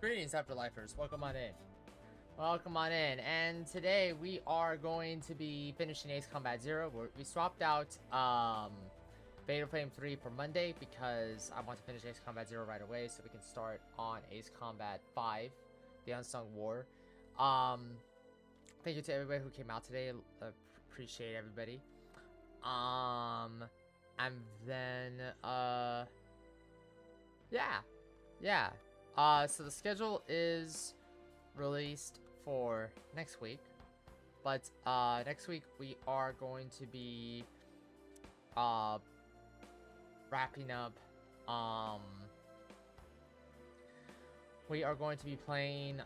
Greetings, Afterlifers. Welcome on in. Welcome on in. And today we are going to be finishing Ace Combat 0. We swapped out Fatal Frame 3 for Monday because I want to finish Ace Combat 0 right away so we can start on Ace Combat 5, The Unsung War. Thank you to everybody who came out today. Appreciate everybody. And then, yeah. So the schedule is released for next week, but next week we are going to be wrapping up. We are going to be playing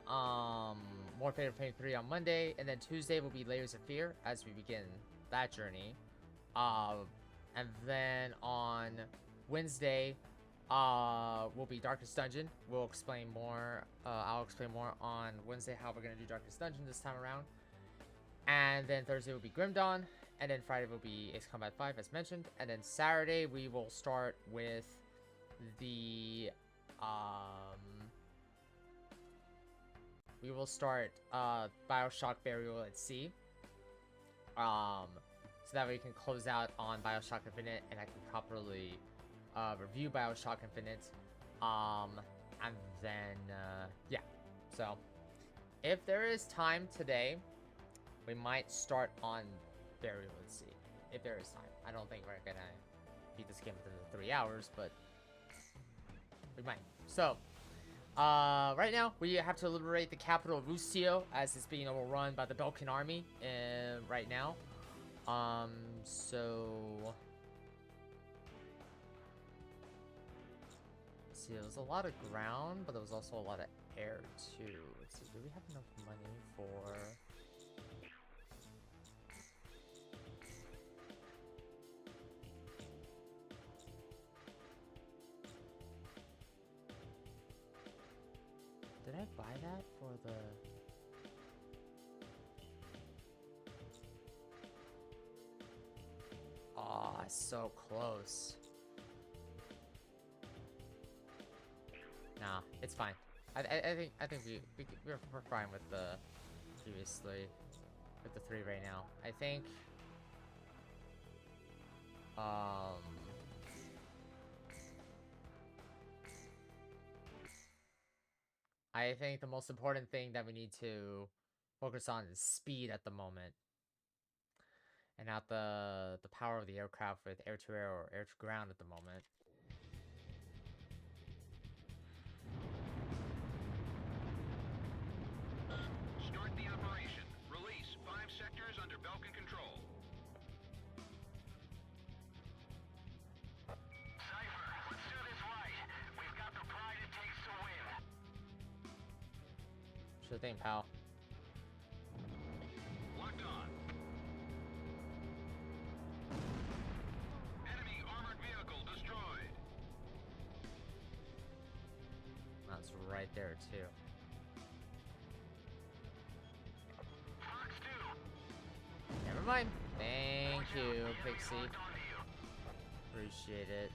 more Fatal Frame 3 on Monday, and then Tuesday will be Layers of Fear as we begin that journey. And then on Wednesday will be Darkest Dungeon. We'll explain more. I'll explain more on Wednesday how we're gonna do Darkest Dungeon this time around. And then Thursday will be Grim Dawn, and then Friday will be Ace Combat 5 as mentioned, and then Saturday we will start with the BioShock Burial at Sea. So that way we can close out on BioShock Infinite and I can properly review BioShock Infinite. And then, yeah. So, if there is time today, we might start on Burial at Sea. If there is time. I don't think we're gonna beat this game within the 3 hours, but we might. So, right now, we have to liberate the capital of Ruscio as it's being overrun by the Belkan army right now. So let's see, there was a lot of ground, but there was also a lot of air too. Let's see, do we have enough money for... Did I buy that for the... Oh, so close. Nah, it's fine. I think we're fine with the previously with the 3 right now. I think the most important thing that we need to focus on is speed at the moment. And not the power of the aircraft with air-to-air or air-to-ground at the moment. Start the operation. Release 5 sectors under Belkan control. Cypher, let's do this right. We've got the pride it takes to win. Sure thing, pal. Locked on. Enemy armored vehicle destroyed. That's right there too. Fox 2. Never mind. Thank you, Pixie. Appreciate it.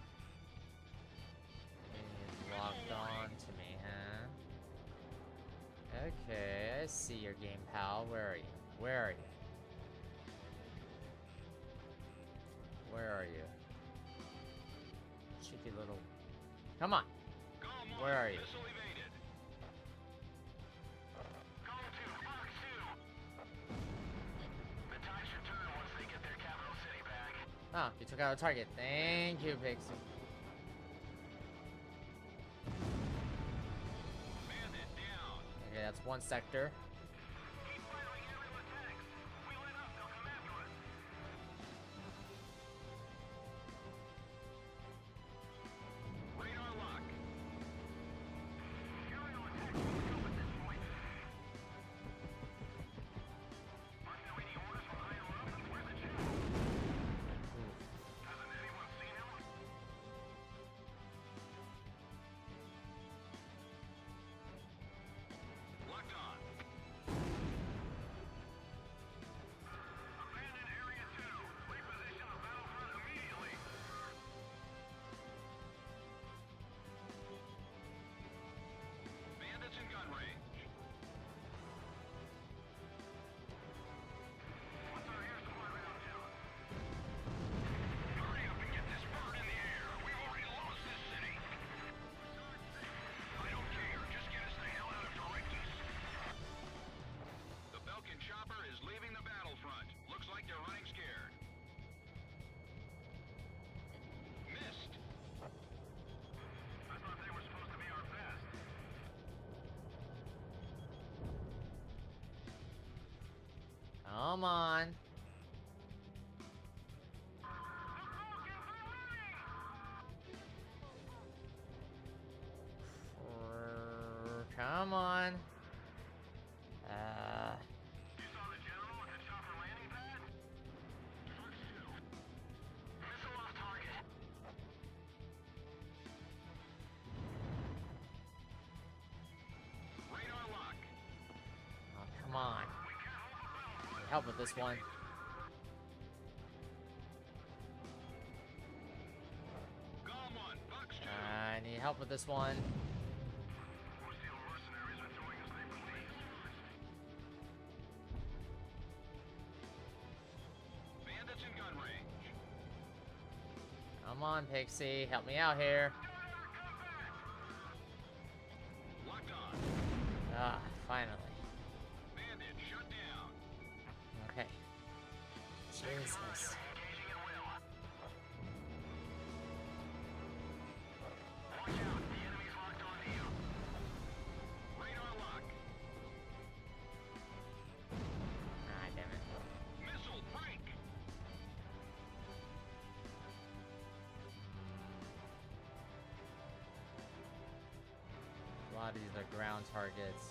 It's locked on to me, huh? Okay, I see your game, pal. Where are you? Where are you? Where are you? Cheeky little... Come on! Where are you? Missile evaded. Call 2, Fox 2. The tide should turn once they get their capital city back. Oh, you took out a target. Thank you, Pixie. Bandit down. Okay, that's one sector. Keep firing aerial attacks. If we let up, they'll come after us. Radar lock. Aerial attacks will go at this point. Aren't there any orders from higher up? Where's the general? Hasn't anyone seen him? Locked on. Come on. Come on. You saw the general at the chopper landing pad? Missile off target. Radar lock. Oh, come on. Need help with this one. Golem 1, Bucks 2. I need help with this one. Mercenaries are throwing us they believe. Bandits in gun range. Come on, Pixie. Help me out here. Locked on. Ah, finally. Bandit shut down. Okay. Jesus. Engaging at will. Watch out, the enemy's locked onto you. Radar lock. Ah, damn it. Missile break. A lot of these are ground targets.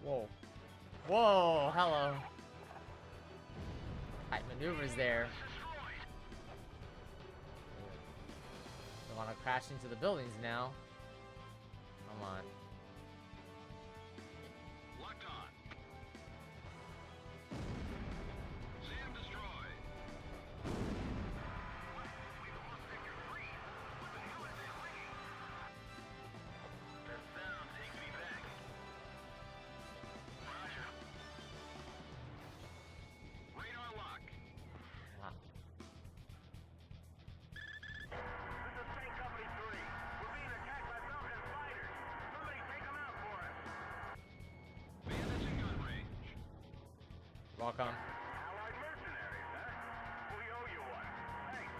Whoa. Whoa, hello. Tight maneuvers there. They want to crash into the buildings now. Come on. Locked on. Sam destroyed. That sound takes me back. Roger. Radar lock. Ah. This is Tank Company 3. We're being attacked by Belkan fighters. Somebody take them out for us. Bandits in gun range. Welcome. Allied mercenaries, huh? We owe you one. Thanks.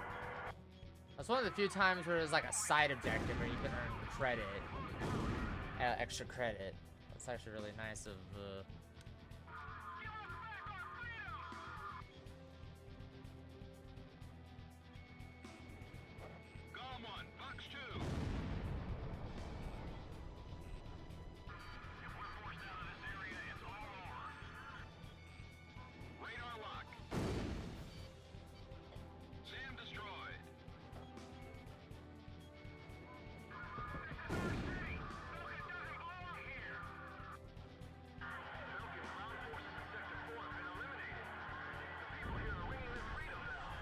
That's one of the few times where there's like a side objective where you can earn credit. Extra credit. That's actually really nice of, Golem 1, Bucks 2. If we're forced out of this area, it's all over. Radar lock. Sam destroyed. This is our city. Belkan doesn't belong here. Belkan ground forces in Sector 4 have been eliminated. The people here are ringing their freedom now.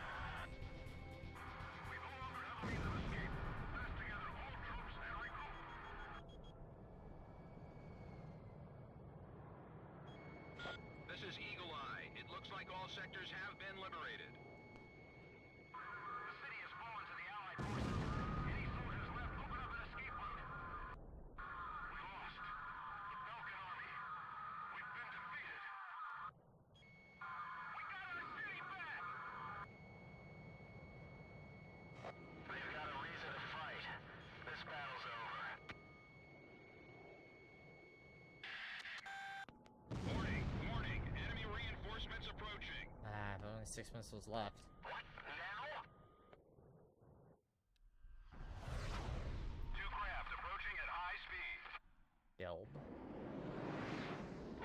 We no longer have a means of escape. Mass together all troops and regroup. This is Eagle Eye. It looks like all sectors have been liberated. The city has fallen to the Allied forces. Any soldiers left, open up an escape route. We lost. The Belkan army. We've been defeated. We got our city back! They've got a reason to fight. This battle's over. Warning, warning. Enemy reinforcements approaching. only 6 missiles left. What? Now? Two craft approaching at high speed. Delb.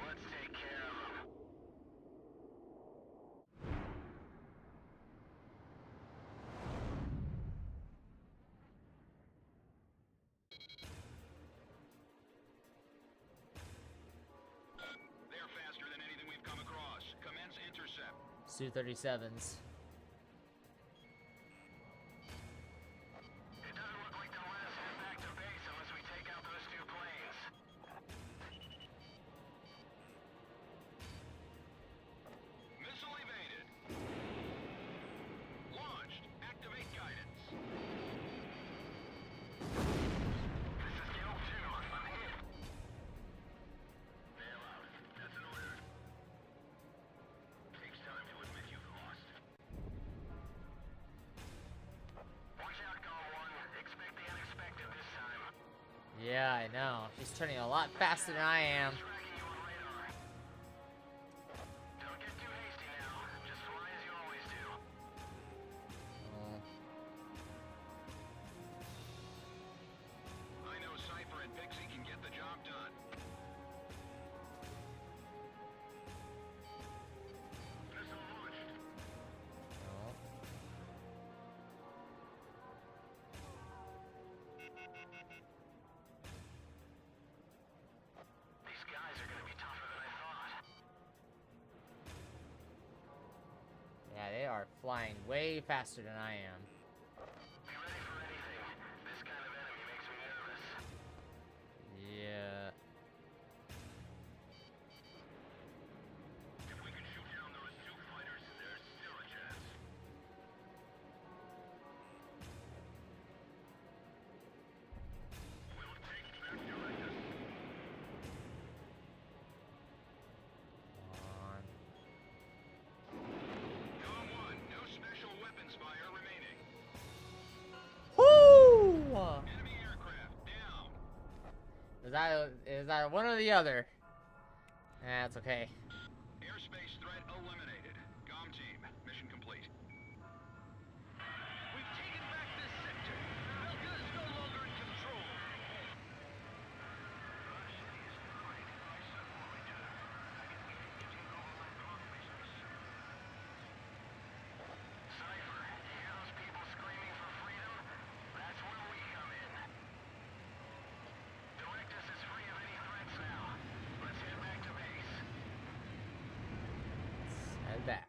Let's take care of them. They're faster than anything we've come across. Commence intercept. Su-37s. It doesn't look like they'll let us head back to base unless we take out those two planes. Missile evaded. Launched. Activate guidance. This is Gale 2. I'm hit. Bail out. That's an order. Takes time to admit you've lost. Yeah, I know. She's turning a lot faster than I am. Tracking you on radar. Don't get too hasty now. Just fly as you always do. Oh. I know Cypher and Pixie can get the job done. Missile launched. Oh. These guys are gonna be tougher than I thought. Yeah, they are flying way faster than I am. Be ready for anything. This kind of enemy makes me nervous. Yeah. If we can shoot down those two fighters, there's still a chance. We'll take that direction. Come on. Dom 1, no special weapons fire remaining. Woo! Enemy aircraft down. Is that one or the other? That's okay. Airspace threat eliminated. Com team, mission complete. We've taken back this sector. Belka is no longer in control. Our city is liberated by Submariner. I can begin to take over my block business. Cypher, you hear those people screaming for freedom? That's where we come in. Directus is free of any threats now. Let's head back to base. Let's head back.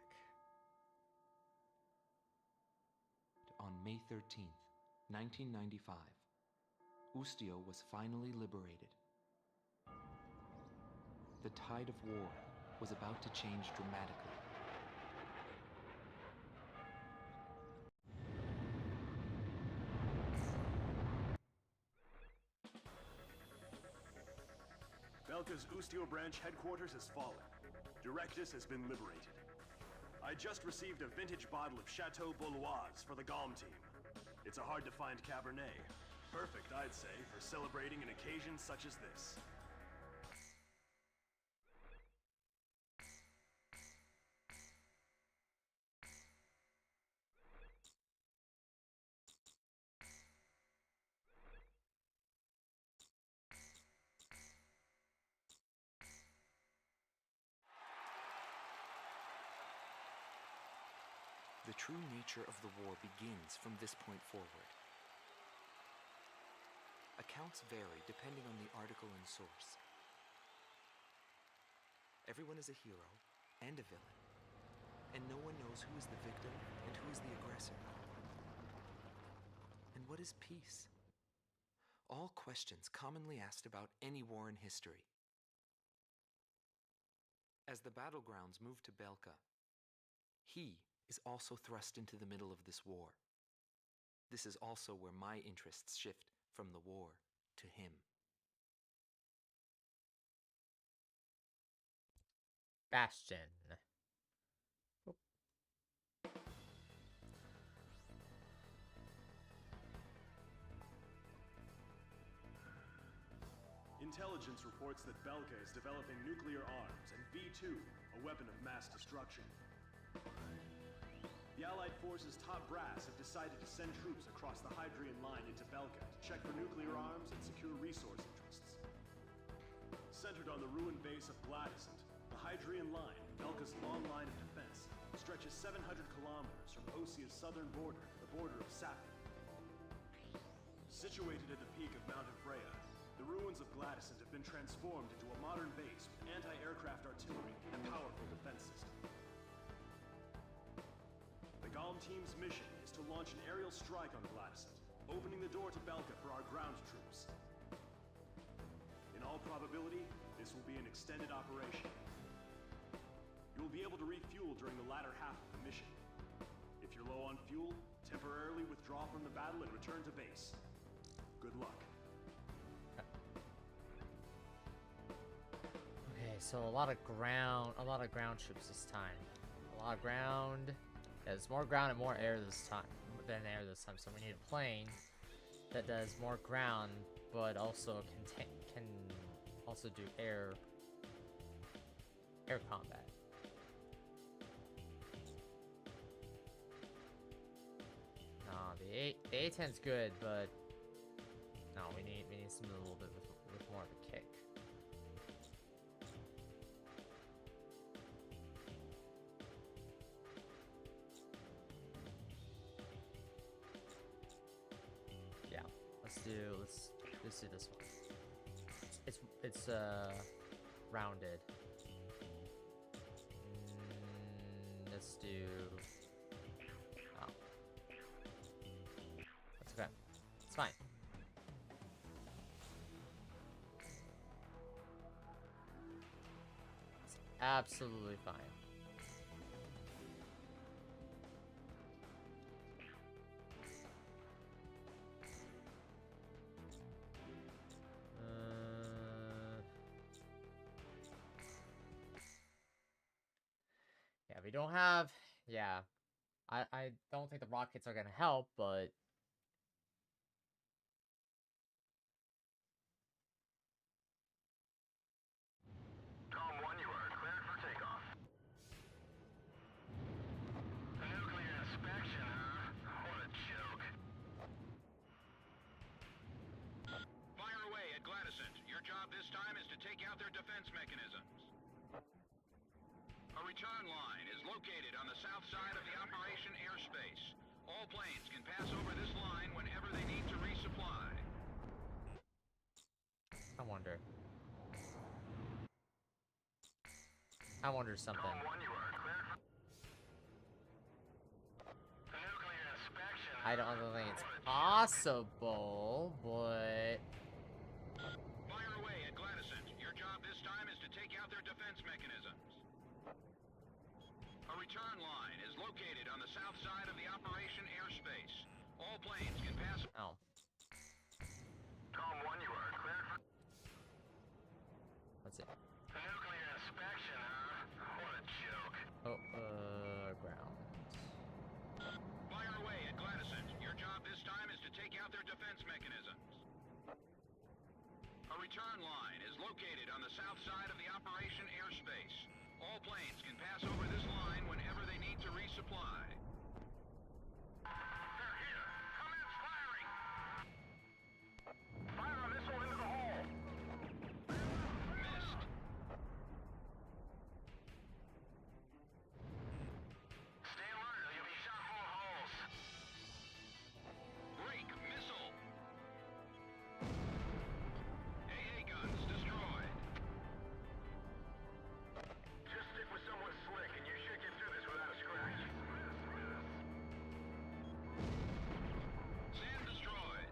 On May 13th, 1995, Ustio was finally liberated. The tide of war was about to change dramatically. Belka's Ustio branch headquarters has fallen. Directus has been liberated. I just received a vintage bottle of Chateau Bouloise for the GOM team. It's a hard-to-find Cabernet. Perfect, I'd say, for celebrating an occasion such as this. The true nature of the war begins from this point forward. Accounts vary depending on the article and source. Everyone is a hero and a villain, and no one knows who is the victim and who is the aggressor. And what is peace? All questions commonly asked about any war in history. As the battlegrounds move to Belka, he is also thrust into the middle of this war. This is also where my interests shift from the war to him. Bastion. Oop. Intelligence reports that Belka is developing nuclear arms and V2, a weapon of mass destruction. The Allied forces' top brass have decided to send troops across the Hydrian line into Belka to check for nuclear arms and secure resource interests. Centered on the ruined base of Gladysant, the Hydrian line, Belka's long line of defense, stretches 700 kilometers from Osia's southern border to the border of Sappy. Situated at the peak of Mount Evrea, the ruins of Gladysant have been transformed into a modern base with anti-aircraft artillery and powerful defense system. The GOM team's mission is to launch an aerial strike on Gladysant, opening the door to Belka for our ground troops. In all probability, this will be an extended operation. You will be able to refuel during the latter half of the mission. If you're low on fuel, temporarily withdraw from the battle and return to base. Good luck. Okay, so a lot of ground troops this time. A lot of ground. Yeah, there's more ground and more air this time than air this time. So we need a plane that does more ground but also can also do air combat. No, the A10's good, but no, we need something a little bit with more of a kick. Yeah, let's do this one. It's rounded. Let's do. Oh, that's okay. It's fine. It's absolutely fine. Yeah, we don't have. Yeah, I don't think the rockets are gonna help, but Tom 1, you are cleared for takeoff. Nuclear inspection, huh? What a joke. Fire away at Gladysent. Your job this time is to take out their defense mechanisms. A return line is located on the south side of the operation airspace. All planes can pass over this line whenever they need to resupply. I wonder something. Tom 1, you are cleared for nuclear inspection. I don't think it's possible, but Fire away at Gladysent. Your job this time is to take out their defense mechanisms. A return line is located on the south side of the operation airspace. All planes can pass. oh, Tom 1, you are cleared for that's it. nuclear inspection, huh? What a joke. Oh, ground. Fire away at Gladysent. Your job this time is to take out their defense mechanisms. A return line is located on the south side of the operation airspace. All planes can pass over this line whenever they need to resupply. They're here. Commence firing. Fire a missile into the hole. Missed. Stay alert or you'll be shot full of holes. Break missile. AA guns destroyed. Just stick with someone slick and you should get through this without a scratch. Sand destroyed.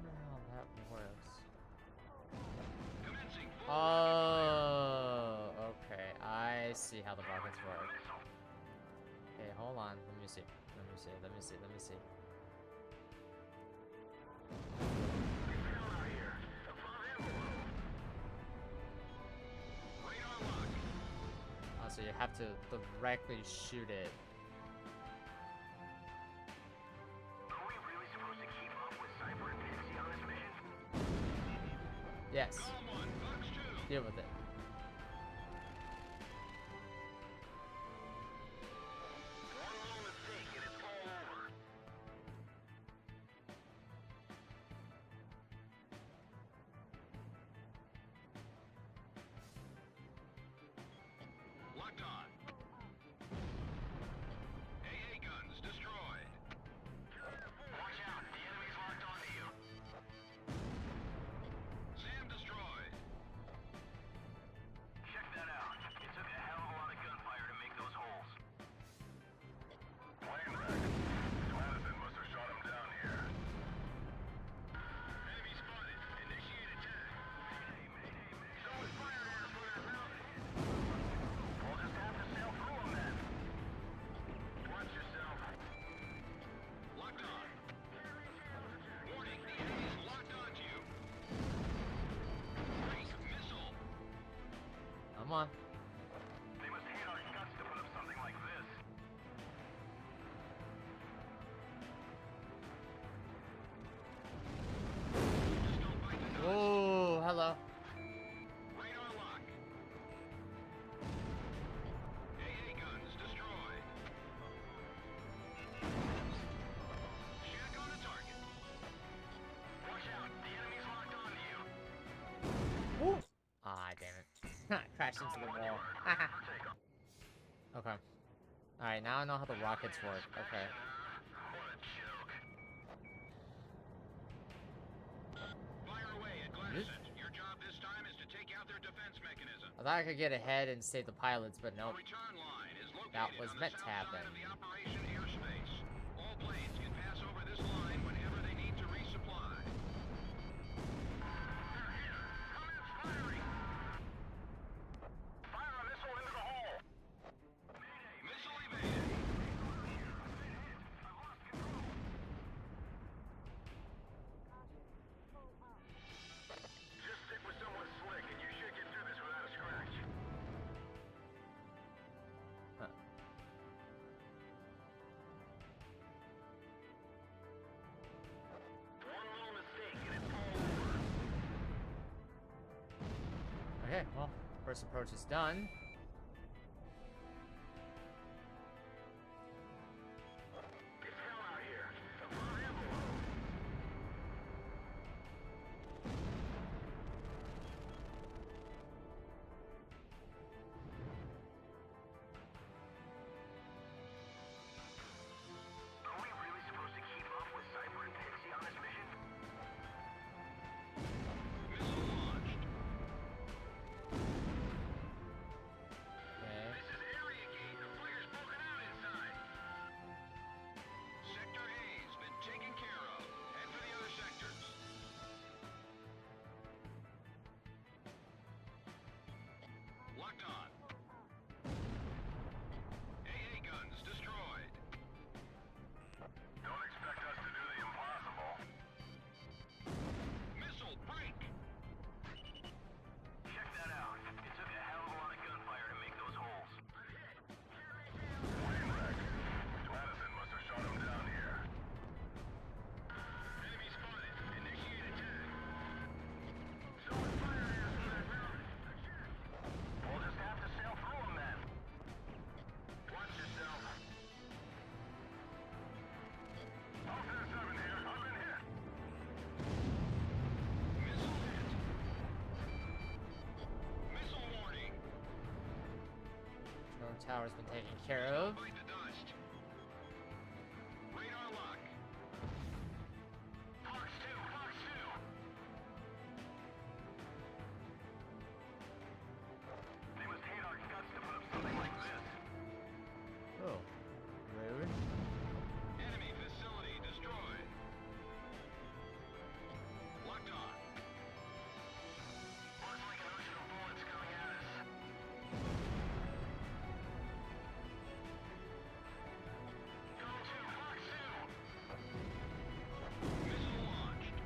Well, that works. Commencing full Oh, okay. I see how the rockets work. Okay, hold on. Let me see. Let me see. out here. Above and below. Radar lock. Oh, so you have to directly shoot it. Are we really supposed to keep up with Cyber and Pixie on this mission? Yes. Column 1, Fox 2. Deal with it. One little mistake and it's all over. Locked on. AA guns destroyed. Watch out, the enemy's locked onto you. SAM destroyed. Check that out. It took a hell of a lot of gunfire to make those holes. Plane wreck. Gladysent must have shot him down here. Enemy spotted. Initiate attack. Someone fire at us when they're mounted. We'll just have to sail through them then. Watch yourself. Locked on. Warning, the enemy's locked onto you. Break missile. Come on. They must hate our guts to put up something like this. Just don't bite crash into the wall. Okay. Alright, now I know how the rockets work. Okay. What a joke. Fire away at Glasset. Your job this time is to take out their defense mechanism. I thought I could get ahead and save the pilots, but The nope. return line is located That was on the meant to south side happen. of the operation airspace. All planes can pass over this line whenever they need to resupply. They're here. Commence firing. Fire a missile into the hole. Missile evaded. Just stick with someone slick and you should get through this without a scratch. Huh. One little mistake and it's all over. Okay, well, first approach is done. It's hell out here. Above and below. Are we really supposed to keep up with Cypher and Pixie on this mission? Missile launched. Okay. This is Area Gate. The fire's broken out inside. Sector A's been taken care of. Head for the other sectors. Locked on. AA guns destroyed. Don't expect us to do the impossible. Missile break. Check that out. It took a hell of a lot of gunfire to make those holes. Plane wreck. Madison must have shot him down here. Enemy spotted. Initiate attack. Someone fire at us from that mountain. We'll just have to sail through them then. Watch yourself. Officer 7 here. I've been hit. Missile hit. Missile warning. Drone tower's been taken care of. Bite the dust. Radar lock. Fox 2, Fox 2. They must hate our guts to put up something like this. Oh. Rude. Enemy facility destroyed. Locked on. Looks like an ocean of bullets coming at us. Go to Fox 2. Missile launched.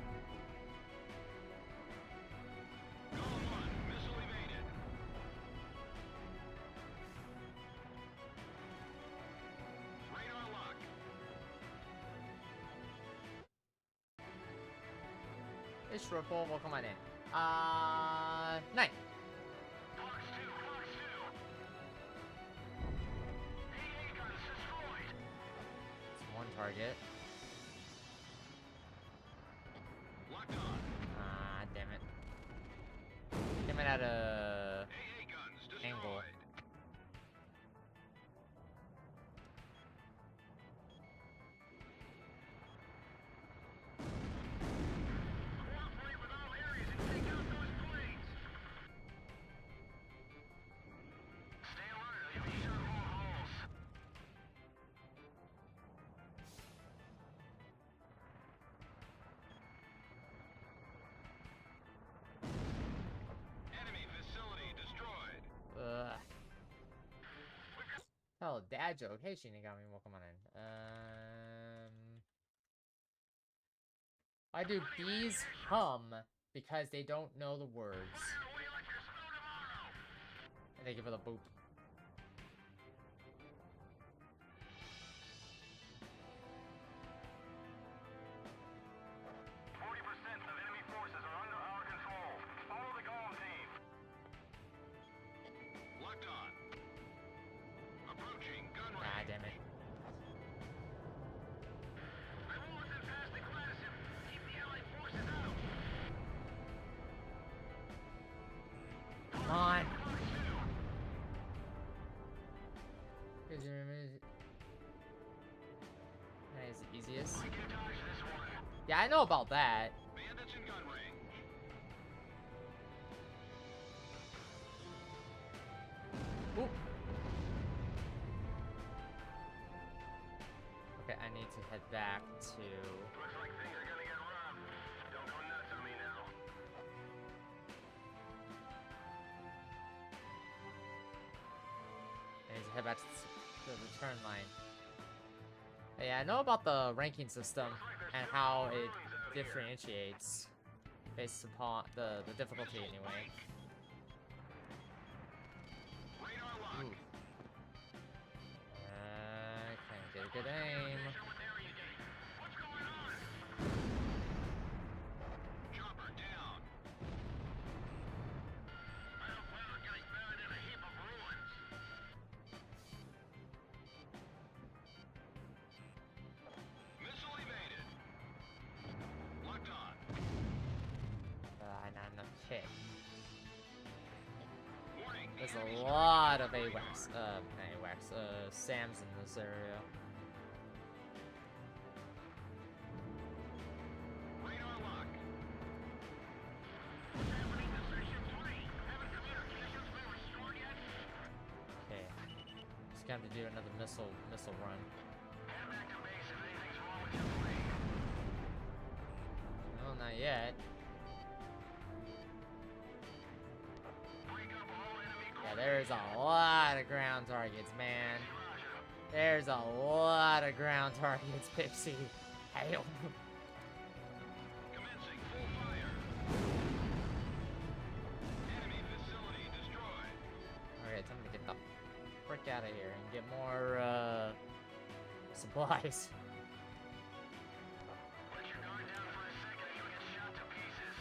Go 1. Missile evaded. Radar lock. It's shortfall. Welcome on in. Night. Fox 2, Fox 2. AA guns destroyed. It's one target. Locked on. Ah, damn it. Coming at a AA guns destroyed. angle. Cooperate with all areas and take out those planes. Stay alert or you'll be sure more holes. Enemy facility destroyed. Ugh. Oh, dad joke. Hey, Shinigami, welcome on in. Why do bees hum? Because they don't know the words. Fire away like there's no tomorrow. And they give it a boop. Of enemy forces are under our control. Follow the golem team. Locked on. Approaching gun range. Ah, damn it. I won't let them pass the Gladys. Keep the allied forces out. Come on. Fox 2. Yeah, I know about that. Bandits in gun range. Ooh. Okay, I need to head back to... Looks like things are gonna get rough. Don't go nuts on me now. I need to head back to the return line. Yeah, I know about the ranking system and how it differentiates based upon the difficulty anyway. Radar lock. Ooh. Can't get a good aim. What's going on? Chopper down. Battle plan is getting buried in a heap of ruins. Missile evaded. Locked on. Not enough hit. Warning. There's a lot of AWACS, not AWACS, SAMs in this area. Radar lock. What's happening to Section 3? Haven't communications been restored yet? Okay. Just gonna have to do another missile run. Head back to base if anything's wrong with your plane. No, not yet. Break up all enemy Yeah, there's a lot of ground targets, man. There's a lot of ground targets, Pipsy. Hail. commencing full fire. Enemy facility destroyed. Okay, time to get the frick out of here and get more, supplies. Let your guard down for a second and you'll get shot to pieces.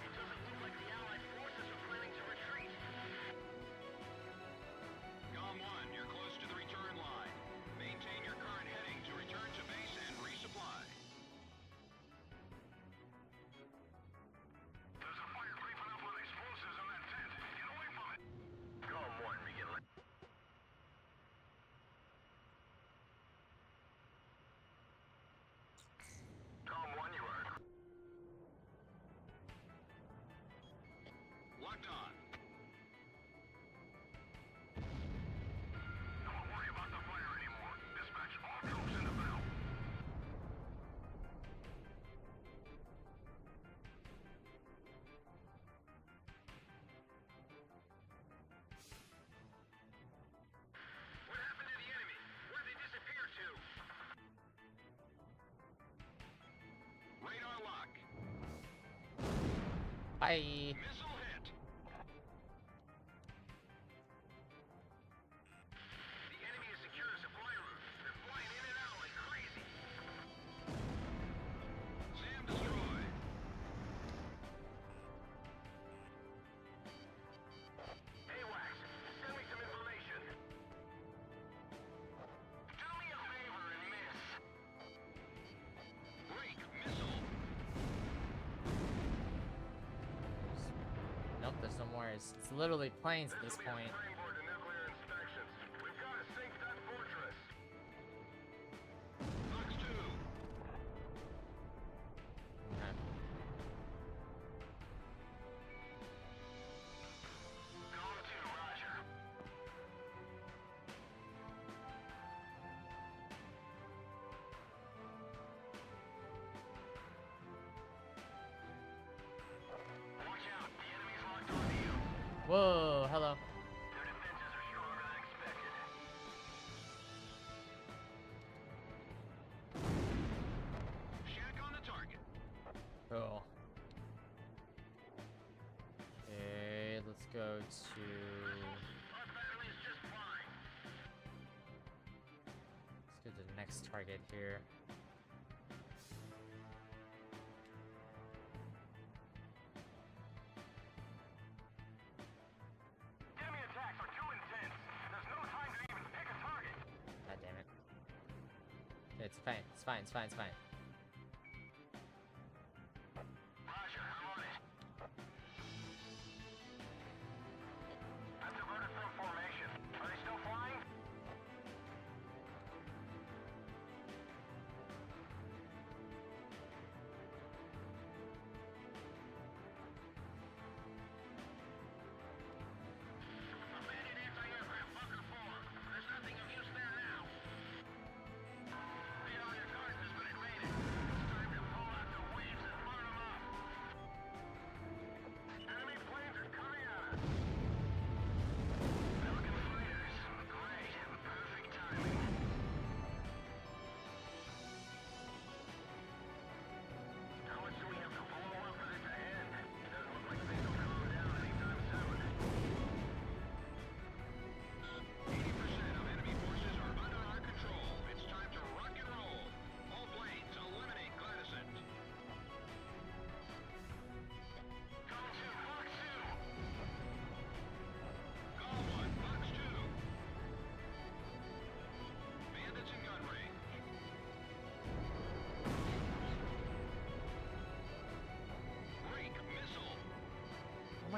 It doesn't look like the Allied forces are planning to retreat. COM 1, you're close to the return line. Maintain your current heading to return to base and resupply. There's a fire creeping up on explosives in that tent. Get away from it. COM 1, begin. COM 1, you are. Locked on. Don't worry about the fire anymore. Dispatch all troops in the battle. What happened to the enemy? Where'd they disappear to? Radar lock. Bye. Missile hit. The enemy has secured a supply route. They're flying in and out like crazy. SAM destroyed. AWACS, send me some information. Do me a favor and miss. Break missile. Nope, there's no more. It's literally planes at this will be a point. springboard to nuclear inspections. We've got to sink that fortress. Fox 2. Okay. COM 2, roger. Watch out, the enemy's locked onto you. Whoa, hello. Their defenses are stronger than expected. Shack on the target. Cool. Okay, let's go to... Our battery is just fine. Let's go to the next target here. Enemy attacks are too intense. There's no time to even pick a target. God damn it. Okay, it's fine. It's fine. It's fine. It's fine. Roger, I'm on it. I've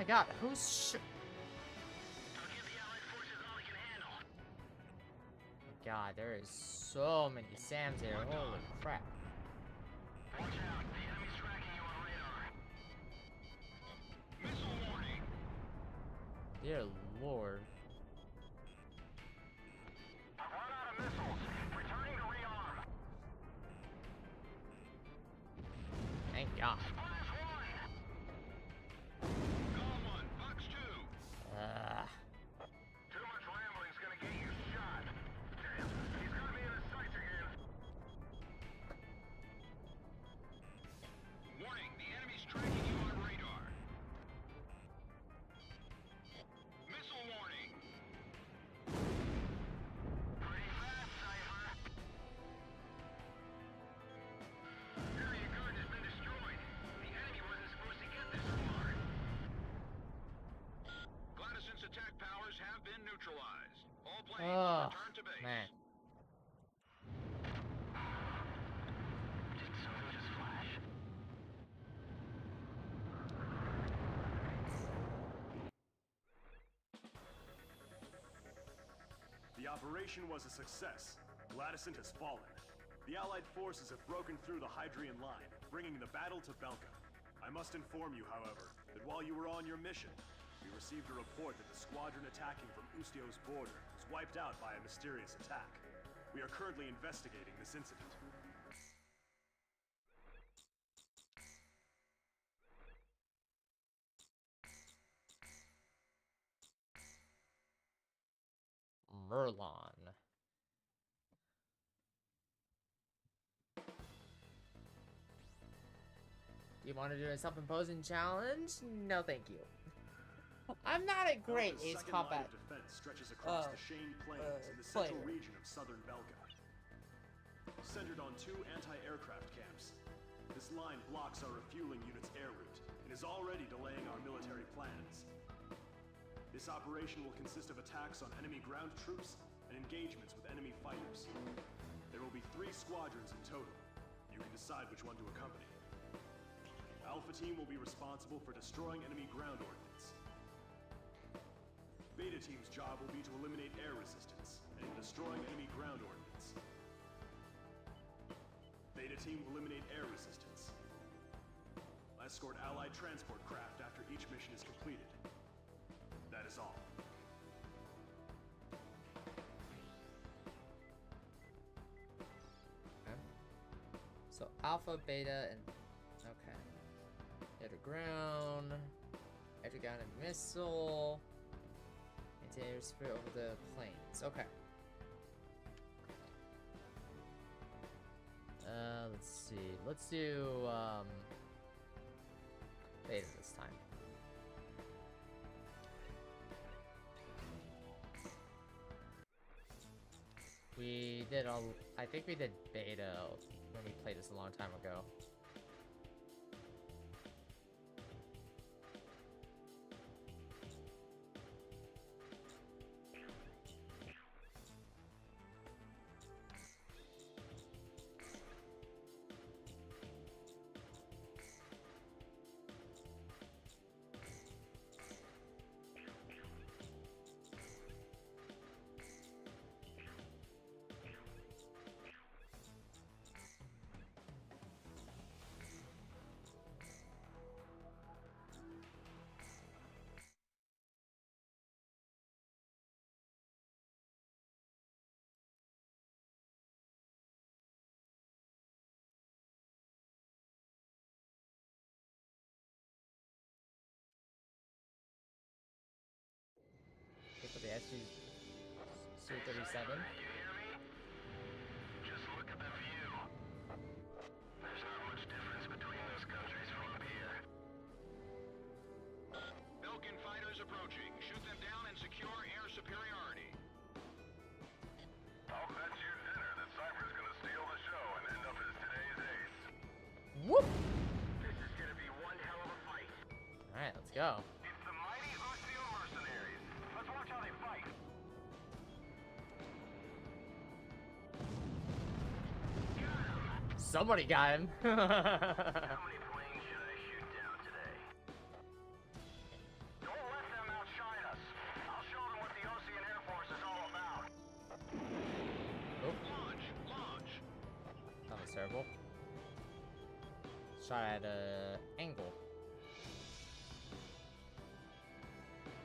my god, who's I'll give the Allied forces all they can handle. God, there is so many Sams here. Holy crap. Watch out, the enemy's tracking you on radar. Missile warning. Dear lord. I've run out of missiles. Returning to rearm. Thank God. Splash one. Call one, Fox 2. Too much rambling's gonna get you shot. Damn, he's got me in his sights again. Warning, the enemy's tracking you on radar. Missile warning. Pretty fast, Cypher. Area guard has been destroyed. The enemy wasn't supposed to get this far. Gladyson's attack powers have been neutralized. All planes Oh, return to base. man. Did something just flash? The operation was a success. Gladysant has fallen. The Allied forces have broken through the Hydrian line, bringing the battle to Belka. I must inform you, however, that while you were on your mission, we received a report that the squadron attacking from Ustio's border was wiped out by a mysterious attack. We are currently investigating this incident. Merlon. You want to do a self-imposing challenge? No, thank you. I'm not a great Belka's Ace second line Combat. of defense stretches across the Shane Plains in the central player. region of southern Belka. Centered on 2 anti-aircraft camps, this line blocks our refueling unit's air route and is already delaying our military plans. This operation will consist of attacks on enemy ground troops and engagements with enemy fighters. There will be 3 squadrons in total. You can decide which one to accompany. Alpha Team will be responsible for destroying enemy ground ordnance. Beta Team's job will be to eliminate air resistance and destroying enemy ground ordnance. Beta Team will eliminate air resistance. Escort Allied transport craft after each mission is completed. That is all. Okay. So Alpha, Beta, and okay. Air to ground, air to ground and missile, anti-air sphere over the planes. Okay. Let's see. Let's do Beta this time. We did I think we did Beta when we played this a long time ago. For the SU-37. You hear me? Just look at the view. There's not much difference between those countries from up here. Belkan fighters approaching. Shoot them down and secure air superiority. I'll bet you dinner that Cypher's gonna steal the show and end up as today's ace. Whoop! This is gonna be one hell of a fight. Alright, let's go. It's the mighty Ustio mercenaries. Let's watch how they fight. Somebody got him. How many planes should I shoot down today? terrible. Shot at a angle.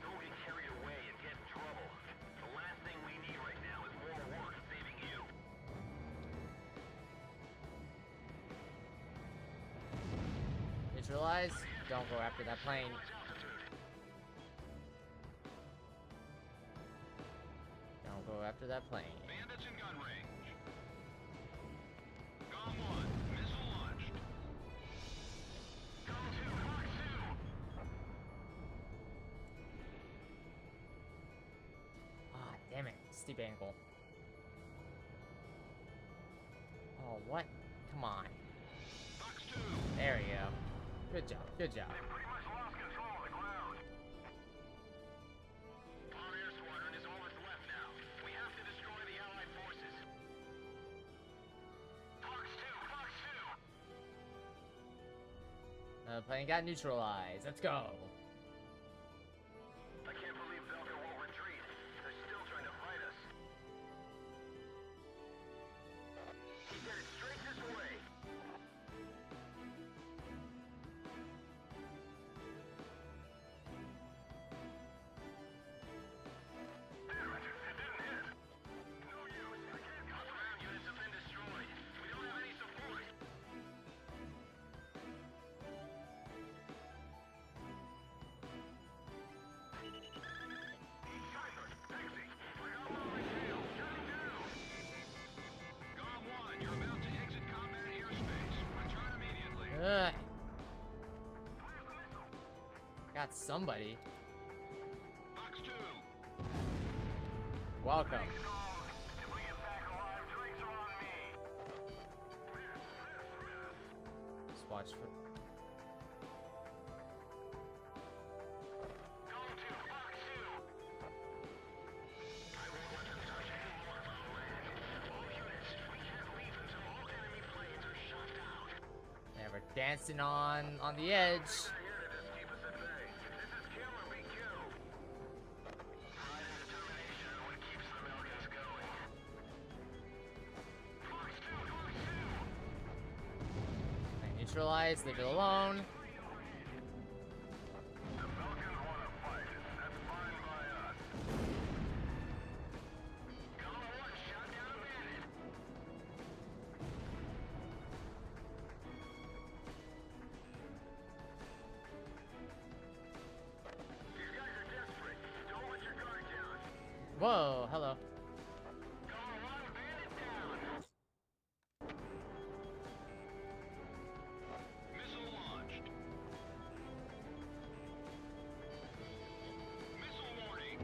Don't get carried away and get in trouble. The last thing we need right now is more work saving you. Neutralize. Don't go after that plane. Don't go after that plane. Bandits in gun range. Gone 1. Missile launched. Gone 2. Fox 2. Ah, damn it. Steep angle. Oh, what? Come on. Fox 2. There we go. Good job. Good job. They pretty much lost control of the ground. Our air squadron is all that's left now. We have to destroy the Allied forces. Fox 2. Fox 2. Plane got neutralized. Let's go. I can't believe Belkan won't retreat. They're still trying to fight us. He's headed straight this way. Damn it, it didn't hit. No use. I can't. All ground units have been destroyed. We don't have any support. Cypher, taxi. Bring up on my tail. Shutting down. Gone 1, you're about to exit combat airspace. Return immediately. Ugh. Where's the missile? Got somebody. Fox 2. Welcome. Thanks, Gold. If we get back alive, drinks are on me. Just watch for. Gold 2, Fox 2. I won't let them touch any more of our land. All units, we can't leave until all enemy planes are shot down. Yeah, we're dancing on the edge. They're here to just keep us at bay. This is kill or be killed. Pride and determination are what keeps the Belkans going. Fox 2, Fox 2. Right, neutralize. Leave it alone. The Belkans want to fight. That's fine by us. Gala 1 shot down a bandit. These guys are desperate. Don't let your guard down. Whoa. Hello. Gala 1 bandit down. Missile launched. Missile warning.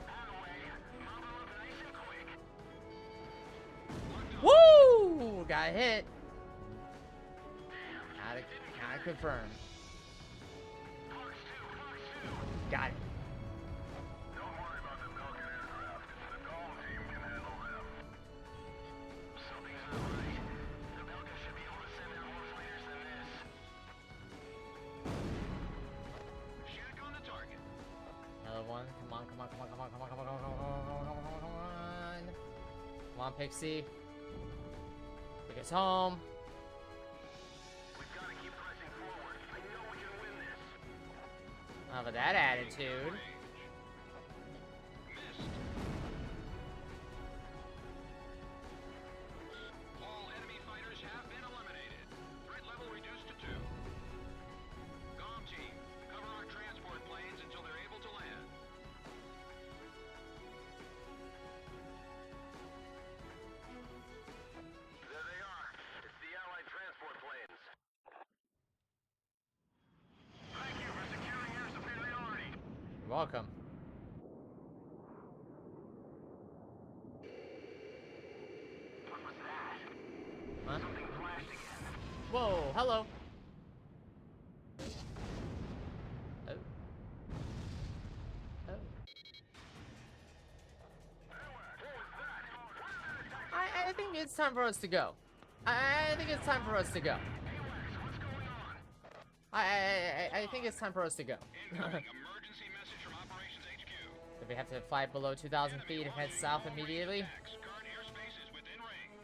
Out of the way. Mop 'em up nice and quick. Locked on. Woo! Got hit. Gotta confirm. Fox 2, Fox 2. Got it. Don't worry about the Belkan aircraft. The Golem team can handle them. Something's not right. The Belkan should be able to send out more fighters than this. Shoot on the target. Another one. Come on. Come on. Come on. Come on. Come on. Come on. Come on. Come on. Come on. Come on. Come on, Pixie. Take us home. We've got to keep pressing forward. I know we can win this. How about that attitude? Missed. All enemy fighters have been eliminated. Threat level reduced to 2. Golem team, cover our transport planes until they're able to land. There they are. It's the Allied transport planes. Thank you for securing your superiority. You're welcome. What was that? Huh? Something flashed again. Whoa. Hello. Oh. Oh. I think it's time for us to go. I think it's time for us to go. What's going on? I think it's time for us to go. Incoming emergency message from Operations HQ. Do we have to fly below 2,000 feet and head south immediately? Attacks. Current airspace is within range.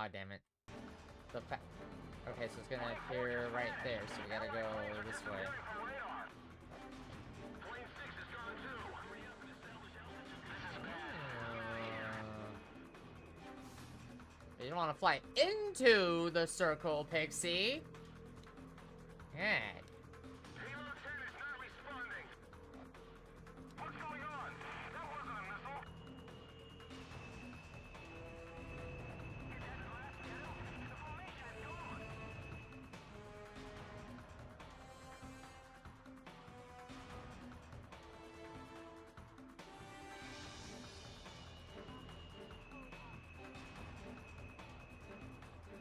Ah, damn it. Okay, so it's gonna appear right there, so we gotta go this way. You don't want to fly into the circle, Pixie. Yeah. Payload 10 is not responding. What's going on? That wasn't a missile. The formation is gone.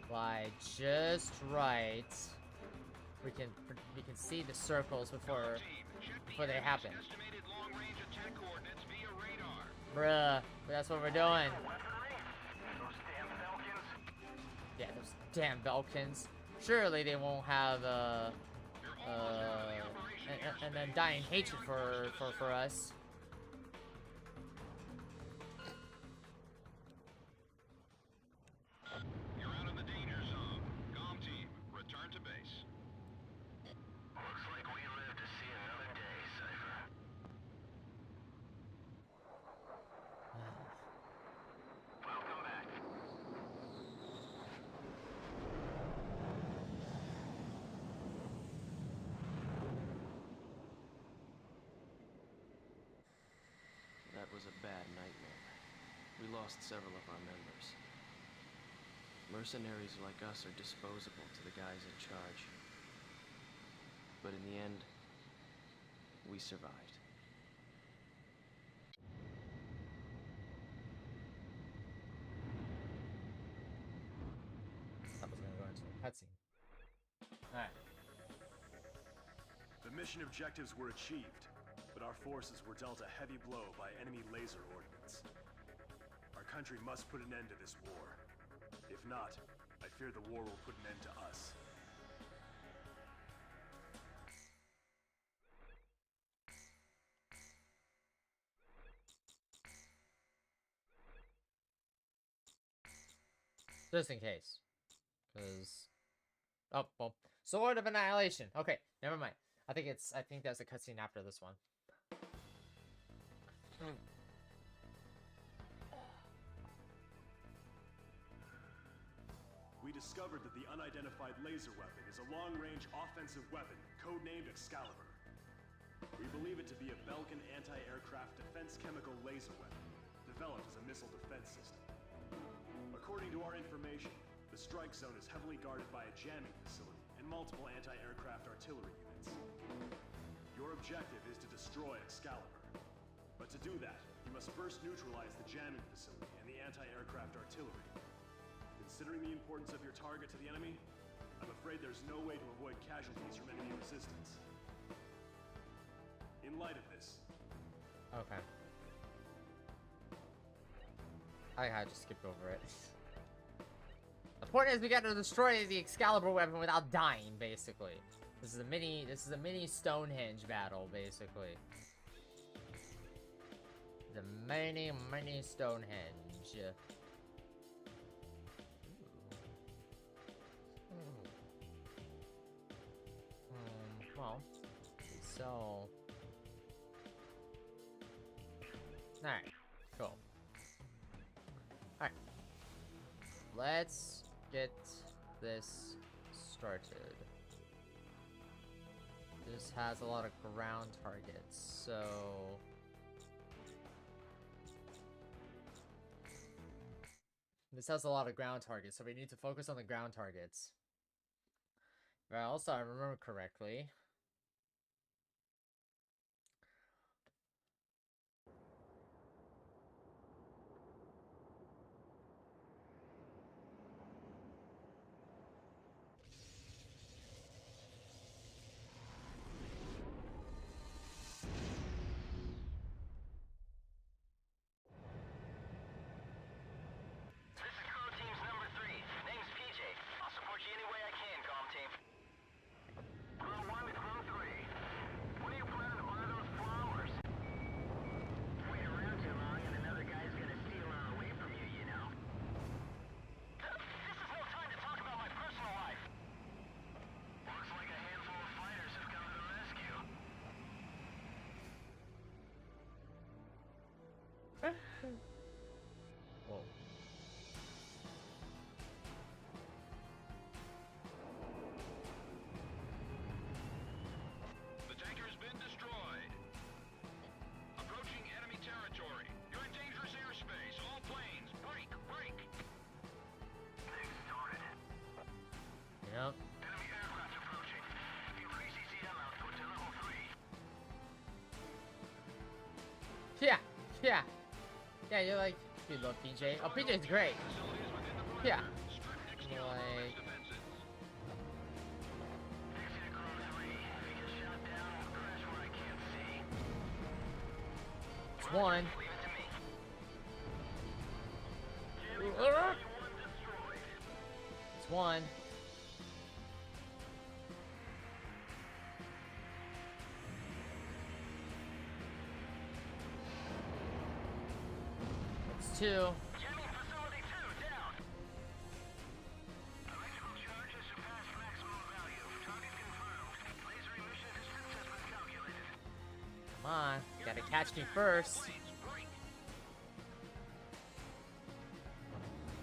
Fly just right. We can see the circles before they happen. Estimated long-range attack coordinates via Bruh, radar. that's what we're doing. Weaponry? Those damn Belkans? Yeah, those damn Belkans. Surely they won't have and then dying hatred for us. You're out of the danger zone. Comm team, return to base. Looks like we live to see another day, Cypher. Welcome back. That was a bad nightmare. We lost several of our members. Mercenaries like us are disposable to the guys in charge. But in the end, we survived. That was gonna go into a cutscene. Alright. The mission objectives were achieved, but our forces were dealt a heavy blow by enemy laser ordnance. Our country must put an end to this war. If not, I fear the war will put an end to us. Just in case. Because... Oh, well. Sword of Annihilation. Okay, never mind. I think there's a cutscene after this one. We discovered that the unidentified laser weapon is a long-range offensive weapon, codenamed Excalibur. We believe it to be a Belkan anti-aircraft defense chemical laser weapon, developed as a missile defense system. According to our information, the strike zone is heavily guarded by a jamming facility and multiple anti-aircraft artillery units. Your objective is to destroy Excalibur. But to do that, you must first neutralize the jamming facility and the anti-aircraft artillery. Considering the importance of your target to the enemy, I'm afraid there's no way to avoid casualties from enemy resistance. In light of this... Okay. I just skipped over it. The point is we gotta destroy the Excalibur weapon without dying, basically. This is a mini Stonehenge battle, basically. The mini Stonehenge. Well, so... Alright, cool. Alright. Let's get this started. This has a lot of ground targets, so... This has a lot of ground targets, so we need to focus on the ground targets. Well, so I remember correctly. This is Comm Team's number 3. Name's PJ. I'll support you any way I can, Comm Team. Ground 1, Whoa. The tanker has been destroyed. Approaching enemy territory. You're in dangerous airspace. All planes, break, break. Things started. Yep. Enemy aircraft approaching. Increase ECM output to level 3. Yeah. Yeah. Yeah, you're like, you love PJ. Oh, PJ's great. Facilities within the perimeter. Yeah. Strict You're like, defenses. Exit Crow 3. If he gets shot down, we'll crash where I can't see. it's one. Leave it to me. Destroyed. It's one. It's two. Jamming facility 2 down. Electrical charge has surpassed maximum value. Target confirmed. Laser emission distance has been calculated. Come on. Gotta catch me first. Planes, break.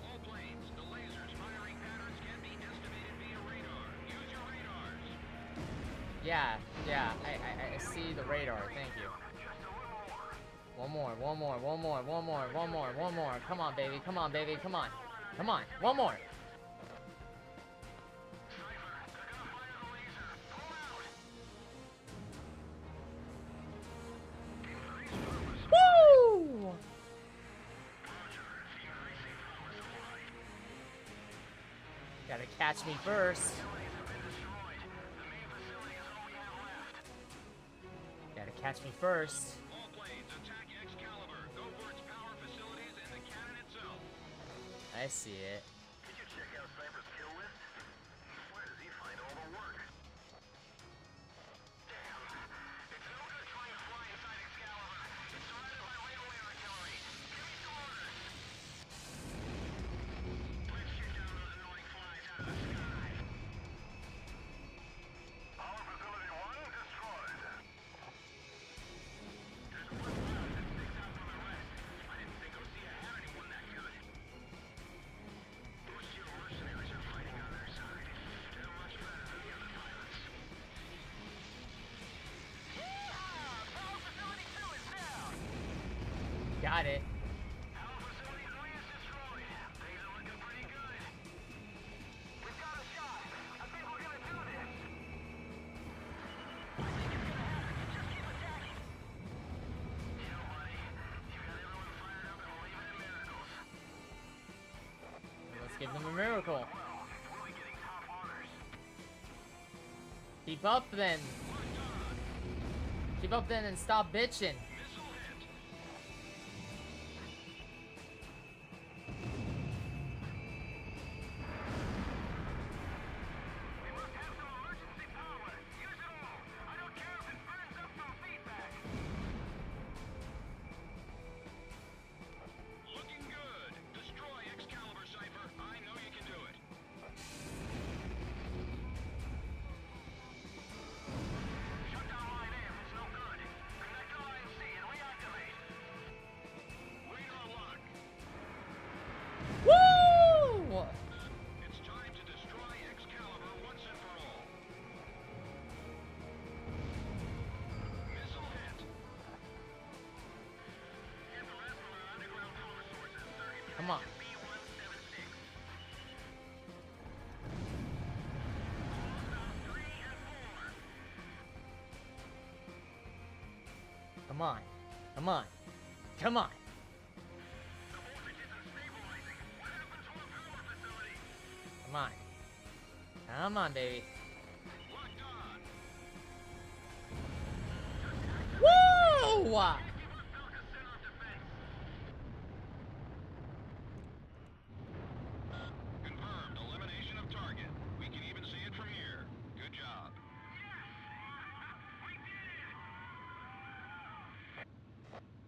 All planes, the lasers firing patterns can be estimated via radar. Use your radars. Yeah. Yeah. I see the radar. Thank you. Just a little more. One more. One more. One more. One more. One more. One more. Come on, baby. Come on, baby. Come on. Come on. One more. Cypher, they're gonna fire the laser. Pull out. Increase purpose. Woo! Roger. Increasing power supply. Gotta catch me first. Facilities have been destroyed. The main facility is all we have left. Gotta catch me first. All planes, attack Excalibur. Go for its power facilities and the cannon itself. I see it. Did you check out Cypher's kill list? Where does he find all the work? Damn. It's no good trying to fly inside Excalibur. It's surrounded by railway artillery. Give me some orders. Let's shoot down those annoying flies out of the sky. Power facility 1 destroyed. There's one pilot that sticks out from the rest. I didn't think Osea had anyone that good. Most your mercenaries are fighting on their side. They're much better than the other pilots. Yeehaw! Power facility 2 is down! Got it. Power facility 3 is destroyed. Things are looking pretty good. We've got a shot. I think we're gonna do this. I think it's gonna happen. Just keep attacking. You know, buddy, you've got everyone fired up and believing in miracles. Let's give them a miracle. Well, we'll be getting top honors. Keep up then. Locked on. Keep up then and stop bitching. Missile hit. We must have some emergency power. Use it all. I don't care if it burns up some feedback. Looking good. Destroy Excalibur, Cypher. I know you can do it. Shut down line A if it's no good. Connect to line C and reactivate. Radar lock. Woo! It's time to destroy Excalibur once and for all. Missile hit. Get the rest from our underground power sources. Circuit Come on. B176. Almost out 3 and 4. Come on. Come on. Come on. The voltage isn't stabilizing. What happened to our power facility? Come on. Come on, baby. Locked on. Woo! Keep us Belka center of defense. Confirmed. Elimination of target. We can even see it from here. Good job. Yes! We did it!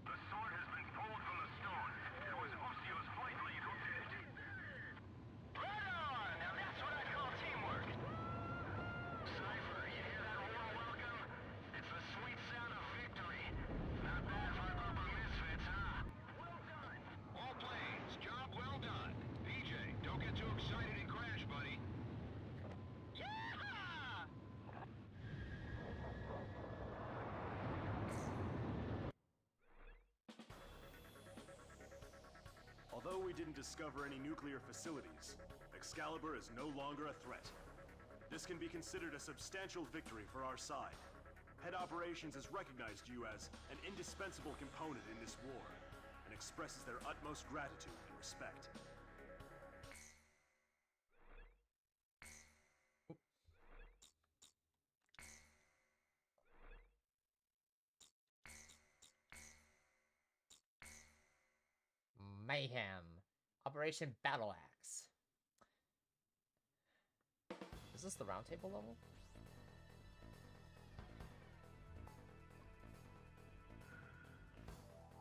The sword has been pulled from the stone. It was Usio's flight lead who did it. Right on! Now that's what I call teamwork. Cypher, you hear that warm welcome? It's the sweet sound of victory. Not bad. Although we didn't discover any nuclear facilities, Excalibur is no longer a threat. This can be considered a substantial victory for our side. Head Operations has recognized you as an indispensable component in this war, and expresses their utmost gratitude and respect. Mayhem. Operation Battle Axe. Is this the roundtable level?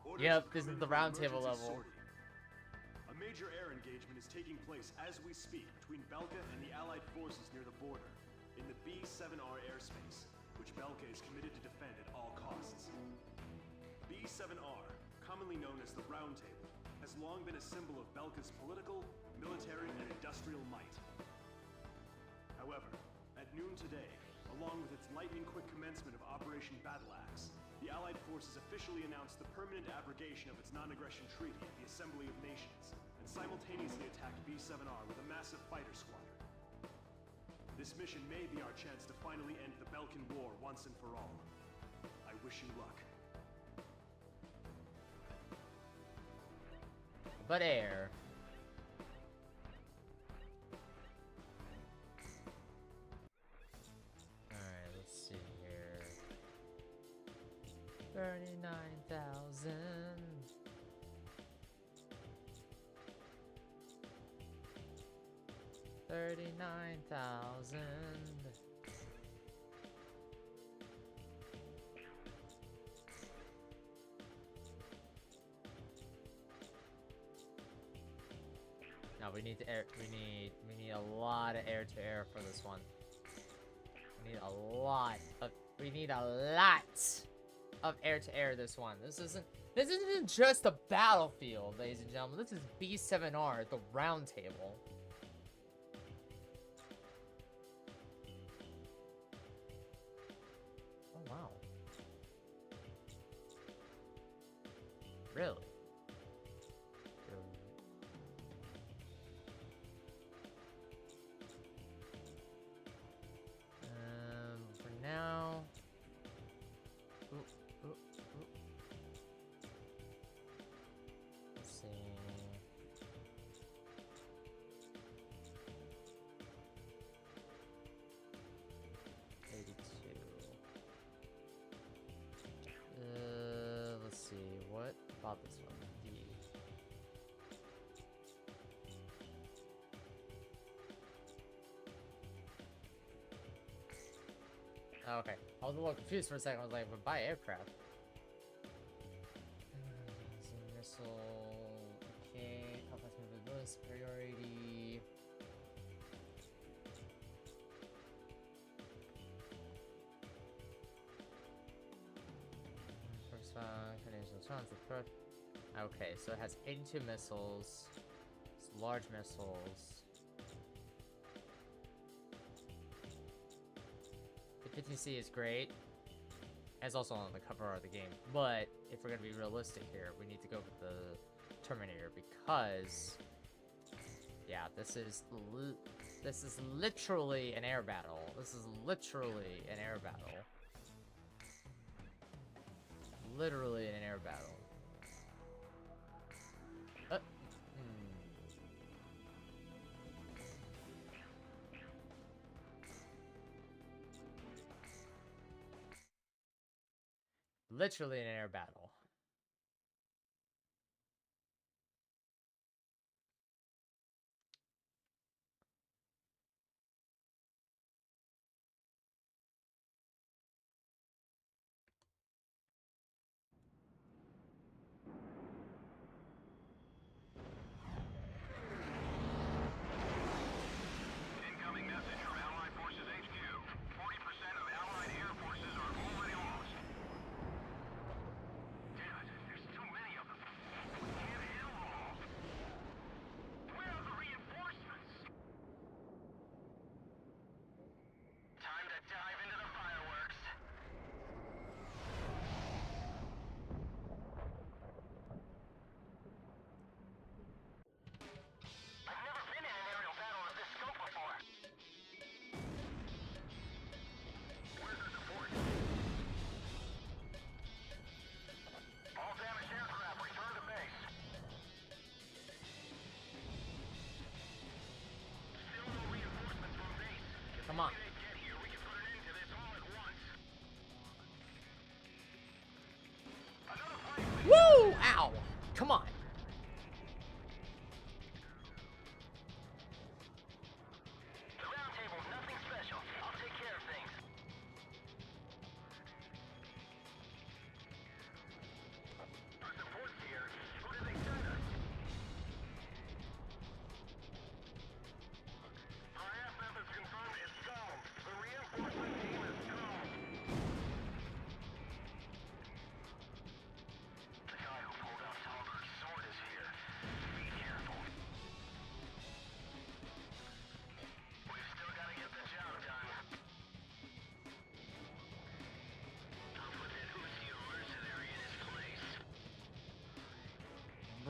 Orders Yep, have this come is in the for roundtable emergency level. sortie. A major air engagement is taking place as we speak between Belka and the Allied forces near the border, in the B-7R airspace, which Belka is committed to defend at all costs. B-7R, commonly known as the Round Table, has long been a symbol of Belka's political, military, and industrial might. However, at noon today, along with its lightning-quick commencement of Operation Battle Axe, the Allied forces officially announced the permanent abrogation of its non-aggression treaty at the Assembly of Nations, and simultaneously attacked B-7R with a massive fighter squadron. This mission may be our chance to finally end the Belkan War once and for all. I wish you luck. But air. Alright, let's see here. 39,000. 39,000. No, we need to air. We need a lot of air to air for this one. We need a lot of air to air this one. This isn't just a battlefield, ladies and gentlemen. This is B7R, the round table. Oh wow. Really? For now. Let's see. Let's see. What about this one? Oh, okay. I was a little confused for a second. I was like, but buy aircraft. Missile. Okay. How fast movability, superiority. First financial chance of threat. Okay, so it has 82 missiles. It's large missiles. The 15C is great. It's also on the cover of the game. But if we're gonna be realistic here, we need to go with the Terminator because, yeah, this is literally an air battle. This is literally an air battle. Literally an air battle. Literally an air battle. Incoming message from Allied Forces HQ. 40% of Allied air forces are already lost.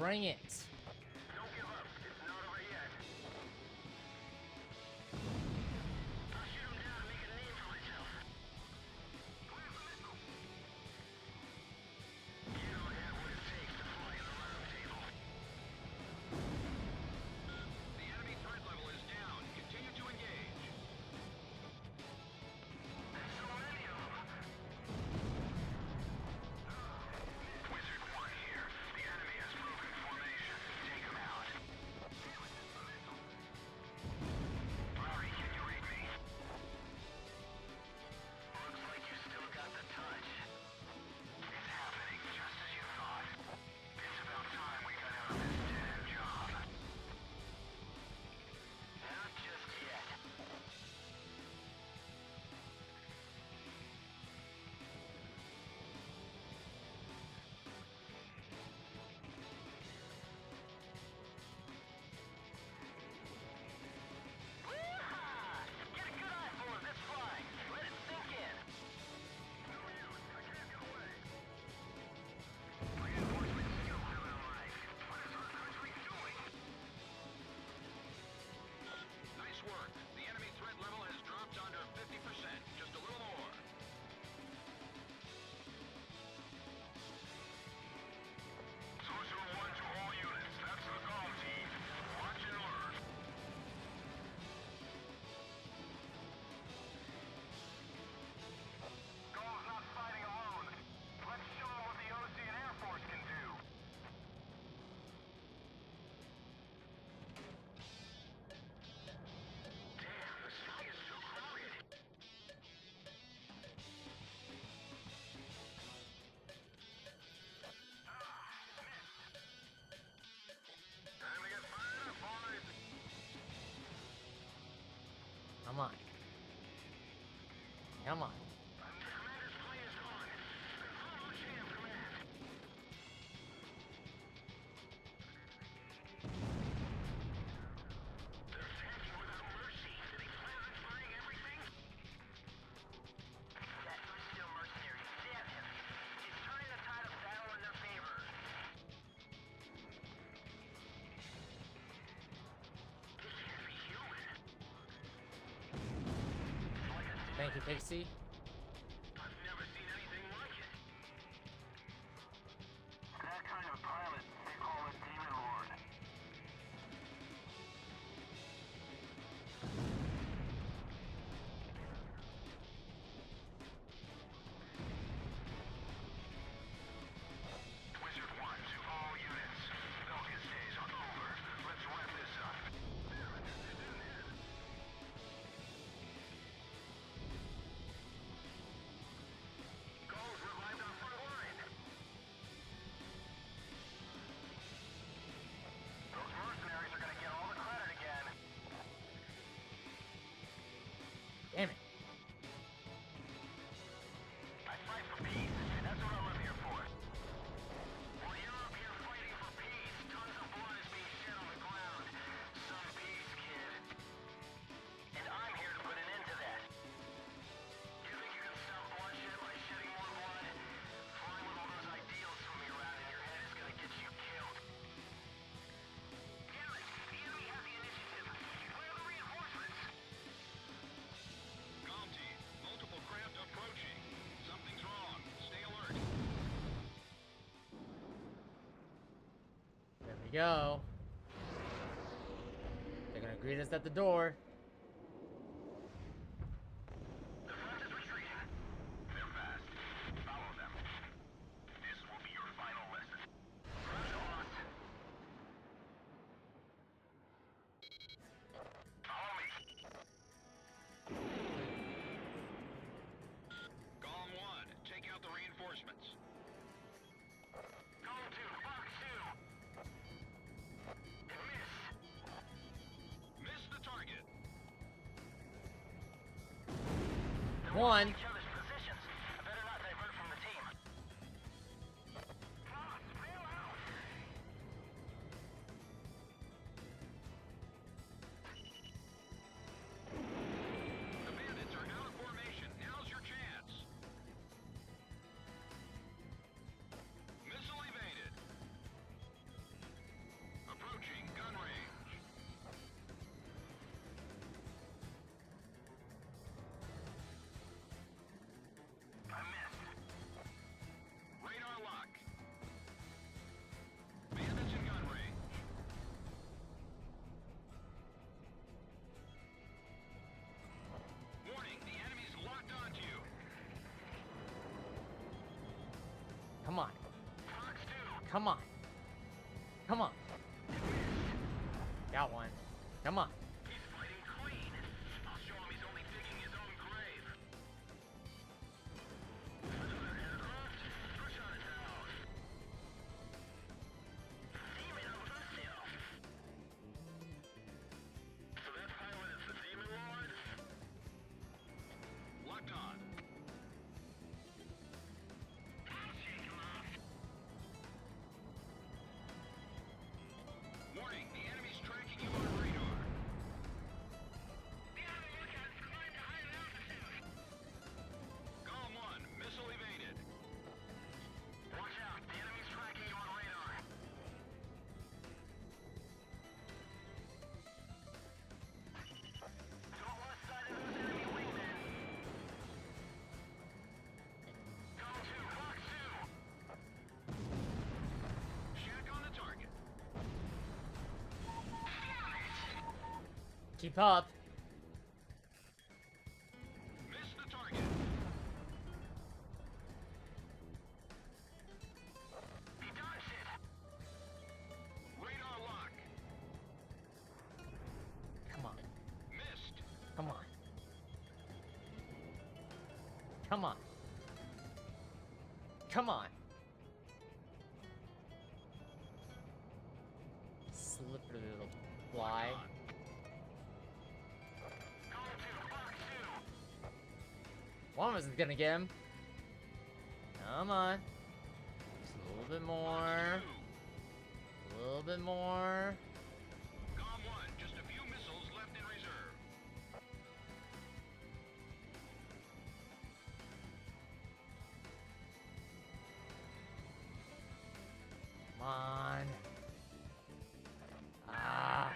Bring it. Don't give up. It's not over yet. I'll shoot him down and make a name for myself. Clear the missile. You don't have what it takes to fly in the round table. The enemy threat level is down. Continue to engage. There's so many of them. Wizard 1 here. The enemy has broken formation. Take him out. Larry, can you read me? Looks like you still got the touch. It's happening just as you thought. It's about time we got out of this dead-end job. Not just yet. Woo-ha! Get a good eyeful of this flying. Let it sink in. No use. I can't get away. My enforcement skills have been alive. What is our country doing? Nice work. The enemy threat level has dropped under 50%. Just a little more. Sorcerer 1 to all units. That's the calm team. Watch and learn. Gall's not fighting alone. Let's show him what the Ocean Air Force can do. Damn, the sky is so crowded. Time to get fired up, boys. Come on. Come on. Commander's plane is gone. Follow the chain of command. They're attacking without mercy. Do they plan on trying everything? That was still mercenary. Damn him. He's turning the tide of battle in their favor. This can't be human. It's like a Thank you, Pixie. I've never seen anything like it. That kind of pilot, they call it Demon Lord. Wizard 1 to all units. Belkan's days are over. Let's wrap this up. Gall's revived our front line. Those mercenaries are gonna get all the credit again. Damn it. I fight for peace. That's what I'm here for. While you're up here fighting for peace, tons of blood is being shed on the ground. Some peace, kid. And I'm here to put an end to that. You think you can stop bloodshed by shedding more blood? Flying with all those ideals swimming around in your head is gonna get you killed. Damn it! The enemy has the initiative. Where are the reinforcements? Calm team. Multiple craft approaching. Something's wrong. Stay alert. There we go. They're gonna greet us at the door. The front is retreating. They're fast. Follow them. This will be your final lesson. Front lost. Follow me. Calm 1, take out the reinforcements. Calm 2, Fox 2. And miss. Miss the target. They're One. watching each other's positions. I better not divert from the team. Fox, bail out. The bandits are out of formation. Now's your chance. Missile evaded. Come on. Come on. Got one. Come on. He's fighting clean. I'll show him he's only digging his own grave. Another aircraft? Push on his house. Demon of himself. So that pilot is the Demon Lord? Locked on. I'll shake him off. Warning, the enemy's tracking you on radar. Be on the lookout. Climb to higher altitude. Golem 1, missile evaded. Watch out, the enemy's tracking you on radar. Don't lose sight of those enemy wingmen. Golem 2, Fox 2. Shack on the target. Keep up. Miss the target. He dodged it. Radar lock. Come on. Missed. Come on. Come on. Come on. Slippery little fly. Golem 2, Fox 2. One of us is gonna get him. Come on. Just a little bit more. A little bit more. Golem 1, just a few missiles left in reserve. Come on. Ah.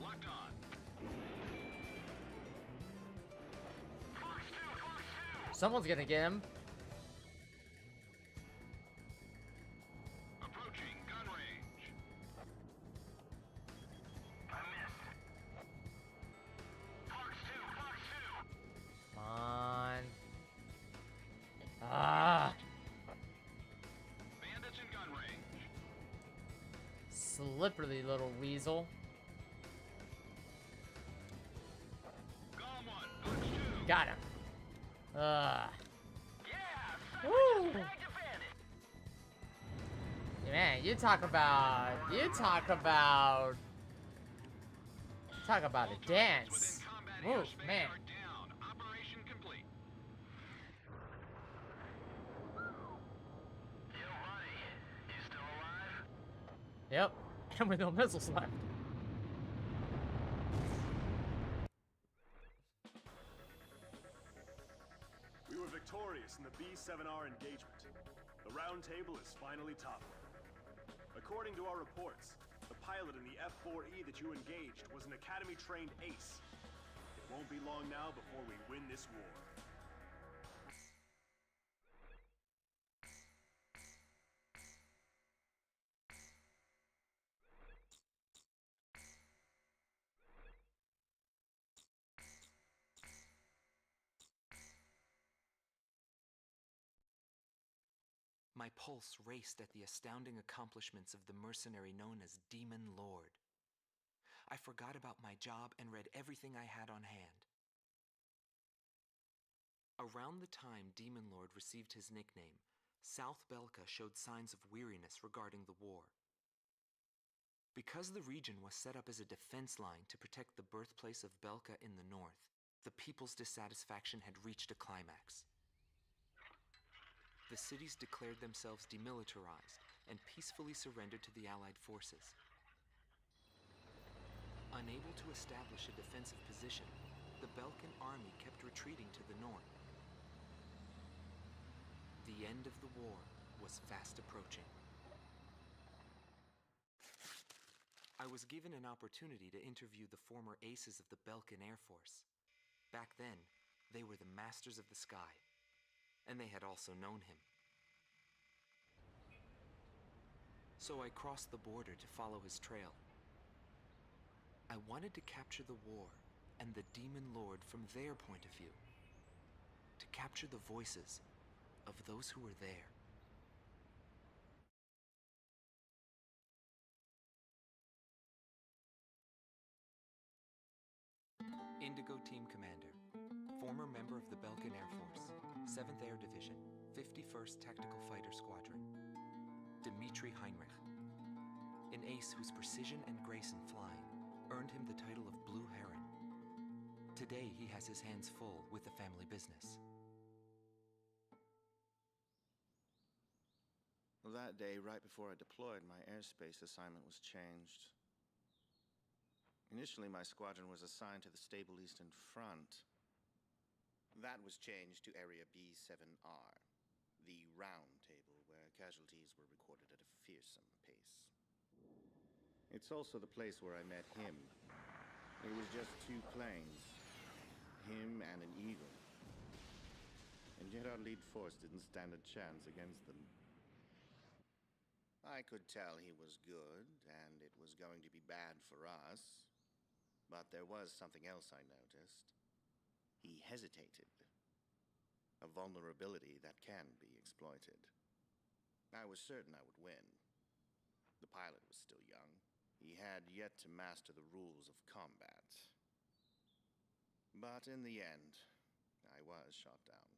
Locked on. Fox 2, Fox 2. Someone's gonna get him. Approaching gun range. I missed. Fox 2, Fox 2. Come on. Ah. Bandits in gun range. Slippery little weasel. Golem 1, Fox 2. Got him. Yeah, Woo. tagged a bandit. Man, you talk about a dance. Within combat Woo, airspace man. are down. Operation complete. Yo, buddy. You still alive? Yep. And with no missiles left. We were victorious in the B-7R engagement. The round table is finally toppled. According to our reports, the pilot in the F-4E that you engaged was an Academy-trained ace. It won't be long now before we win this war. My pulse raced at the astounding accomplishments of the mercenary known as Demon Lord. I forgot about my job and read everything I had on hand. Around the time Demon Lord received his nickname, South Belka showed signs of weariness regarding the war. Because the region was set up as a defense line to protect the birthplace of Belka in the north, the people's dissatisfaction had reached a climax. The cities declared themselves demilitarized and peacefully surrendered to the Allied forces. Unable to establish a defensive position, the Belkan army kept retreating to the north. The end of the war was fast approaching. I was given an opportunity to interview the former aces of the Belkan Air Force. Back then, they were the masters of the sky, and they had also known him. So I crossed the border to follow his trail. I wanted to capture the war and the Demon Lord from their point of view. To capture the voices of those who were there. Indigo Team Commander, former member of the Belkan Air Force, 7th Air Division, 51st Tactical Fighter Squadron, Dmitri Heinrich. An ace whose precision and grace in flying earned him the title of Blue Heron. Today, he has his hands full with the family business. That day, right before I deployed, my airspace assignment was changed. Initially, my squadron was assigned to the stable Eastern Front. That was changed to Area B7R, the round table where casualties were recorded at a fearsome pace. It's also the place where I met him. It was just 2 planes, him and an Eagle. And yet our lead force didn't stand a chance against them. I could tell he was good, and it was going to be bad for us. But there was something else I noticed. He hesitated. A vulnerability that can be exploited. I was certain I would win. The pilot was still young. He had yet to master the rules of combat. But in the end, I was shot down.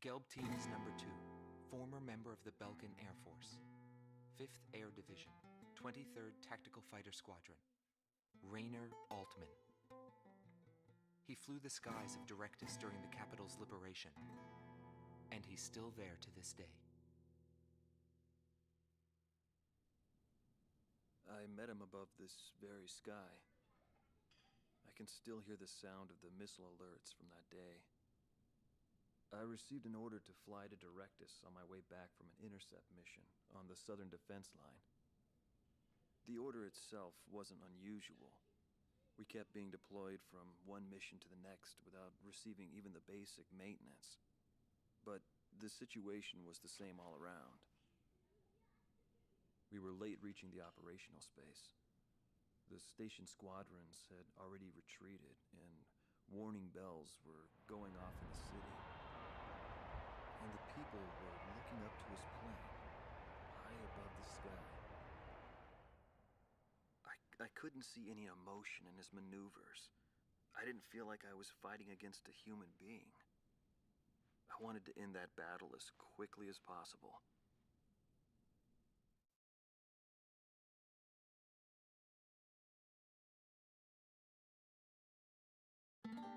Gelb Team's number 2, former member of the Belkan Air Force, 5th Air Division, 23rd Tactical Fighter Squadron, Rainer Altman. He flew the skies of Directus during the capital's liberation, and he's still there to this day. I met him above this very sky. I can still hear the sound of the missile alerts from that day. I received an order to fly to Directus on my way back from an intercept mission on the southern defense line. The order itself wasn't unusual. We kept being deployed from one mission to the next without receiving even the basic maintenance. But the situation was the same all around. We were late reaching the operational space. The station squadrons had already retreated, and warning bells were going off in the city. And the people were looking up to his plane, high above the sky. I couldn't see any emotion in his maneuvers. I didn't feel like I was fighting against a human being. I wanted to end that battle as quickly as possible.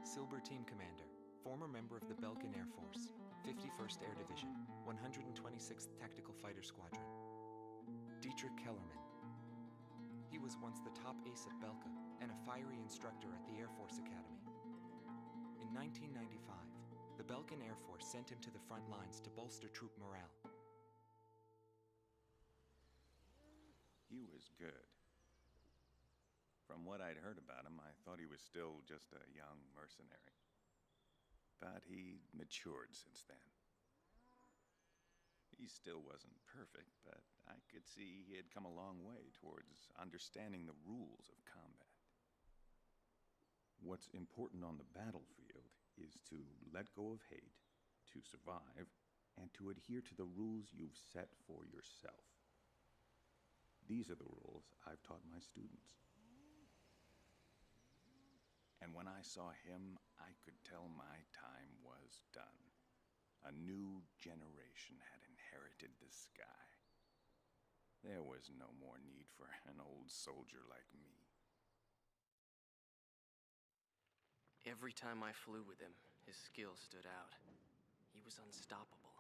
Silber Team Commander, former member of the Belkan Air Force, 51st Air Division, 126th Tactical Fighter Squadron, Dietrich Kellerman. He was once the top ace at Belka and a fiery instructor at the Air Force Academy. In 1995, the Belkan Air Force sent him to the front lines to bolster troop morale. He was good. From what I'd heard about him, I thought he was still just a young mercenary. But he matured since then. He still wasn't perfect, but I could see he had come a long way towards understanding the rules of combat. What's important on the battlefield is to let go of hate, to survive, and to adhere to the rules you've set for yourself. These are the rules I've taught my students. And when I saw him, I could tell my time was done. A new generation had inherited the sky. There was no more need for an old soldier like me. Every time I flew with him, his skill stood out. He was unstoppable.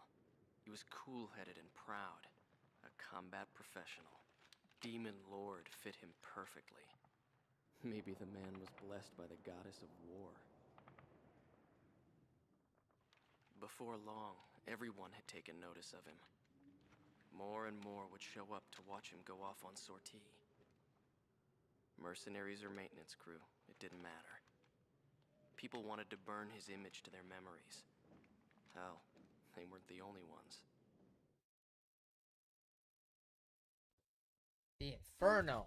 He was cool-headed and proud. A combat professional. Demon Lord fit him perfectly. Maybe the man was blessed by the goddess of war. Before long, everyone had taken notice of him. More and more would show up to watch him go off on sortie. Mercenaries or maintenance crew, it didn't matter. People wanted to burn his image to their memories. Hell, they weren't the only ones. The Inferno.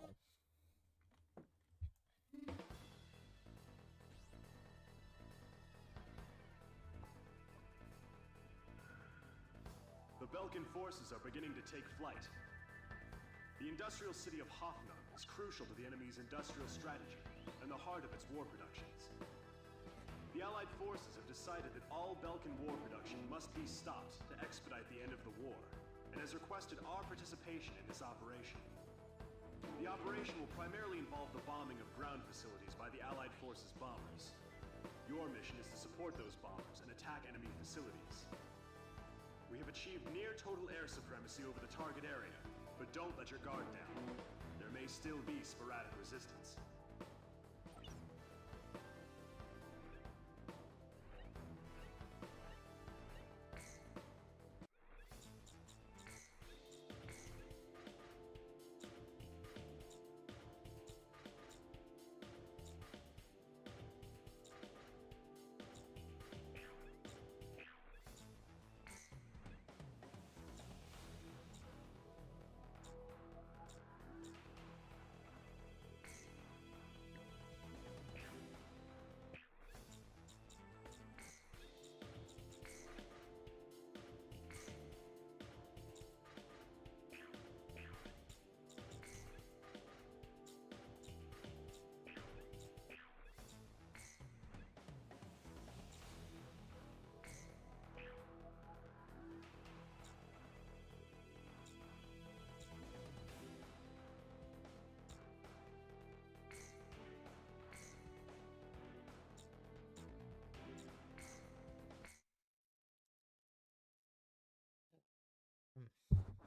The Belkan forces are beginning to take flight. The industrial city of Hoffnung is crucial to the enemy's industrial strategy and the heart of its war productions. The Allied forces have decided that all Belkan war production must be stopped to expedite the end of the war, and has requested our participation in this operation. The operation will primarily involve the bombing of ground facilities by the Allied forces' bombers. Your mission is to support those bombers and attack enemy facilities. We have achieved near total air supremacy over the target area, but don't let your guard down. There may still be sporadic resistance.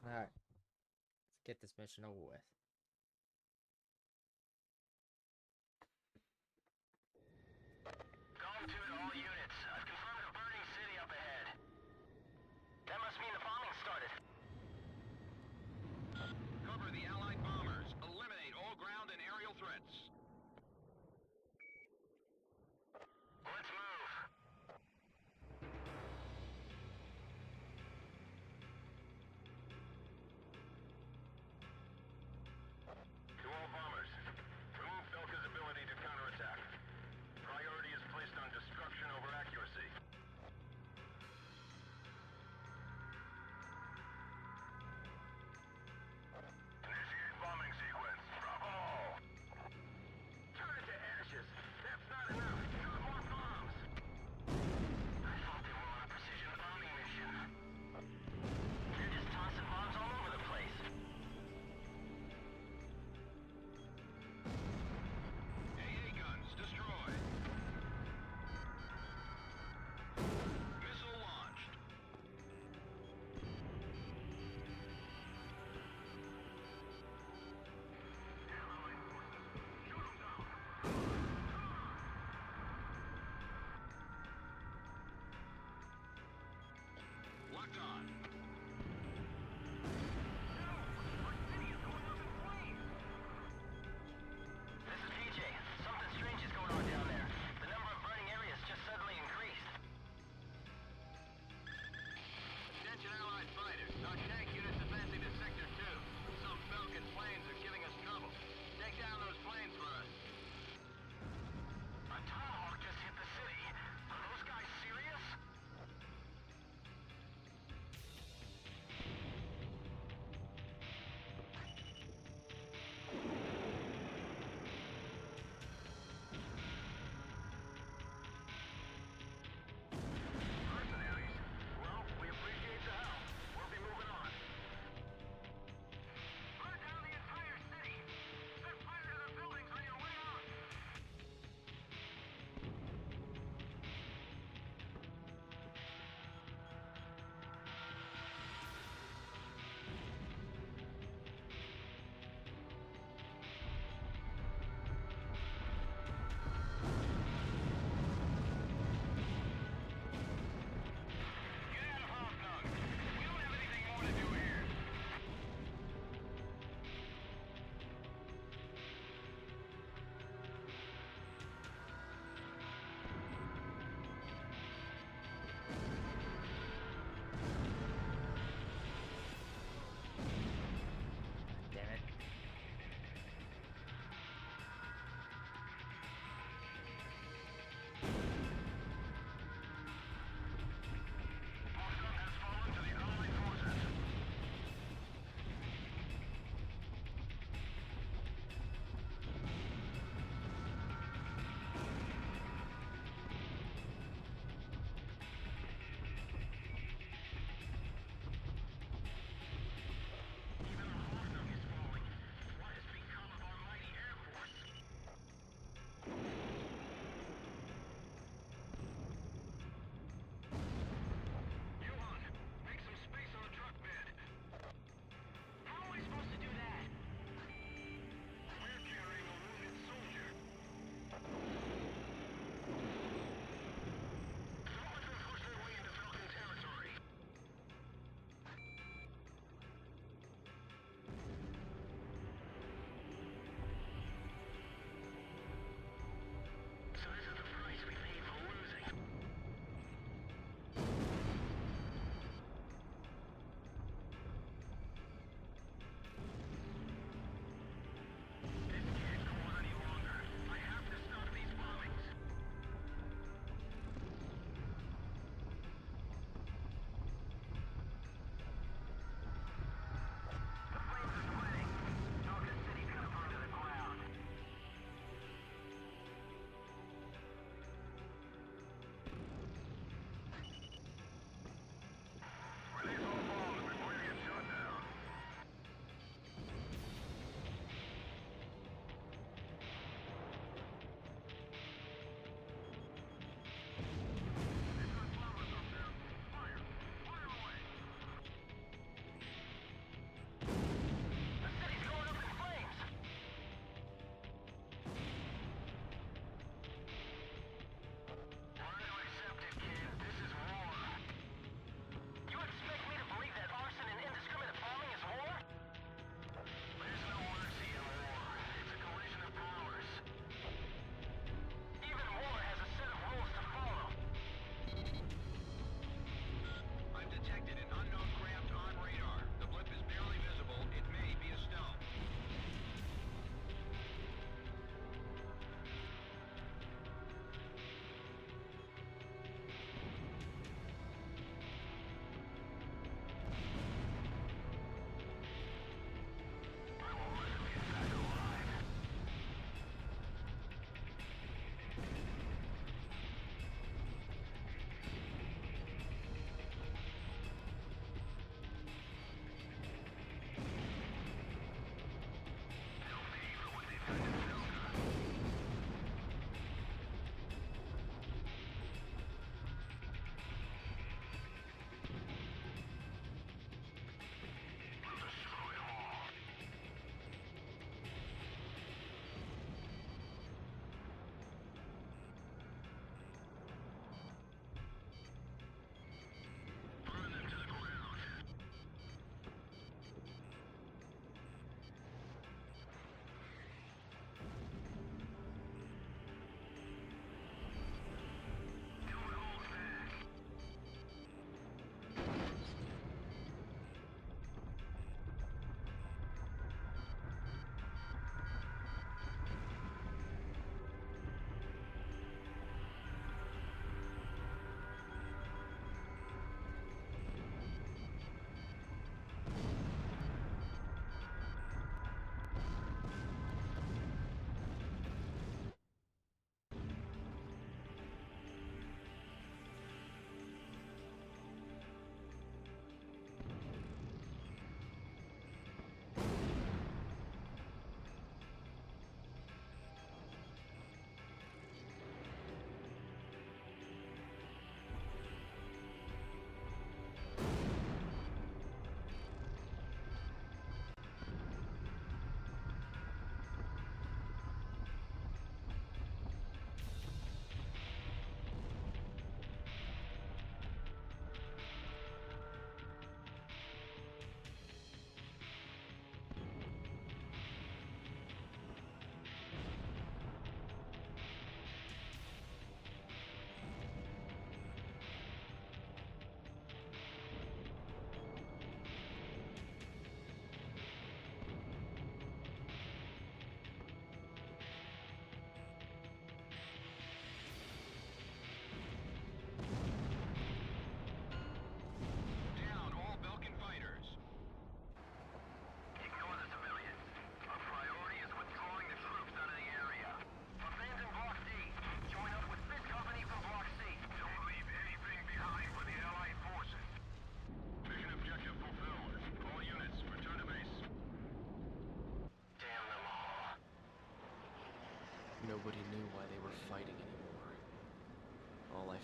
Alright. Let's get this mission over with. Calm to it, all units. I've confirmed a burning city up ahead. That must mean the bombing started. Cover the Allied bombers. Eliminate all ground and aerial threats. Let's move.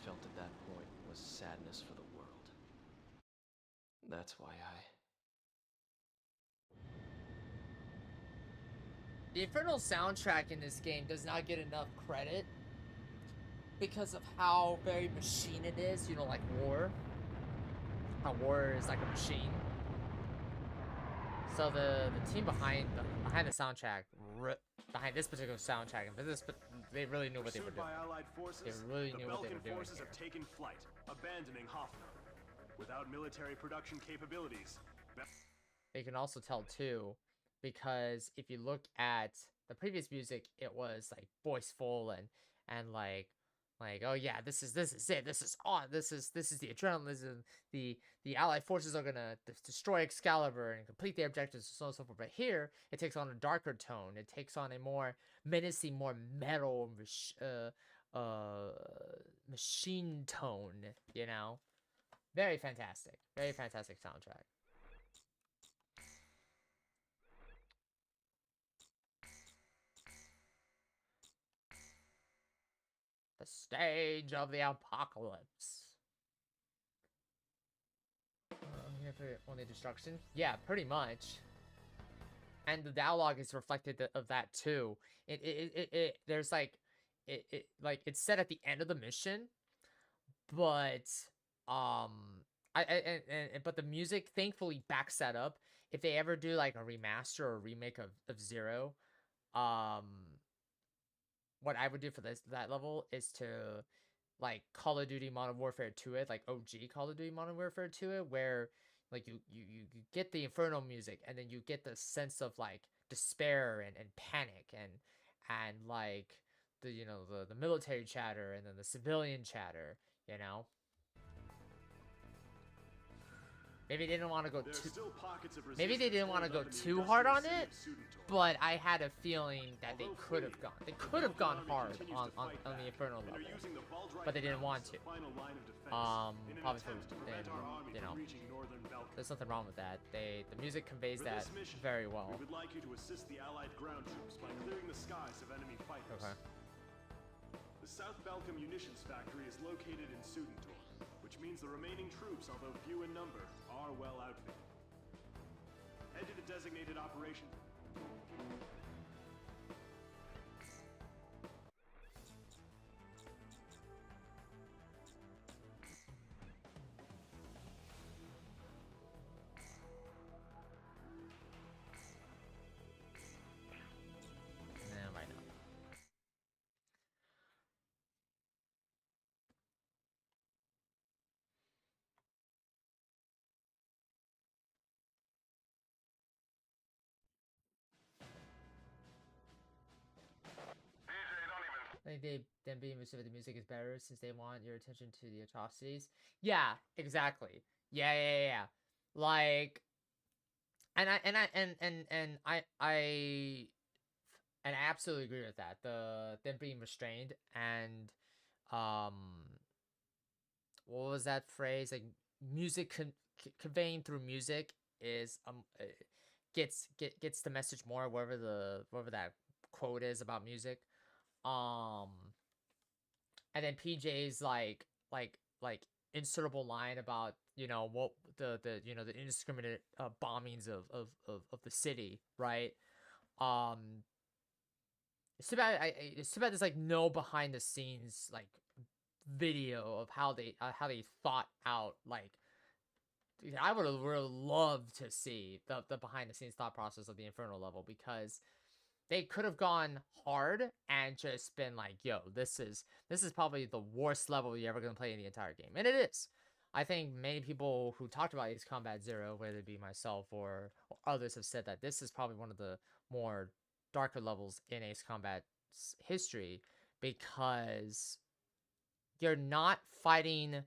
felt at that point was sadness for the world. That's why The Infernal soundtrack in this game does not get enough credit because of how very machine it is, you know, like War. How War is like a machine. So the team behind the soundtrack, behind this particular soundtrack, and they really knew what they were doing. By Allied forces, They really the knew what they Belkan were doing forces here. have taken flight, abandoning Hoffman. Without military production capabilities, You can also tell too, because if you look at the previous music, it was like voiceful and like oh yeah, this is it, this is on, this is the adrenaline, the Allied forces are gonna destroy Excalibur and complete their objectives, so on and so forth. But here, it takes on a darker tone. It takes on a more menacing, more metal, machine tone. You know, very fantastic soundtrack. The stage of the apocalypse. Here for only destruction? Yeah, pretty much. And the dialogue is reflected of that too. There's like, it's set at the end of the mission, but but the music thankfully backs that up. If they ever do like a remaster or a remake of Zero, what I would do for that level is to like Call of Duty Modern Warfare 2 it, like OG Call of Duty Modern Warfare 2 it, where like you get the Inferno music and then you get the sense of like despair and panic and like the, you know, the military chatter and then the civilian chatter, you know. Maybe they didn't want to go too. Maybe they didn't want to go too hard on it, but I had a feeling that they could have gone. They could have gone hard on the Inferno level, but they didn't want to. Probably for, you know, there's nothing wrong with that. The music conveys that very well. We would like you to assist the Allied ground troops by clearing the skies of enemy fighters. Okay. The South Belkan munitions factory is located in Sudentor, which means the remaining troops, although few in number, are well outfitted. Head to the designated operation. Nah, why not? I think them being specific, the music is better since they want your attention to the atrocities. Yeah, exactly. Yeah. Like, and I absolutely agree with that. Them being restrained and what was that phrase? Like music conveying through music is gets the message more, wherever that quote is about music. And then PJ's like insertable line about, you know, what the you know, the indiscriminate bombings of the city, right? It's too bad there's like no behind the scenes like video of how they thought out, like, dude, I would have really loved to see the behind the scenes thought process of the Inferno level, because they could have gone hard and just been like, yo, this is probably the worst level you're ever going to play in the entire game. And it is. I think many people who talked about Ace Combat 0, whether it be myself or others, have said that this is probably one of the more darker levels in Ace Combat's history, because you're not fighting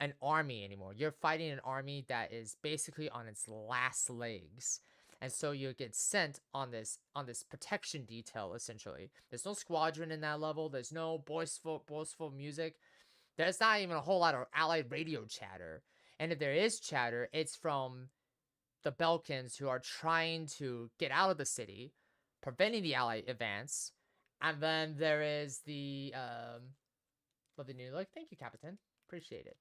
an army anymore. You're fighting an army that is basically on its last legs. And so you get sent on this protection detail, essentially. There's no squadron in that level. There's no boastful music. There's not even a whole lot of Allied radio chatter. And if there is chatter, it's from the Belkans, who are trying to get out of the city, preventing the Allied advance. And then there is the for the new look. Thank you, Captain. Appreciate it.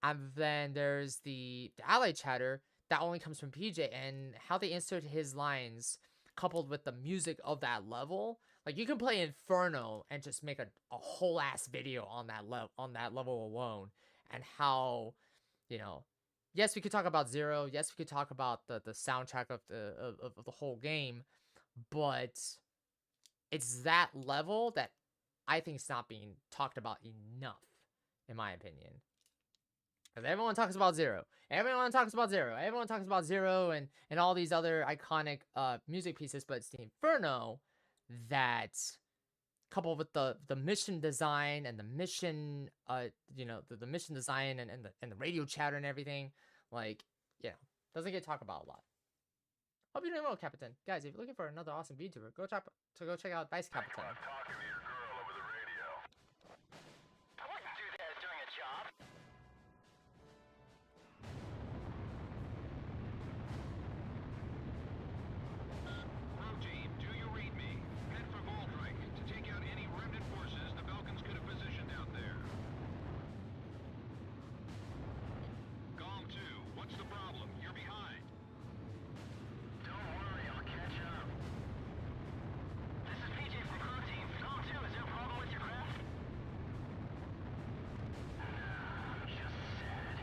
And then there's the ally chatter that only comes from PJ, and how they insert his lines coupled with the music of that level. Like, you can play Inferno and just make a whole ass video on that level alone, and how, you know, yes, we could talk about Zero. Yes, we could talk about the soundtrack of the whole game, but it's that level that I think is not being talked about enough, in my opinion. Because everyone talks about Zero. Everyone talks about Zero. Everyone talks about Zero and all these other iconic music pieces, but it's the Inferno that, coupled with the mission design and the mission, the mission design and the radio chatter and everything, like, doesn't get talked about a lot. Hope you're doing well, Captain. Guys, if you're looking for another awesome VTuber, go check out Vice Captain. Talking to your girl over the radio. I wouldn't do that during a job. Road team, do you read me? Head for Valdrike to take out any remnant forces the Belkans could have positioned out there. Golem 2, what's the problem? You're behind. Don't worry, I'll catch up. This is PJ from Crew Team. Golem 2, is there a problem with your craft? Nah, just sad.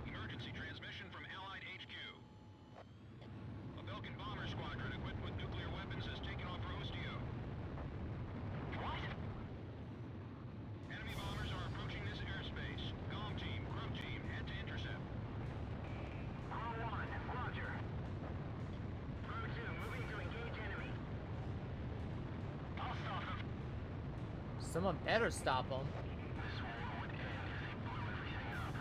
Emergency transmission from Allied HQ. A Belkan bomber squadron equipped with nuclear weapons has taken off for Ostio. What? Enemy bombers are approaching this airspace. Golem team, Crow team, head to intercept. Crew 1, roger. Crew 2, moving to engage enemy. I'll stop him. Someone better stop him. This war would end if they blew everything up.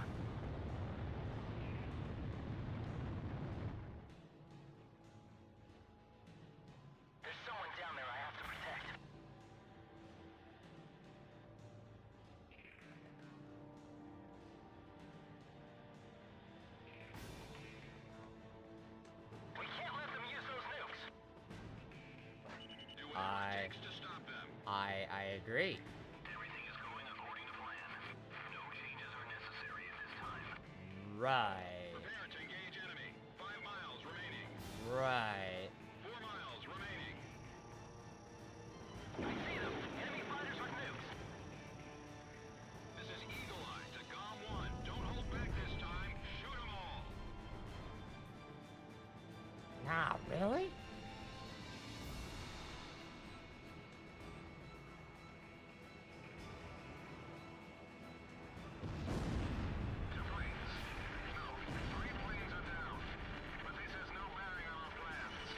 There's someone down there I have to protect. We can't let them use those nukes. Do whatever it takes to stop them. I agree. Everything is going according to plan. No changes are necessary at this time. Right. Prepare to engage enemy. 5 miles remaining. Right. 4 miles remaining. I see them. Enemy fighters with nukes. This is Eagle Eye to GOM 1. Don't hold back this time. Shoot them all. Nah, really? No, 3 planes are down. But this has no bearing on our plans.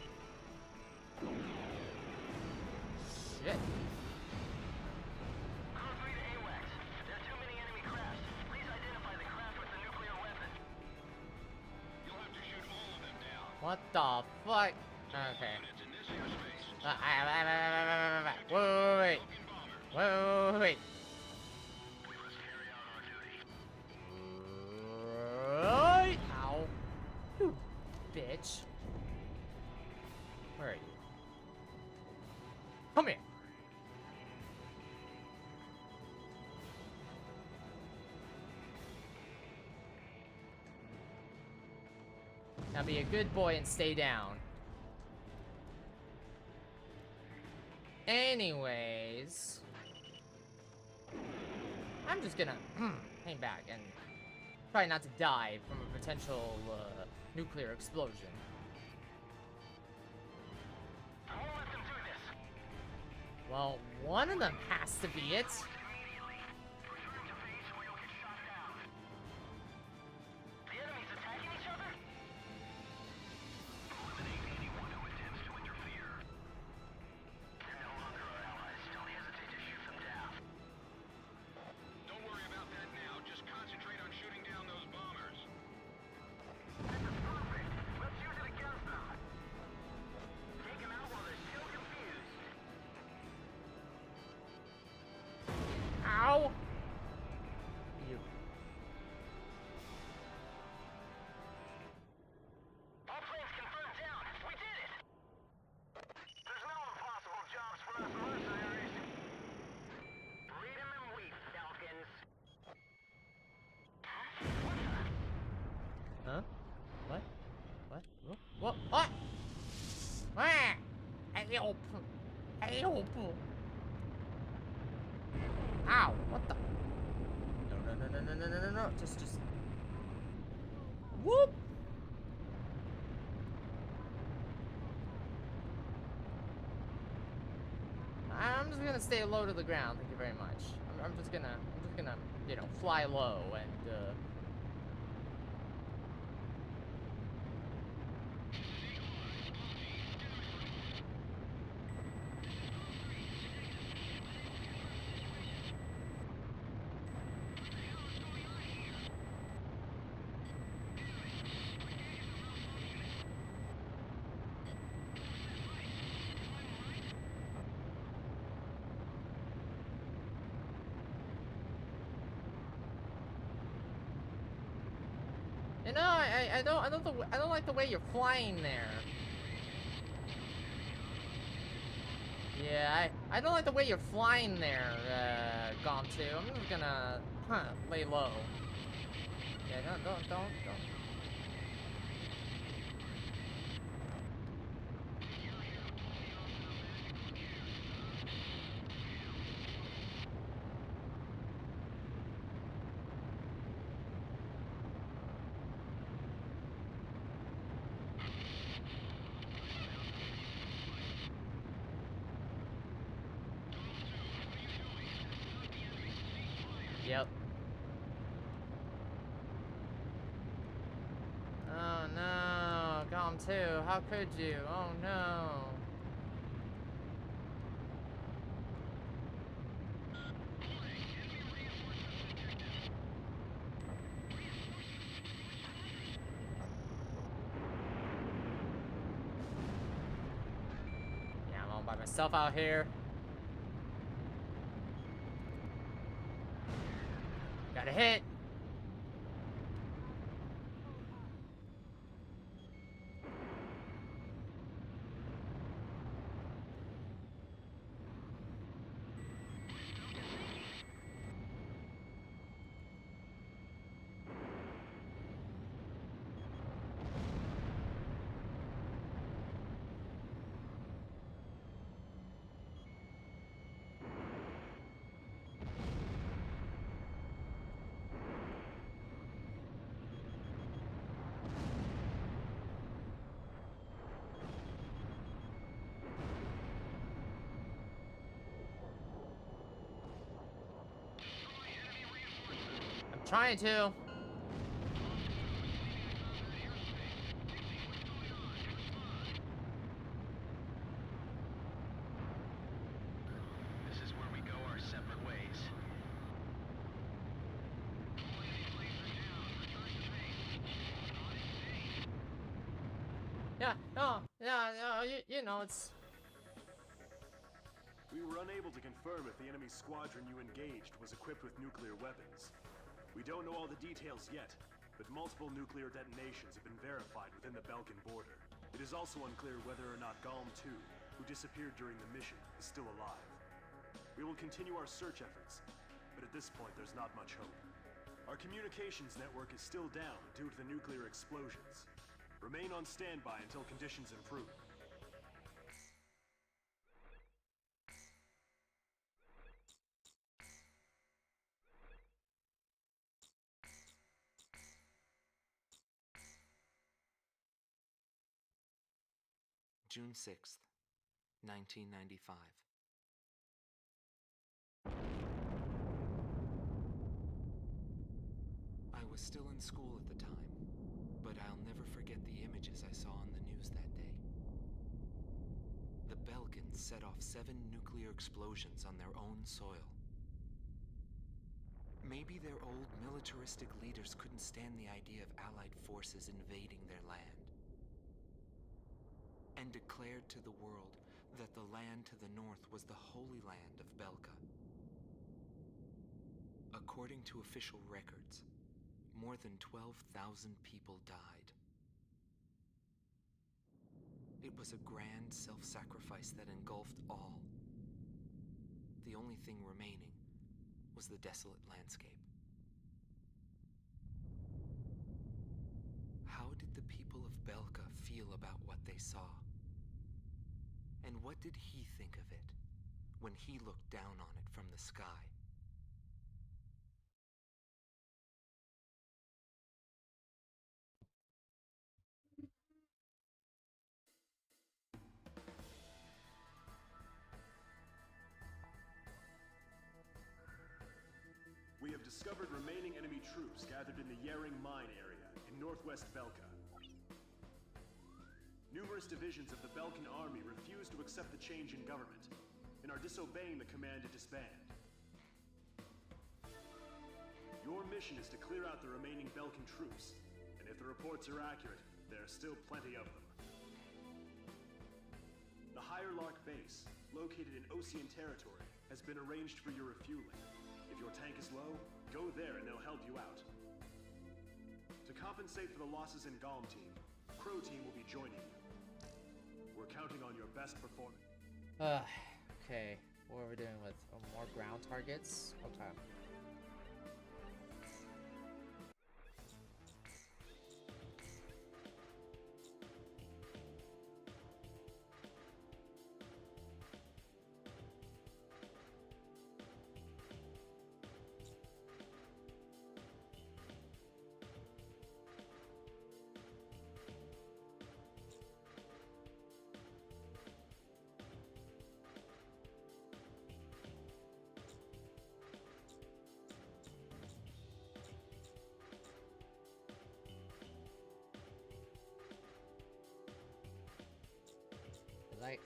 Shit. Crew 3 to AWACS. There are too many enemy crafts. Please identify the craft with the nuclear weapon. You'll have to shoot all of them down. What the fuck? Okay. Units in this airspace. Wait. Belkan bombers. Wait. We must carry out our duty. Right. Ow. You bitch. Where are you? Come here. Now be a good boy and stay down. Anyways, I'm just gonna hang back and try not to die from a potential nuclear explosion. I won't let them do this. Well, one of them has to be it. Immediately. Return to base or you'll get shot down. The enemy's attacking each other? Eliminate anyone who attempts to interfere. They're no longer our allies. Don't hesitate to shoot them down. Don't worry about that now. Just concentrate on shooting down those bombers. This is perfect. Let's use it against them. Take them out while they're still confused. Help! Help! Ow! What the? No. Just. Whoop! I'm just gonna stay low to the ground. Thank you very much. I'm just gonna, you know, fly low and. You know, I don't like the way you're flying there. Yeah, I don't like the way you're flying there, Gom2. I'm just gonna, lay low. Yeah, don't. Yep. Oh no, Gom2, how could you? Oh no. Yeah, I'm all by myself out here. Got a hit. I'm trying to. This is where we go our separate ways. Yeah, you know, it's... We were unable to confirm if the enemy squadron you engaged was equipped with nuclear weapons. We don't know all the details yet, but multiple nuclear detonations have been verified within the Belkan border. It is also unclear whether or not Galm-2, who disappeared during the mission, is still alive. We will continue our search efforts, but at this point there's not much hope. Our communications network is still down due to the nuclear explosions. Remain on standby until conditions improve. June 6th, 1995. I was still in school at the time, but I'll never forget the images I saw on the news that day. The Belkans set off 7 nuclear explosions on their own soil. Maybe their old militaristic leaders couldn't stand the idea of Allied forces invading their land, and declared to the world that the land to the north was the Holy Land of Belka. According to official records, more than 12,000 people died. It was a grand self-sacrifice that engulfed all. The only thing remaining was the desolate landscape. How did the people of Belka feel about what they saw? And what did he think of it when he looked down on it from the sky? We have discovered remaining enemy troops gathered in the Yering mine area in northwest Belka. Numerous divisions of the Belkan army refuse to accept the change in government and are disobeying the command to disband. Your mission is to clear out the remaining Belkan troops, and if the reports are accurate, there are still plenty of them. The Higher Lark base, located in Osean territory, has been arranged for your refueling. If your tank is low, go there and they'll help you out. To compensate for the losses in Galm Team, Crow Team will be joining you. We're counting on your best performance. Okay. What are we doing with more ground targets? Okay.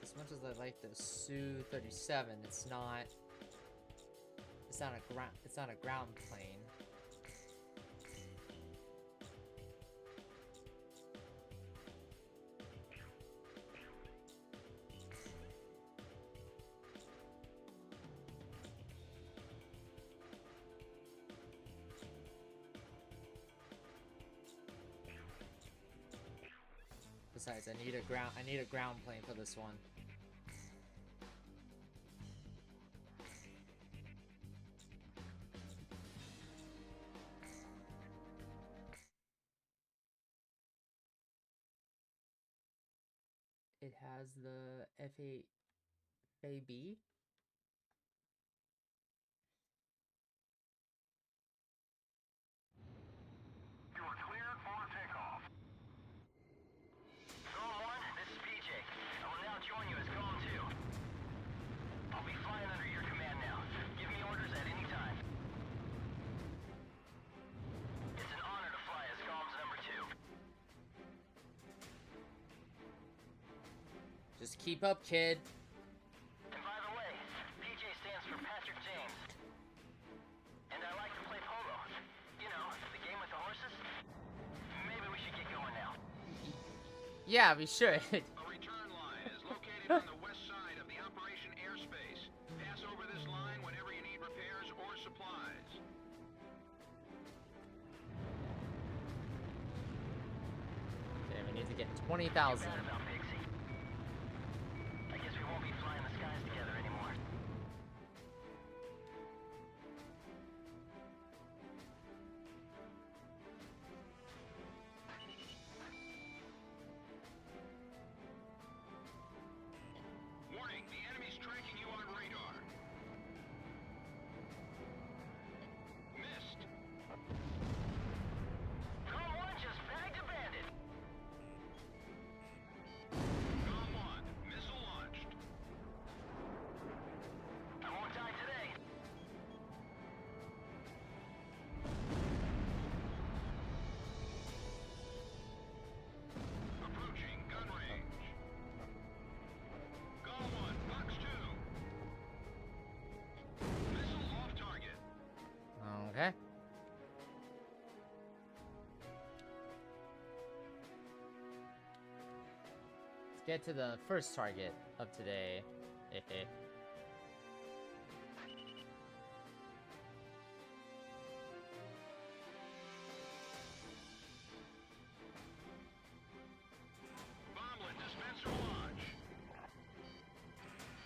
As much as I like the Su-37, it's not a ground plane. Besides, I need a ground plane for this one. It has the F8 FAB. You are cleared for takeoff. Zone 1, this is PJ. I will now join you as Zone 2. I'll be flying under your command now. Give me orders at any time. It's an honor to fly as Comms number 2. Just keep up, kid. And by the way, PJ stands for Patrick James. And I like to play polo. You know, the game with the horses. Maybe we should get going now. Yeah, we should. A return line is located on the west side of the operation airspace. Pass over this line whenever you need repairs or supplies. Okay, we need to get 20,000. Too bad about Pixie. I guess we won't be flying the skies together anymore. Warning, the enemy's tracking you on radar. Missed. Zone 1 just bagged a bandit. Gone 1, missile launched. I won't die today. Approaching gun range. Gone 1, box 2. Missile off target. Okay. Let's get to the first target of today. Bomblet dispenser launch.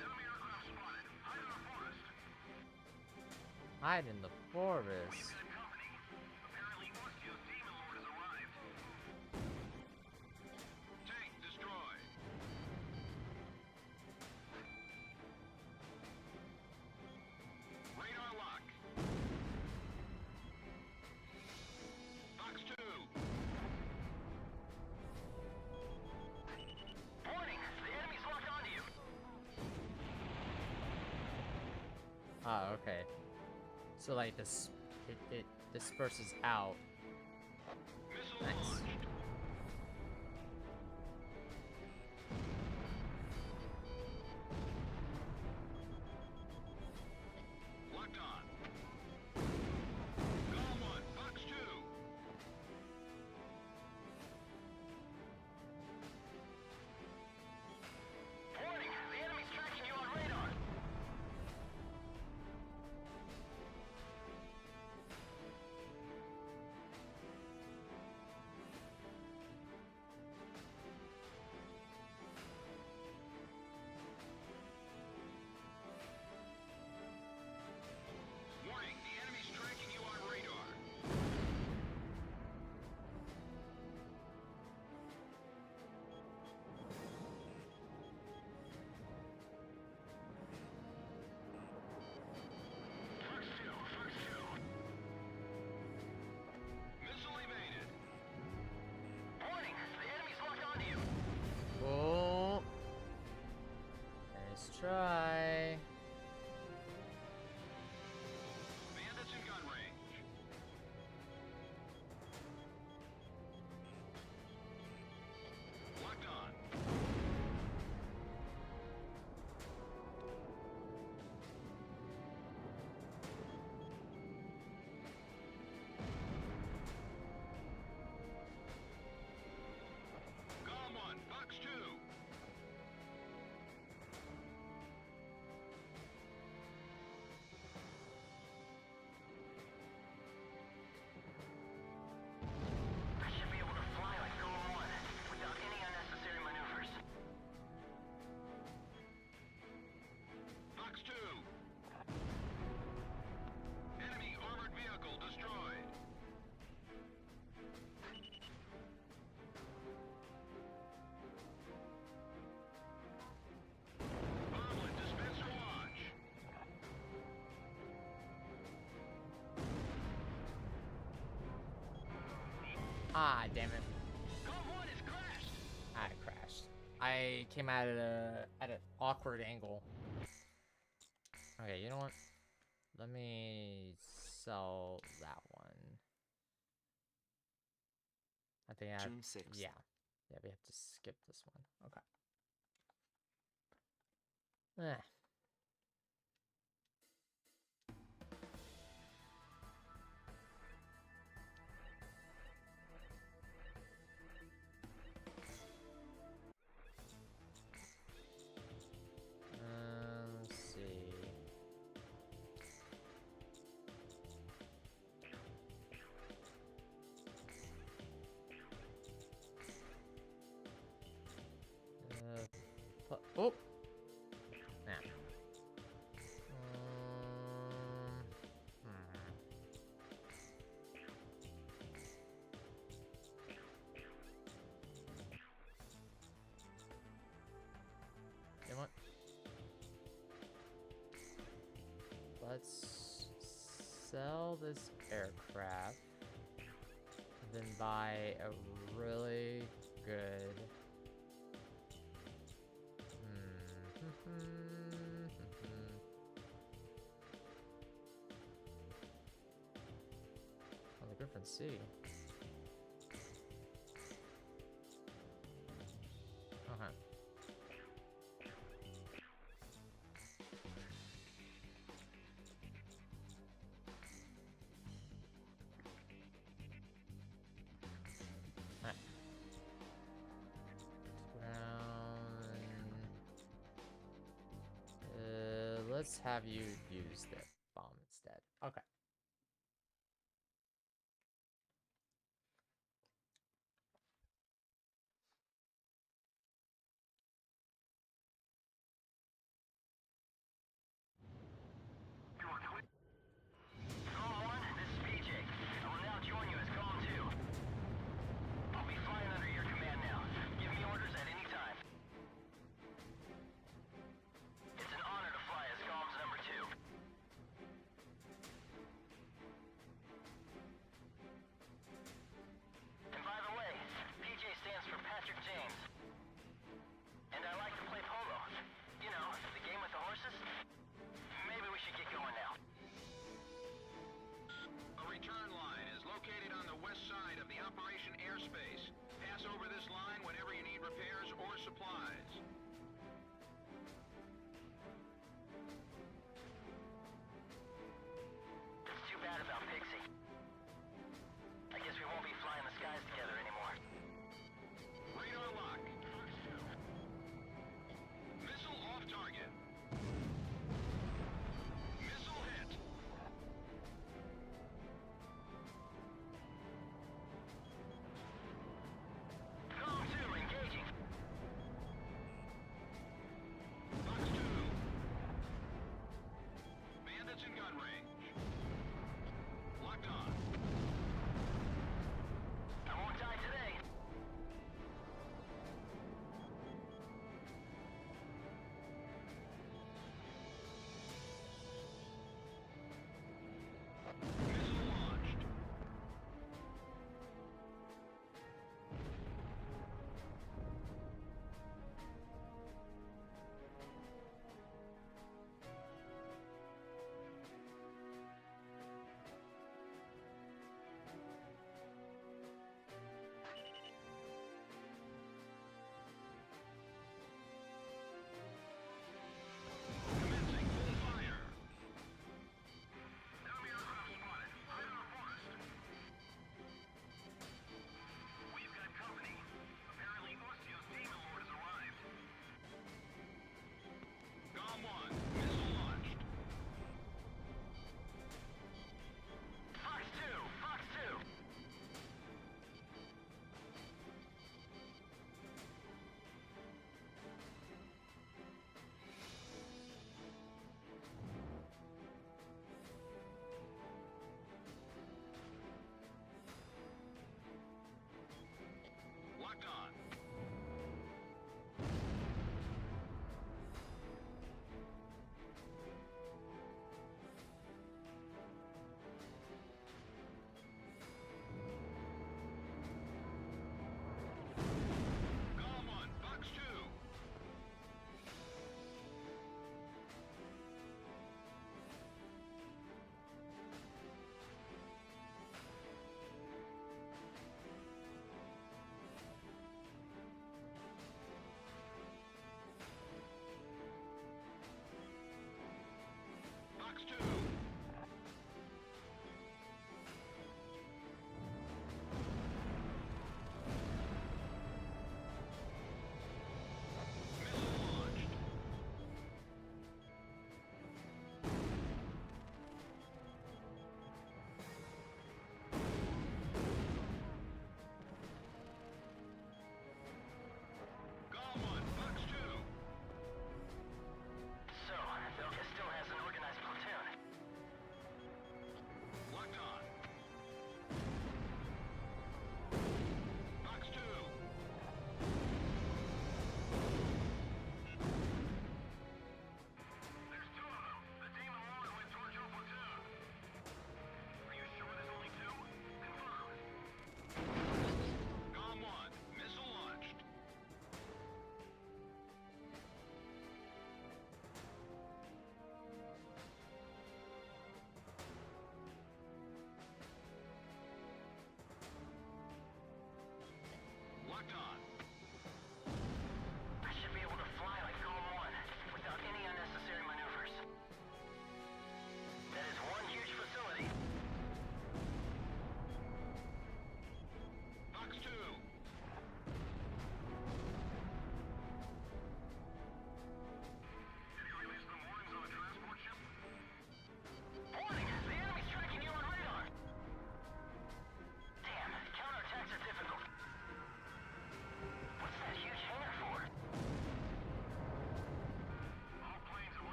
Enemy aircraft spotted. Hide in the forest. Hide in the forest. Good company. Apparently Ostio's Demon Lord has arrived. Tank destroyed. Ah, okay. So like this, it disperses out. Nice. Locked on. Golem 1, Fox 2. Warning! The enemy's tracking you on radar! Warning, the enemy's tracking you on radar. Fox 2, Fox 2. Missile evaded. Warning! The enemy's locked onto you! Oh. Nice try. Bandits in gun range. Locked on. Golem 1, Fox 2. I should be able to fly like Golem 1 without any unnecessary maneuvers. Fox 2. Enemy armored vehicle destroyed. Bomblet dispenser launch. Ah, damn it. Golem 1 is crashed! I crashed. I came out at an awkward angle. Okay, you know what? Let me sell that one. I think I have, June 6th. yeah. Yeah, we have to skip this one. Okay. Eh. Let's see. Oh. Nah. You know what? Let's sell this aircraft, then buy a really good. Oh, the Griffin C. Okay. Alright. Let's have you use the bomb instead. Okay. Golem 1, this is PJ. I will now join you as Golem 2. I'll be flying under your command now. Give me orders at any time. It's an honor to fly as Golem's number 2.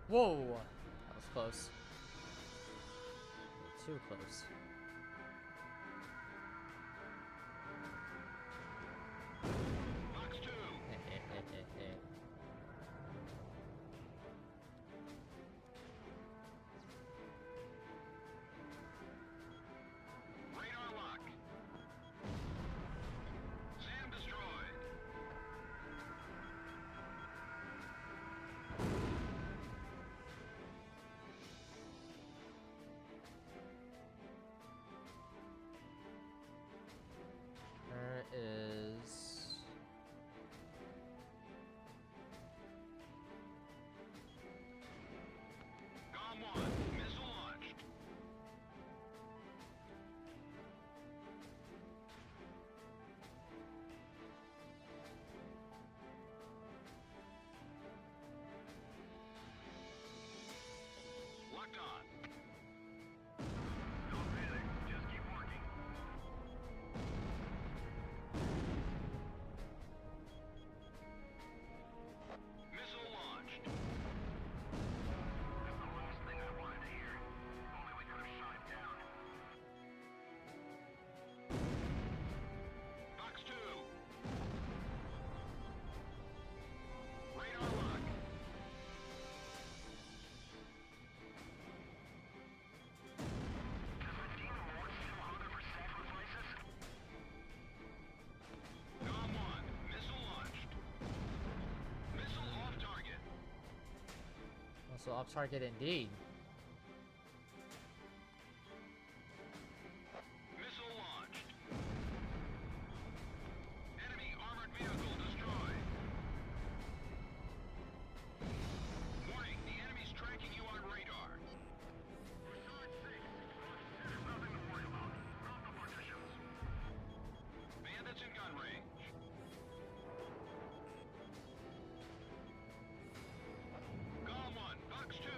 Whoa! That was close. Too close. Box 2. Radar lock. SAM destroyed. There is... GOM 1. Missile launched. Locked on. Don't panic. Just keep working. Missile launched. That's the last thing I wanted to hear. Only we could have shot it down. Box 2. Radar lock. Does the team award still hunger for sacrifices? GOM 1. Missile launched. Missile off target. Also off target indeed. Missile launched. Enemy armored vehicle destroyed. Warning, the enemy's tracking you on radar. Pursuit 6. There's nothing to worry about. Drop the partitions. Bandits in gun range. GOM 1, Box 2.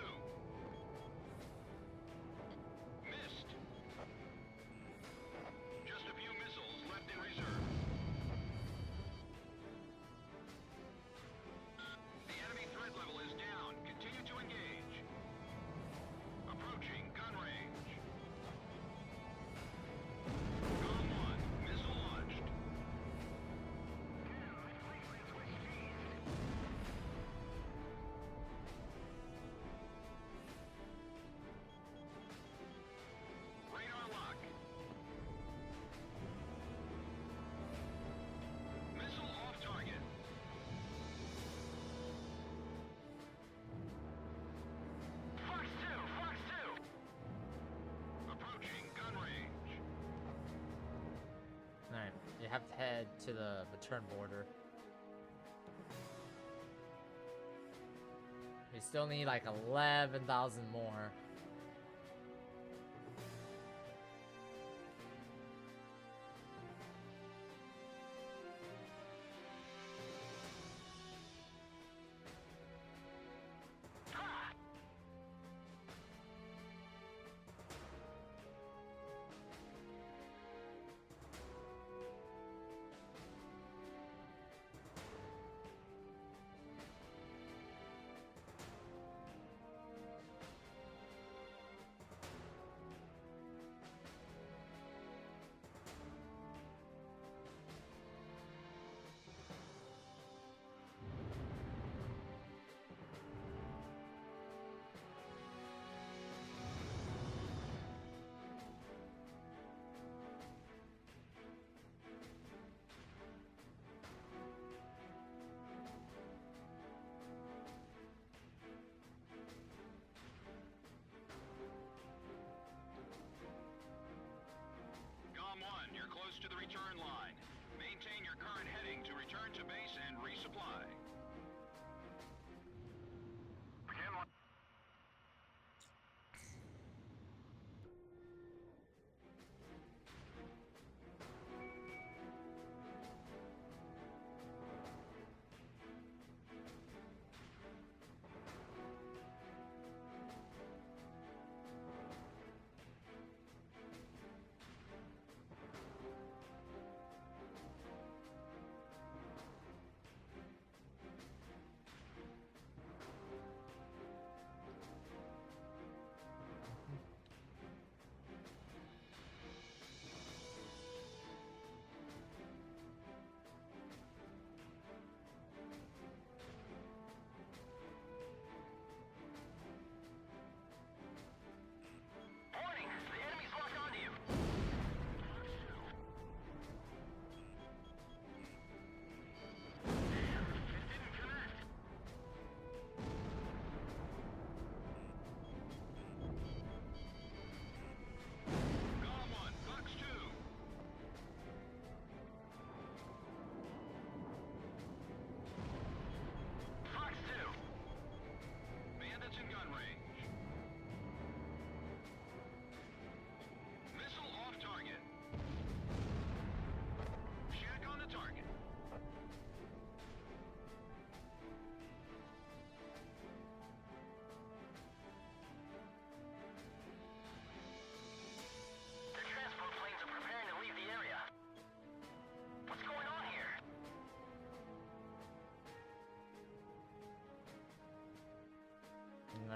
Missed. Just a few missiles left in reserve. The enemy threat level is down. Continue to engage. Approaching gun range. GOM 1, missile launched. Radar lock. Missile off target. Fox 2! Fox 2! Approaching gun range. Alright, you have to head to the return border. We still need like 11,000 more. GOM 1, you're close to the return line. Maintain your current heading to return to base and resupply. Begin one.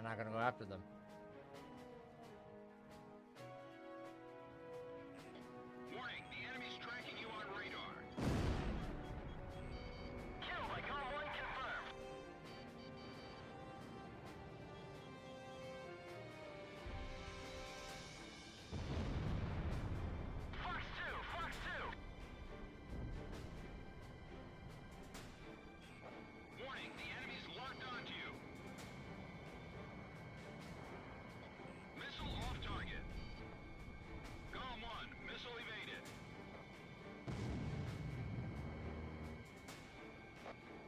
I'm not gonna go after them. Warning, the enemy's tracking you on radar. Kill by Calm 1 confirmed. Fox 2, Fox 2. Warning, the enemy's locked onto you. Missile off target. Calm 1, missile evaded.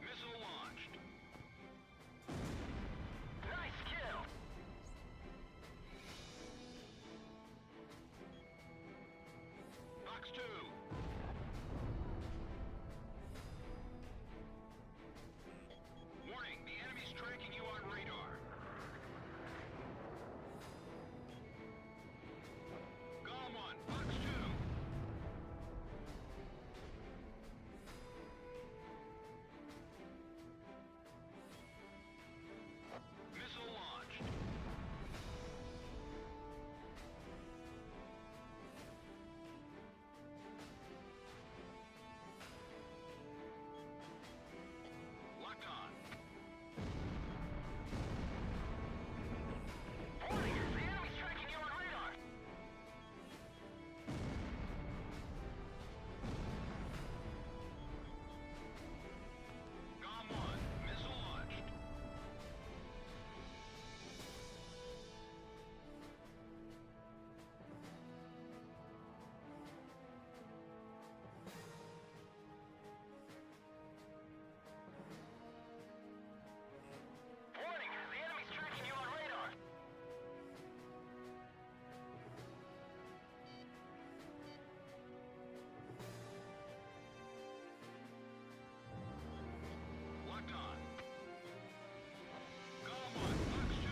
Missile launched. Nice kill. Fox 2. Warning, the enemy's tracking you on radar. Calm 1, Fox 2. Missile launched. Locked on. Warning, the enemy's tracking you on radar. Calm 1, missile launched. Warning, the enemy's tracking you on radar. Locked on. Calm 1, Fox 2.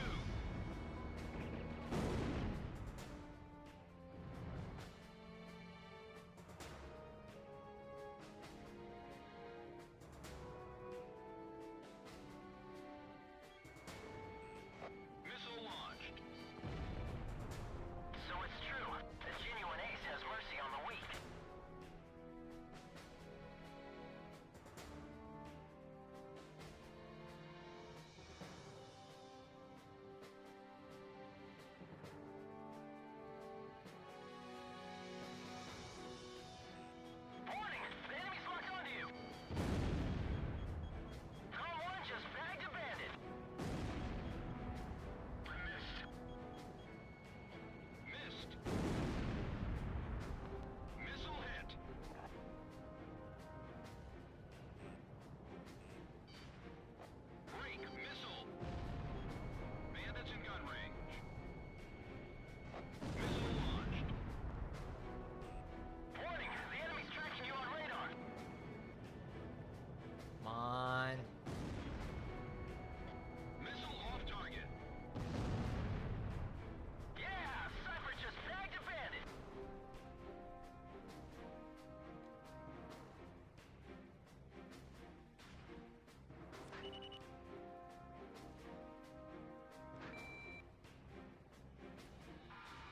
Missile launched. So it's true. The genuine ace has mercy on the weak. Warning! The enemy's locked onto you! Calm 1 just bagged a bandit. Missed. Missed. Missile hit. Break missile. Bandits in gun range. Missile launched. Warning! The enemy's tracking you on radar. Come on. Missile off target. Yeah! Cypher just bagged a bandit.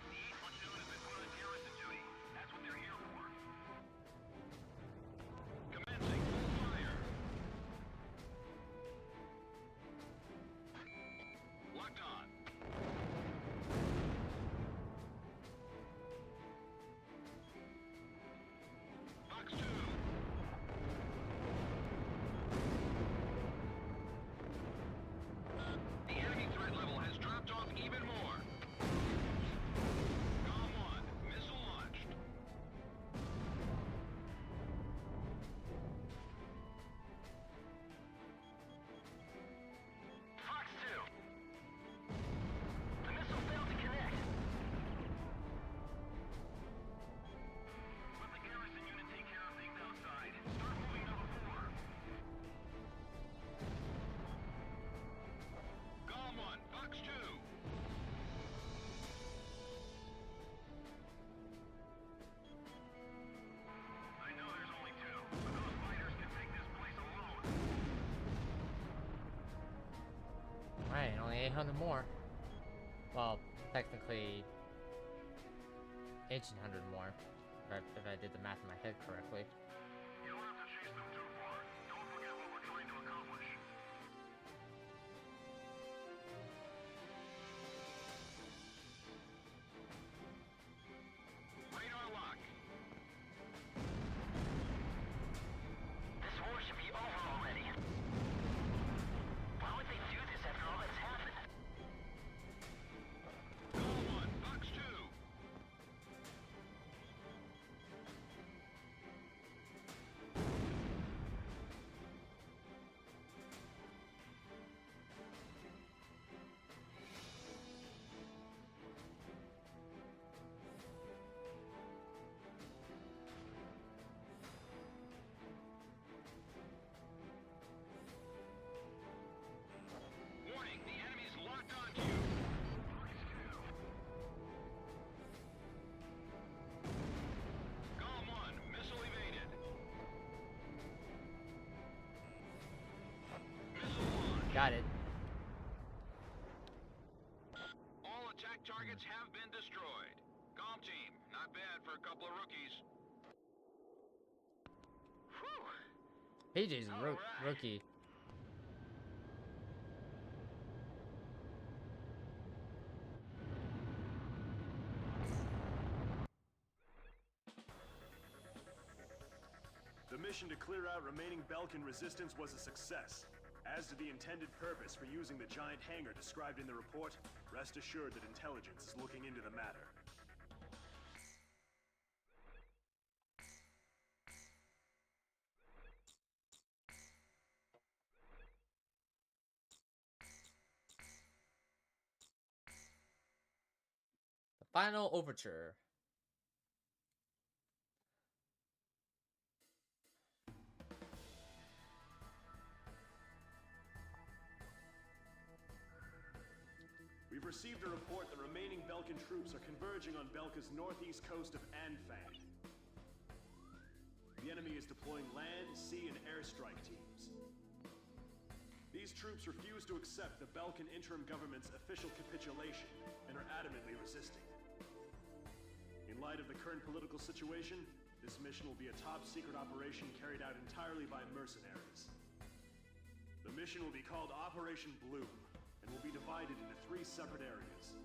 The 8th platoon has been put on garrison duty. That's what they're here for. Commencing full fire. Locked on. Fox 2. The enemy threat level has dropped off even more. Calm 1, missile launched. Fox 2. The missile failed to connect. Let the garrison unit take care of things outside. Start moving number 4. Calm 1, Fox 2. I know there's only 2, but those fighters can take this place alone. Alright, only 800 more. Well, technically, 1800 more, if I did the math in my head correctly. You don't have to chase them too far. Don't forget what we're trying to accomplish. Radar lock. This war should be over already. Why would they do this after all that's happened? Call 1, Box 2. Warning, the enemy's locked onto you. Golem 1, missile evaded. Missile launched. Got it. All attack targets have been destroyed. Golem team, not bad for a couple of rookies. Whew. PJ's a Alright. rookie. The mission to clear out remaining Belkan resistance was a success. As to the intended purpose for using the giant hangar described in the report, rest assured that intelligence is looking into the matter. The final overture. We've received a report that remaining Belkan troops are converging on Belka's northeast coast of Anfang. The enemy is deploying land, sea, and airstrike teams. These troops refuse to accept the Belkan interim government's official capitulation and are adamantly resisting. In light of the current political situation, this mission will be a top-secret operation carried out entirely by mercenaries. The mission will be called Operation Bloom, and will be divided into 3 separate areas.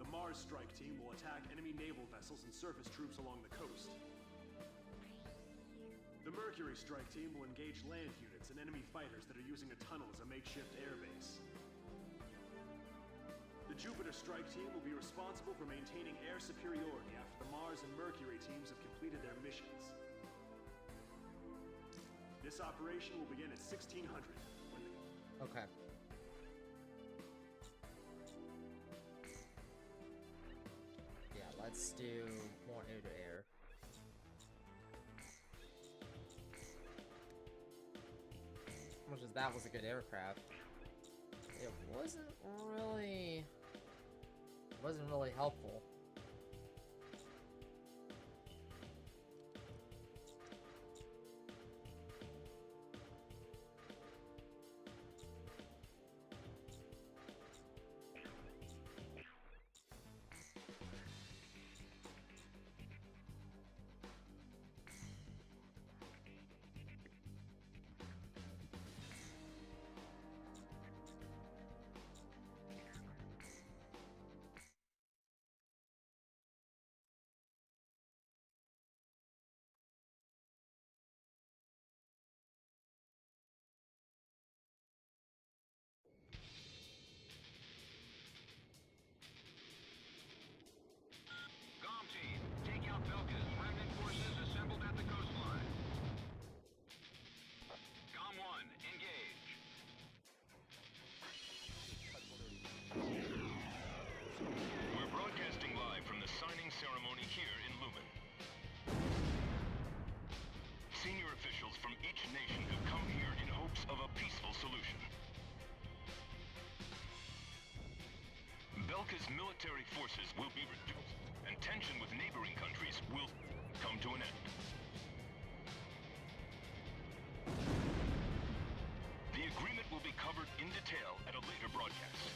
The Mars Strike Team will attack enemy naval vessels and surface troops along the coast. The Mercury Strike Team will engage land units and enemy fighters that are using a tunnel as a makeshift airbase. The Jupiter Strike Team will be responsible for maintaining air superiority after the Mars and Mercury teams have completed their missions. This operation will begin at 1600. When the Okay. Yeah, let's do more air to air. Much as that was a good aircraft, it wasn't really helpful. Golem team, take out Belka's remnant forces assembled at the coastline. Golem 1, engage. We're broadcasting live from the signing ceremony here in Lumen. Senior officials from each nation have come here in hopes of a peaceful solution. Belka's military forces will be reduced, and tension with neighboring countries will come to an end. The agreement will be covered in detail at a later broadcast.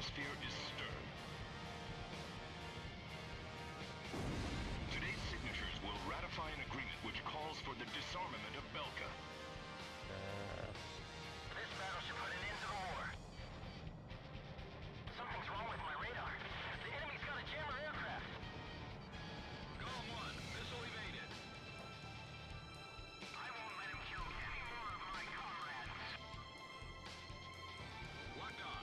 atmosphere is stern. Today's signatures will ratify an agreement which calls for the disarmament of Belka. This battle should put an end to the war. Something's wrong with my radar. The enemy's got a jammer aircraft. Golem 1, missile evaded. I won't let him kill any more of my comrades. Locked on.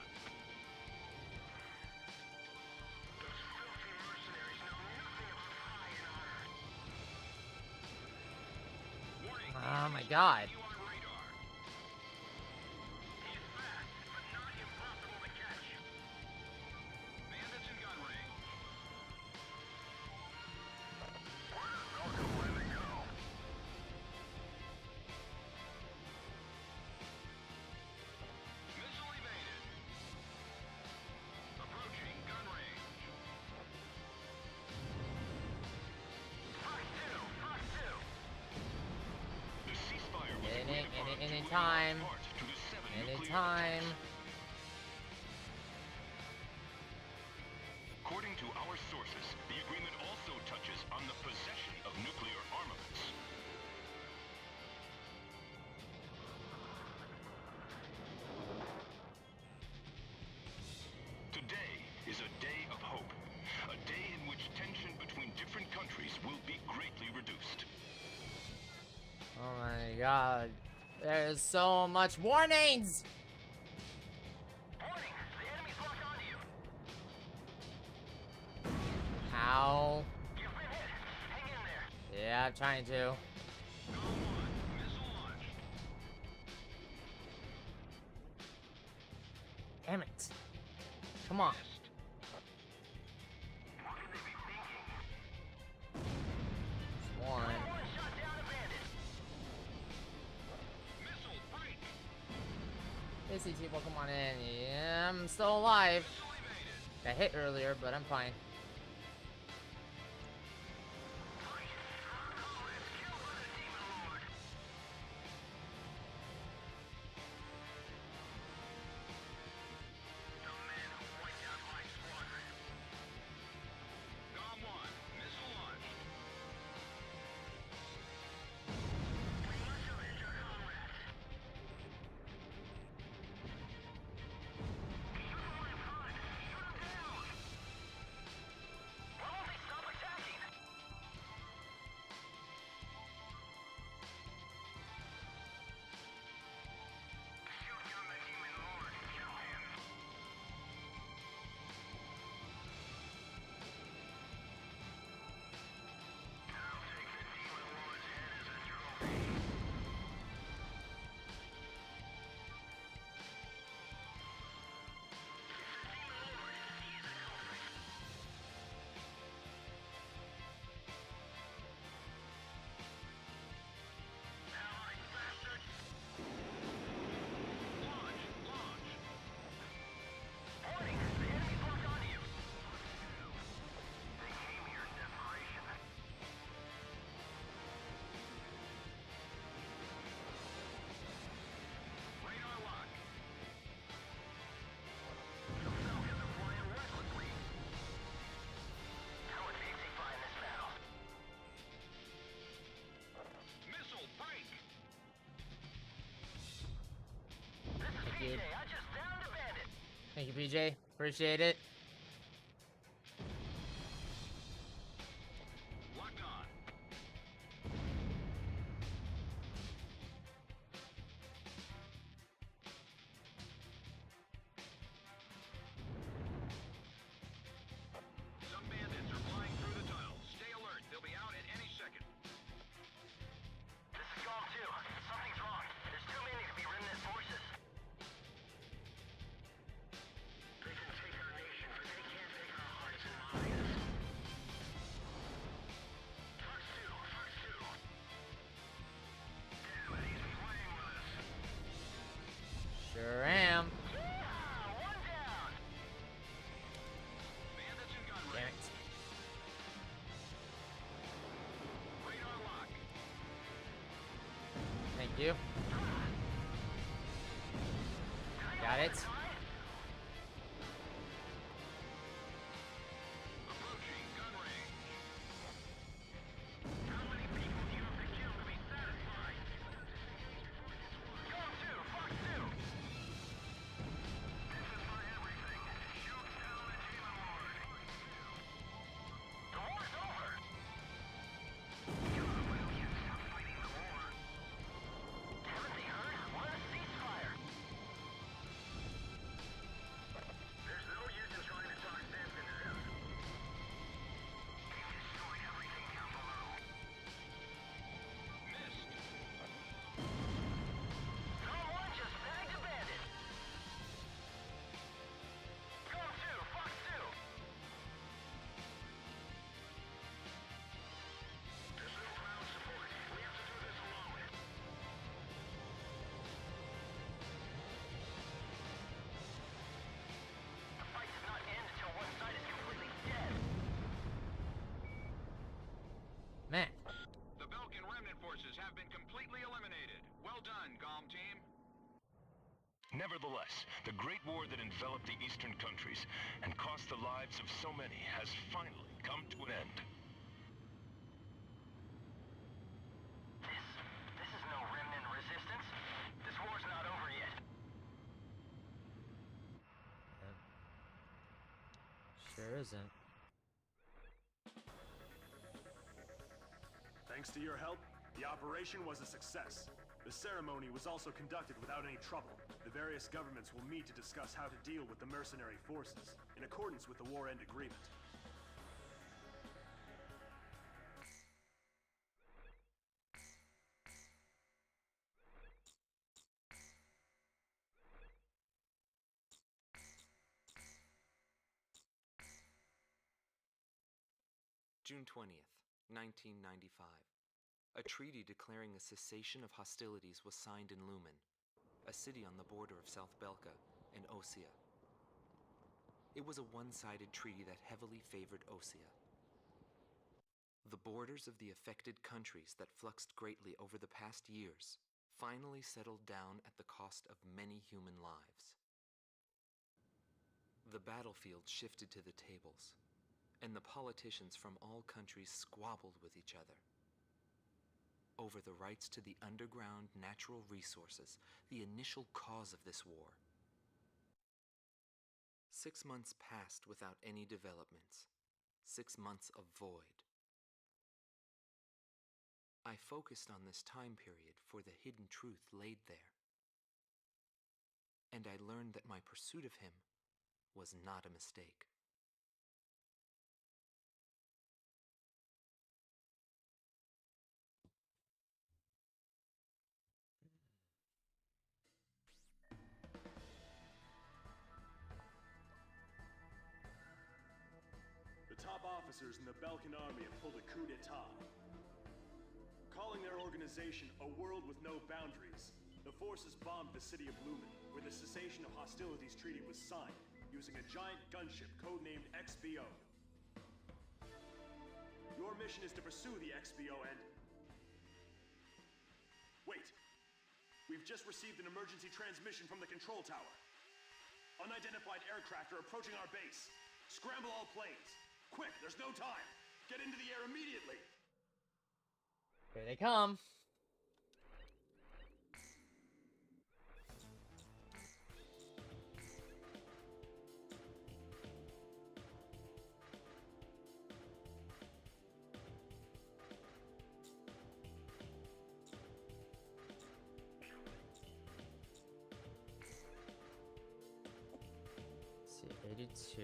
Those filthy mercenaries know nothing about pride and honor. Warning. Oh my god. You on radar. He's fast, but not impossible to catch. Bandits in gun range. Where does Belka let it go? Missile evaded. Approaching gun range. Fox 2! Fox 2! The ceasefire was agreed upon to Anytime. part to the 7 nuclear Anytime. attacks. According to our sources, the agreement also touches on the possession of nuclear armaments. Today is a day of hope, a day in which tension between different countries will be greatly reduced. Oh my god. There's so much warnings! Warning! The enemy's locked onto you! How? You've been hit! Hang in there! Yeah, I'm trying to. Golem 1, missile launched. Damn it. Come on. What could they be thinking? One. One shot down a bandit! Missile break. ACT, welcome on in. Yeah, I'm still alive. Missile evaded. Got hit earlier, but I'm fine. Comrades killed by the Demon Lord! The man who wiped out my squadron. Golem 1, missile launched. We must have hit your comrades. Shoot them right in front! Shoot them down! Why won't they stop attacking? Shoot down the Demon Lord. Kill him. I'll take the Demon Lord's head as a trophy. The Demon Lord, he is a culprit. Allied bastard! Launch, launch. Warning! The enemy's locked onto you! They came here in desperation. Radar lock. The Falcons are flying recklessly. How would Pixie fly in this battle? Missile break. This is you. PJ. I just downed a bandit. Thank you, PJ. Appreciate it. Locked on. Some bandits are flying through the tunnel. Stay alert. They'll be out at any second. This is Golem 2. Something's wrong. There's too many to be remnant forces. They can take our nation, but they can't take our hearts and minds. Fox 2, Fox 2. Damn it, he's playing with us. Sure am. Yeah, one down. Bandits in gun Damn range. it. Radar lock. Thank you. Got it. been completely eliminated. Well done, GOM team. Nevertheless, the great war that enveloped the eastern countries and cost the lives of so many has finally come to an end. This is no remnant resistance. This war's not over yet. Sure isn't. Thanks to your help, the operation was a success. The ceremony was also conducted without any trouble. The various governments will meet to discuss how to deal with the mercenary forces, in accordance with the war end agreement. June 20th, 1995. A treaty declaring a cessation of hostilities was signed in Lumen, a city on the border of South Belka and Osea. It was a one-sided treaty that heavily favored Osea. The borders of the affected countries that fluxed greatly over the past years finally settled down at the cost of many human lives. The battlefield shifted to the tables, and the politicians from all countries squabbled with each other over the rights to the underground natural resources, the initial cause of this war. 6 months passed without any developments. 6 months of void. I focused on this time period for the hidden truth laid there. And I learned that my pursuit of him was not a mistake. The top officers in the Belkan army have pulled a coup d'etat. Calling their organization a world with no boundaries, the forces bombed the city of Lumen, where the cessation of hostilities treaty was signed, using a giant gunship codenamed XBO. Your mission is to pursue the XBO and... Wait! We've just received an emergency transmission from the control tower. Unidentified aircraft are approaching our base. Scramble all planes. Quick, there's no time. Get into the air immediately. Here they come. Let's see, 82.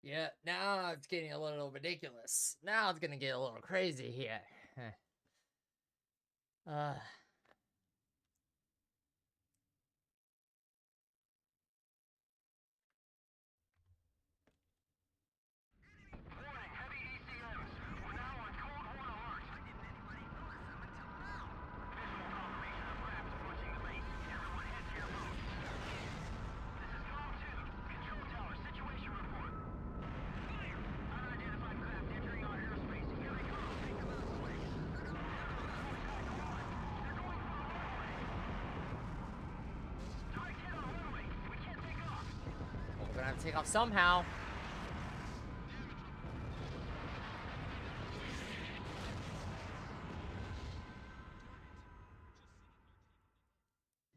Yeah, now it's getting a little ridiculous. Now it's gonna get a little crazy here. Warning, heavy ECMs. We're now on code 1 alert. I didn't anybody notice them until now. Visual confirmation of craft approaching the base. Everyone head to your post. This is GOM 2. Control tower, situation report. Fire! Unidentified craft entering our airspace. Here they come. Take them out of the way. They're going for the runway. Strike hit on runway. We can't take off. Well, we're gonna have to take off somehow.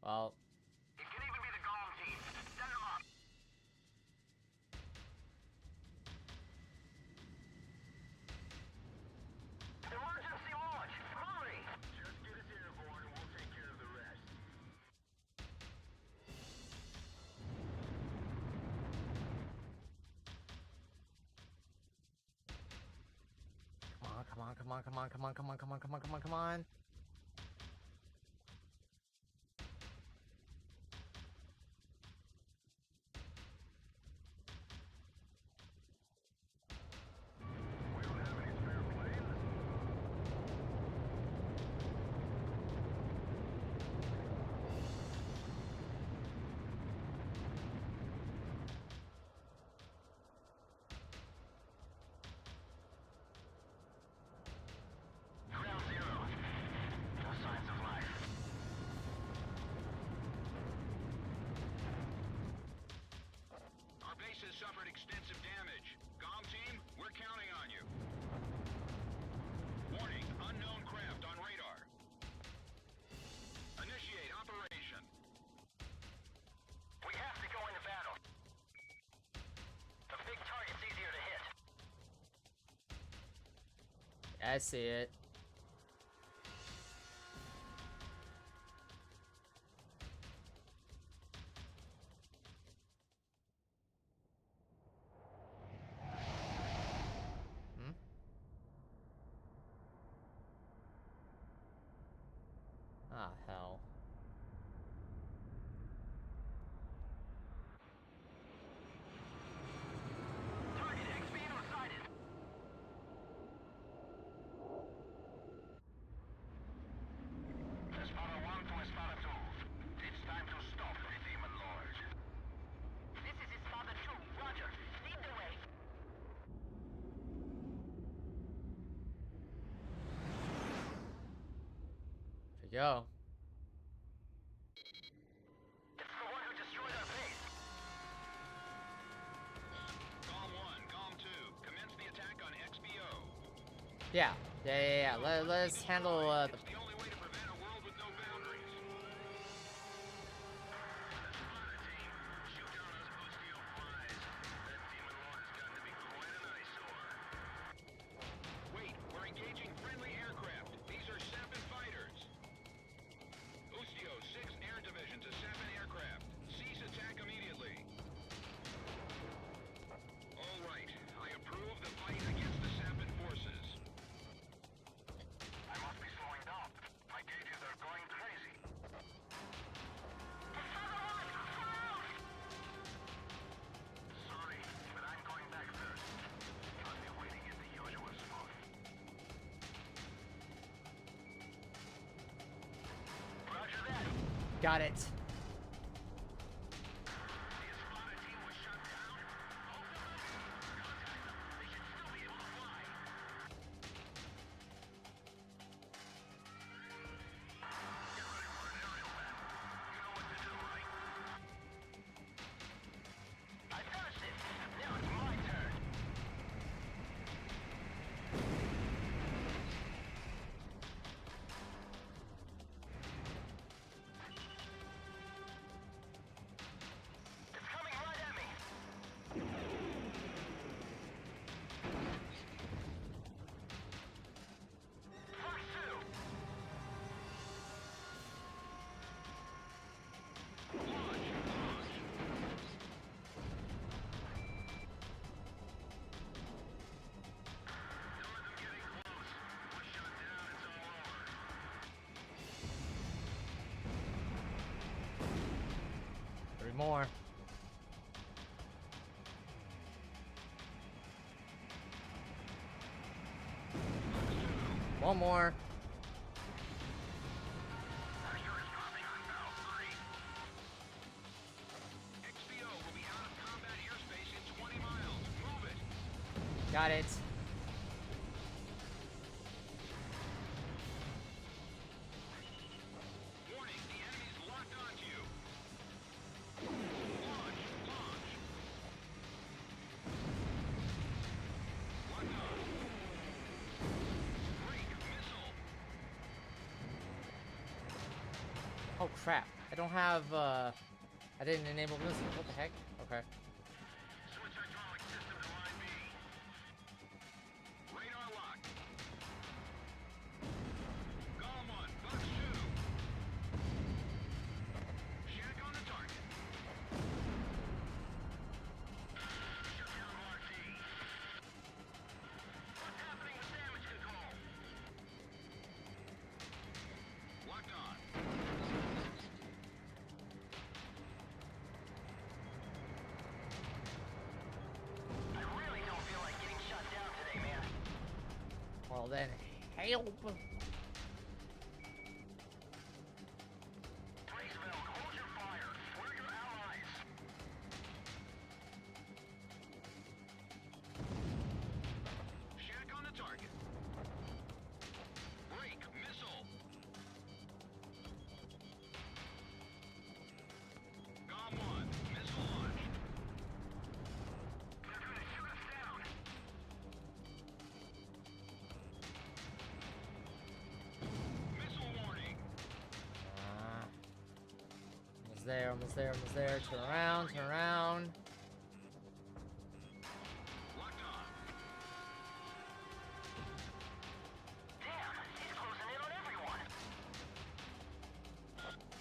Well, It can even be the GOM team. Send them up. Emergency launch. Hurry! Just get us airborne and we'll take care of the rest. on, come on, come on, come on, come on, come on, come on, come on, come on. We don't have any spare planes. Ground zero. No signs of life. Our base has suffered extensive damage. Comm team, we're counting on you. Warning, unknown craft on radar. Initiate operation. We have to go into battle. The big target's easier to hit. I see it. Hmm? Ah, hell. Target XPO sighted. Espada 1 to Espada 2. It's time to stop the Demon Lord. This is Espada 2. Roger. Lead the way. Here we go. It's the one who destroyed our base. Comm 1, Comm 2, commence the attack on XPO. Yeah. Let's handle the. It's the only way to prevent a world with no boundaries. Espada team, shoot down those Ustio flies. That Demon Lord has got to be quite an eyesore. Wait, we're engaging friendly aircraft. These are Sapin fighters. Ustio, 6th Air Division to Sapin aircraft. Cease attack immediately. All right, I approve the fight against the Sapin forces. I must be slowing down. My gauges are going crazy. Sorry, but I'm going back first. I'll be waiting in the usual spot. Roger that. Got it. The Espada team was shut down. Contact them. They should still be able to fly. Get ready for an aerial battle. You know what to do, right? I dodged it. Now it's my turn. It's coming right at me. Fox 2. Don't let them get in close. Once shot down, it's all over. 3 more. One more. Pressure is dropping on Valve 3. XPO will be out of combat airspace in 20 miles. Move it. Got it. Warning, the enemy's locked onto you. Launch, launch. Locked on. Break, missile. Oh crap. I don't have I didn't enable this. What the heck? Okay. Switch hydraulic system to line B. Radar locked. Column 1, Fox 2. Shack on the target. Shut down RT. What's happening with damage control? Well then, help! Braceville, hold your fire. We're your allies. Shack on the target. Break, missile. GOM 1, missile launched. They're gonna shoot us down. Missile warning. Almost there, almost there, almost there. Turn around, turn around. Locked on. Damn, he's closing in on everyone.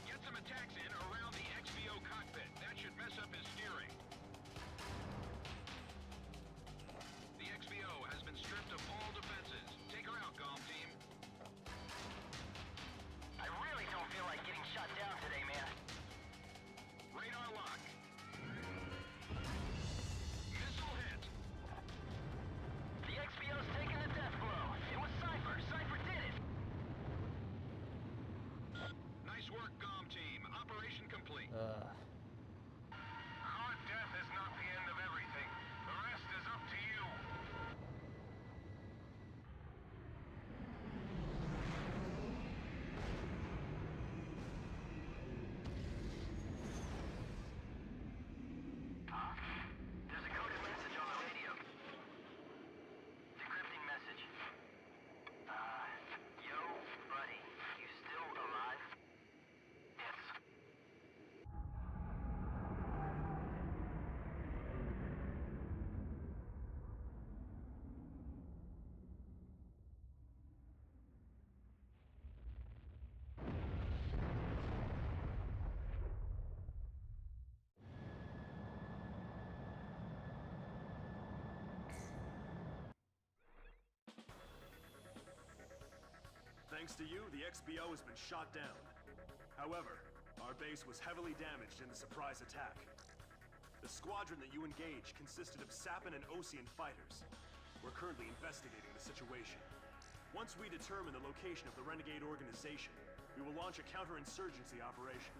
Get some attacks in around the XVO cockpit. That should mess up his steering. The XVO has been stripped of all defenses. Take her out, GOM team. I really don't feel like getting shot down today, man. Radar lock. Missile hit. The XVO's taking the death blow. It was Cypher. Cypher did it. Nice work, GOM team. Operation complete. Hard death is not the end of everything. The rest is up to you. There's a coded message on the radio. Decrypting message. Yo, buddy, you still alive? Yes. Thanks to you, the XBO has been shot down. However, our base was heavily damaged in the surprise attack. The squadron that you engaged consisted of Sapin and Osean fighters. We're currently investigating the situation. Once we determine the location of the renegade organization, we will launch a counterinsurgency operation.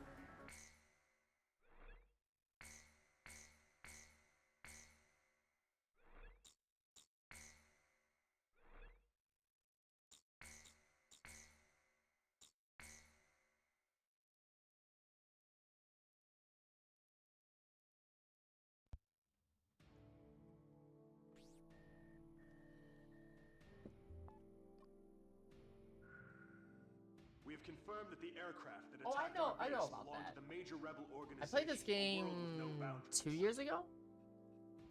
We have confirmed that the aircraft that Oh, I attacked know our base about belonged that. to the major rebel I organization. played this A game World with No Boundaries. 2 years ago.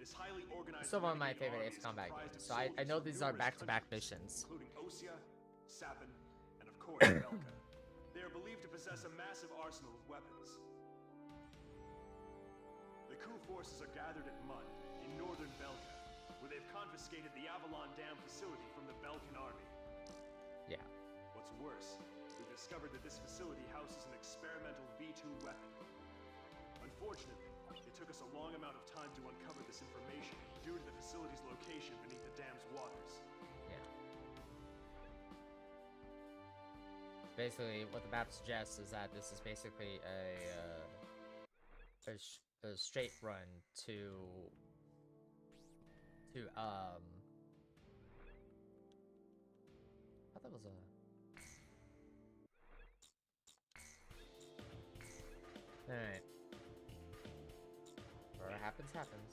This highly organized Still one of my renegade favorite army Ace is Combat comprised games, of so I soldiers know from these are numerous back-to-back countries, missions. including Osea, Sapin, and of course Belka. They are believed to possess a massive arsenal of weapons. The coup forces are gathered at Mud, in northern Belka, where they've confiscated the Avalon Dam facility from the Belkan army. Yeah. What's worse, we've discovered that this facility houses an experimental V2 weapon. Unfortunately, it took us a long amount of time to uncover this information due to the facility's location beneath the dam's waters. Yeah. Basically, what the map suggests is that this is basically a straight run to I thought that was a. Alright. Whatever happens, happens.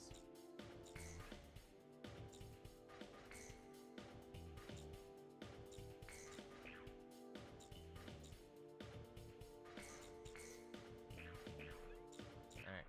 Alright.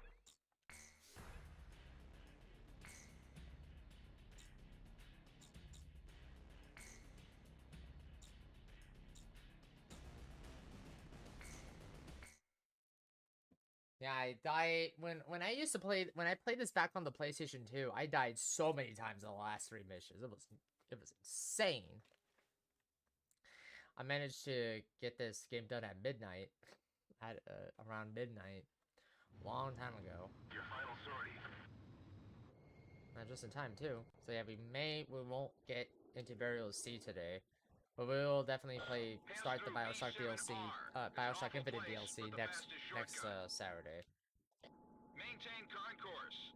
Yeah, I died when I used to play when I played this back on the PlayStation 2. I died so many times in the last 3 missions. It was insane. I managed to get this game done at midnight, at around midnight, long time ago. Your final sortie. Not just in time too. So yeah, we won't get into Burial Sea today. But we will definitely start the Bioshock DLC, Bioshock Infinite DLC next Saturday. Maintain concourse.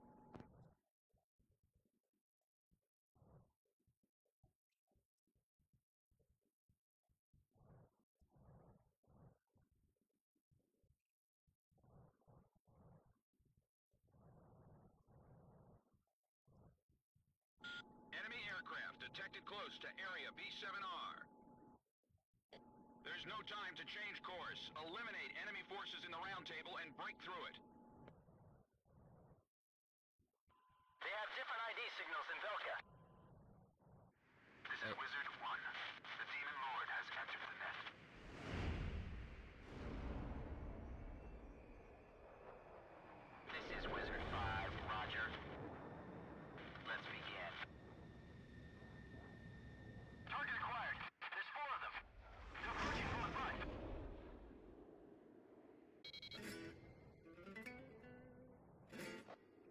Enemy aircraft detected close to area B7R. There's no time to change course. Eliminate enemy forces in the round table and break through it. They have different ID signals in Belka. This is Wizard 1. The Demon Lord has entered the net. This is Wizard 5, Roger. Let's begin. Target acquired. There's 4 of them. They're approaching from the front.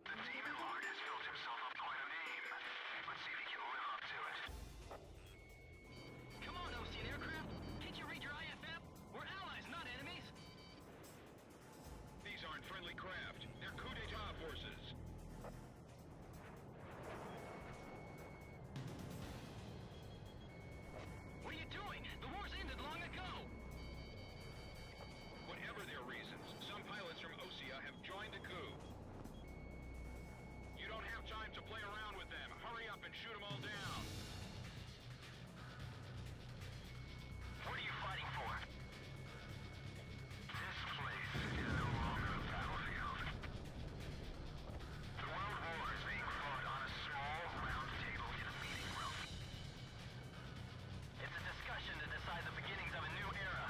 The Demon Lord has built himself up quite a name. Let's see if he can live up to it. Come on, Ocean aircraft. Can't you read your IFF? We're allies, not enemies. These aren't friendly craft. They're coup d'etat forces. What are you doing? The war's ended long ago. Whatever their reasons, some pilots from Osea have joined the coup. You don't have time to play around with them. Hurry up and shoot them all down. What are you fighting for? This place is no longer a battlefield. The World War is being fought on a small round table in a meeting room. It's a discussion to decide the beginnings of a new era.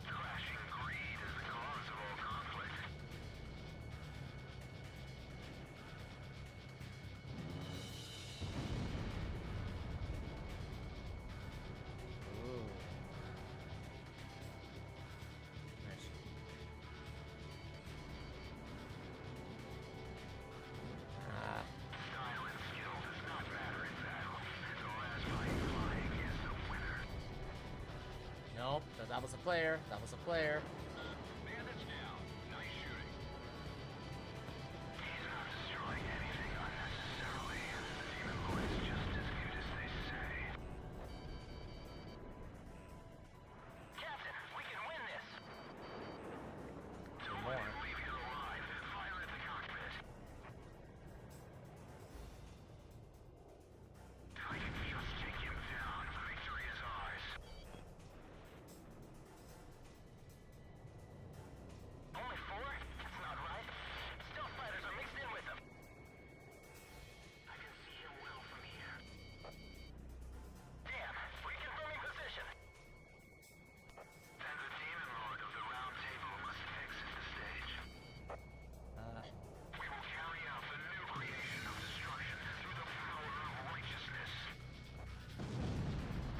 Crashing greed is the cause of all conflict. Ooh. Nice. Style and skill does not matter in battle. The last fight flying is the winner. Nope, that was a player. That was a player. Bandits down. Nice shooting. He's not destroying anything unnecessarily. The Demon Lord is just as good as they say. Captain, we can win this. Don't let him leave here alive. Fire at the cockpit. I can just take him down. Victory is ours. Only 4? That's not right. Stealth fighters are mixed in with them. I can see him well from here. Damn, reconfirming position. Then the Demon Lord of the Round Table must exit the stage. We will carry out the new creation of destruction through the power of righteousness.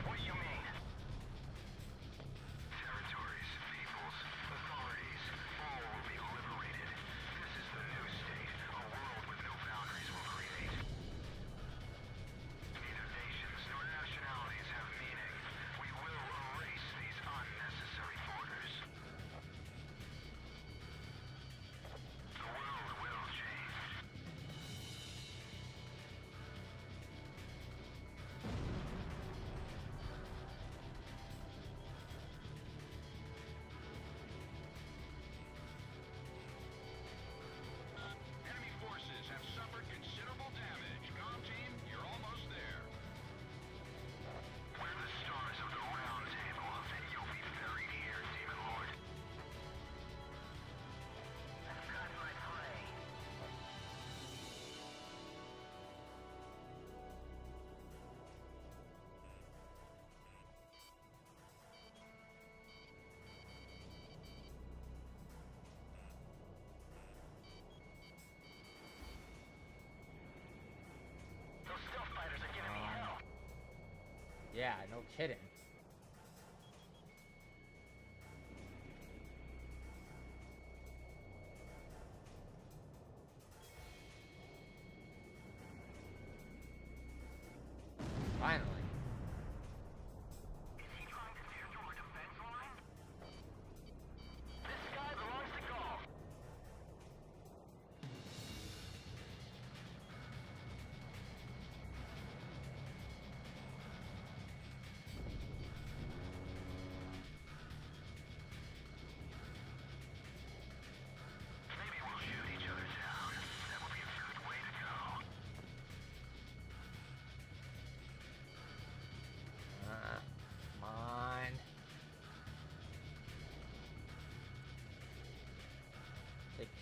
What do you mean? Territories, peoples, authorities, all will be liberated. This is the new state. A world with no boundaries will create. Neither nations nor nationalities have meaning. We will erase these unnecessary borders. The world will change. Enemy forces have suffered considerable damage. Comm team, you're almost there. We're the stars of the Round Table, and you'll be buried here, Demon Lord. I've got my prey. Those stealth fighters are giving me hell. Yeah, no kidding.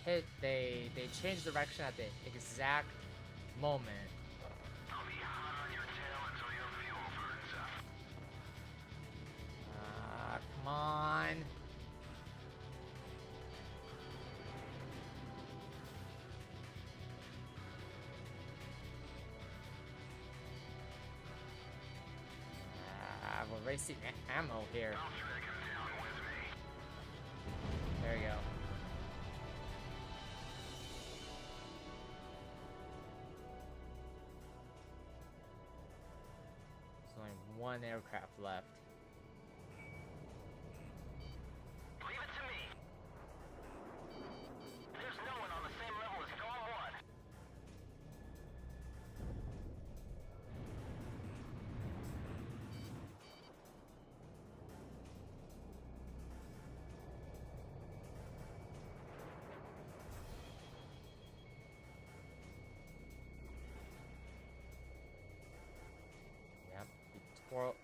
they changed direction at the exact moment. I'll be hot on your tail until your fuel burns up. Come on. We're racing ammo here. I'll track him down with me. There we go. There's only one aircraft left. Leave it to me. There's no one on the same level as Column 1. Yep.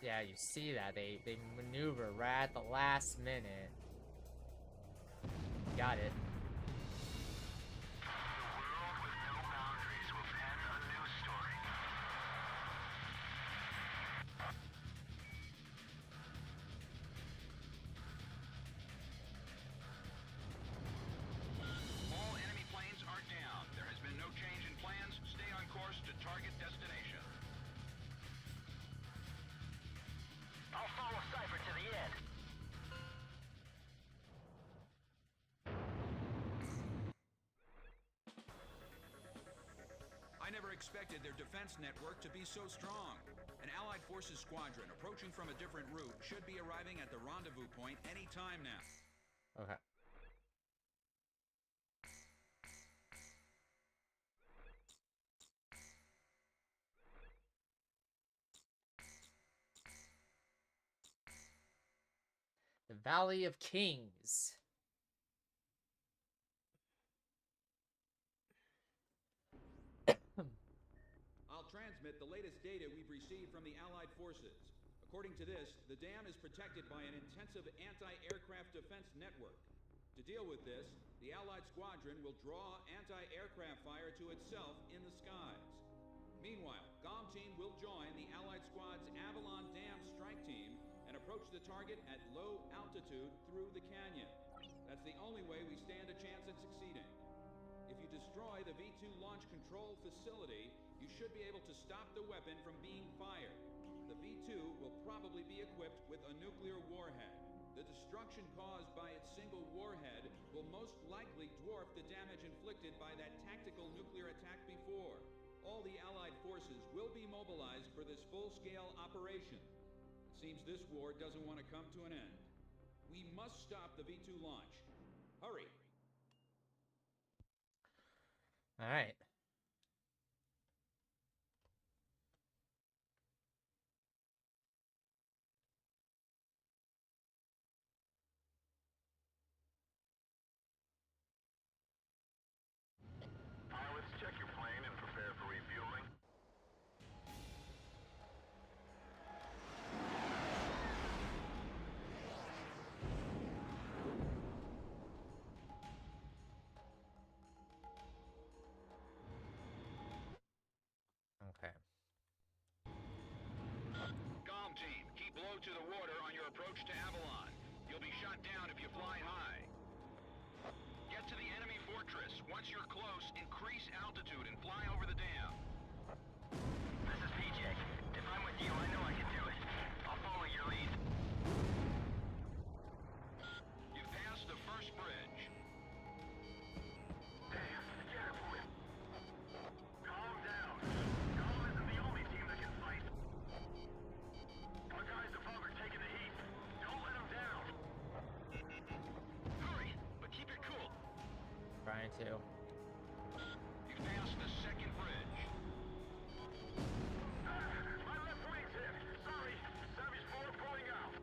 Yeah, you see that. They maneuver right at the last minute. Got it. The world with no boundaries will pen a new story. All enemy planes are down. There has been no change in plans. Stay on course to target destination. I'll follow Cypher to the end. I never expected their defense network to be so strong. An Allied Forces squadron approaching from a different route should be arriving at the rendezvous point any time now. Okay. The Valley of Kings. I'll transmit the latest data we've received from the Allied Forces. According to this, the dam is protected by an intensive anti-aircraft defense network. To deal with this, the Allied squadron will draw anti-aircraft fire to itself in the skies. Meanwhile, GOM team will join the Allied squad's Avalon Dam strike team and approach the target at low altitude through the canyon. That's the only way we stand a chance at succeeding. If you destroy the V2 launch control facility, you should be able to stop the weapon from being fired. The V2 will probably be equipped with a nuclear warhead. The destruction caused by its single warhead will most likely dwarf the damage inflicted by that tactical nuclear attack before. All the Allied forces will be mobilized for this full-scale operation. It seems this war doesn't want to come to an end. We must stop the V2 launch. Hurry! All right. Pilots, check your plane and prepare for refueling. Okay. GOM team, keep low to the water on your approach to Avalon. You'll be shot down if you fly high. Get to the enemy fortress. Once you're close, increase altitude and fly over the dam. This is PJ. If I'm with you, I know I can do it. I'll follow your lead. You've passed the first bridge. Damn, careful. Calm down. GOM isn't the only team that can fight. Our guys above are taking the heat. Don't let them down. Hurry, but keep it cool. Trying to. You've passed the second bridge. My left wing's hit. Sorry. Savage 4 pulling out.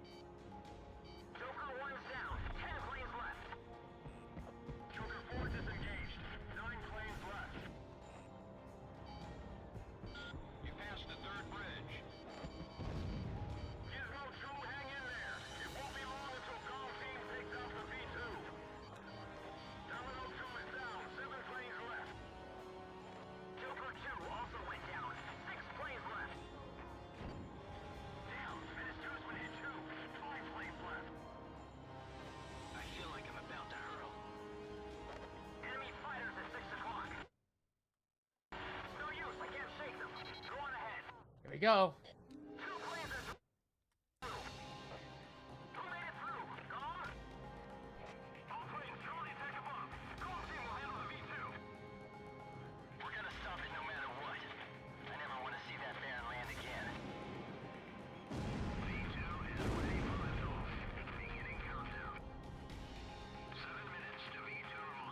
Joker 1's down. 10 planes left. Joker 4 disengaged. 9 planes left. You passed the third bridge. Gizmo 2, hang in there. It won't be long until GOM team takes out the V2. Domino 2 is down. we go.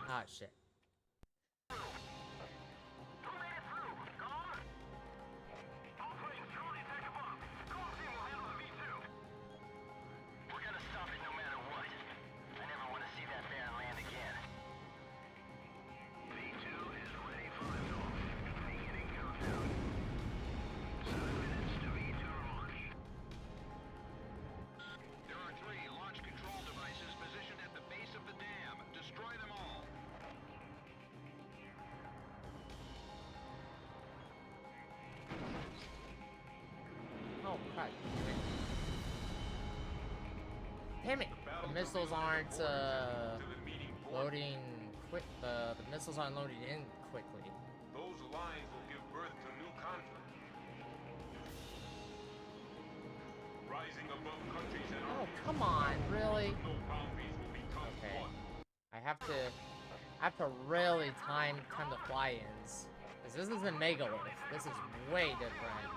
Ah, shit. Oh, crap. Damn it! The missiles aren't, loading quick. The missiles aren't loading in quickly. Those lines will give birth to new conflict. Rising above countries and Oh, come on, really? no boundaries will become Okay. one. I have to really time the fly-ins. Because this isn't Megalith. This is way different.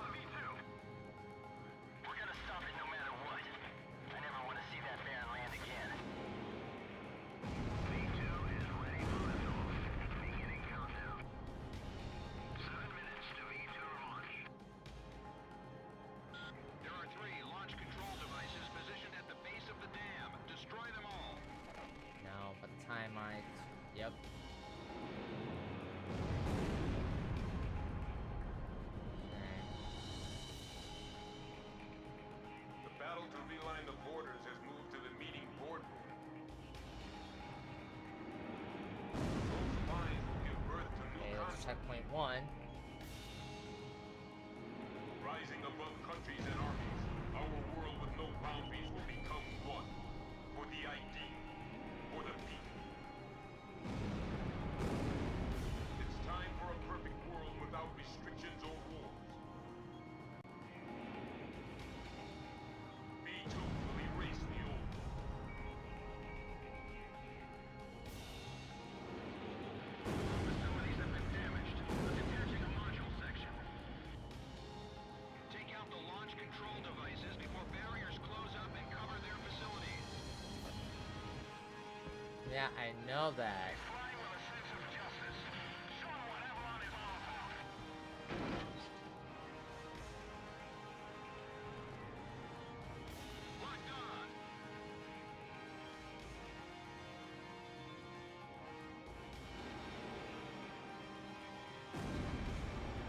No, by the time yep. Okay. The battle to realign the borders has moved to the meeting boardroom. Those lines will give birth to new Okay, that's conflict. checkpoint 1. Rising above countries and armies, our world with no boundaries will become one. For the ideal, for the people. It's time for a perfect world without restrictions or wars. B2 will erase the old one. Facilities have been damaged. Detaching a module section. Take out the launch control devices before barriers close up and cover their facilities. Yeah, I know that. Flying with a sense of justice. Show 'em what Avalon is all about. Locked on.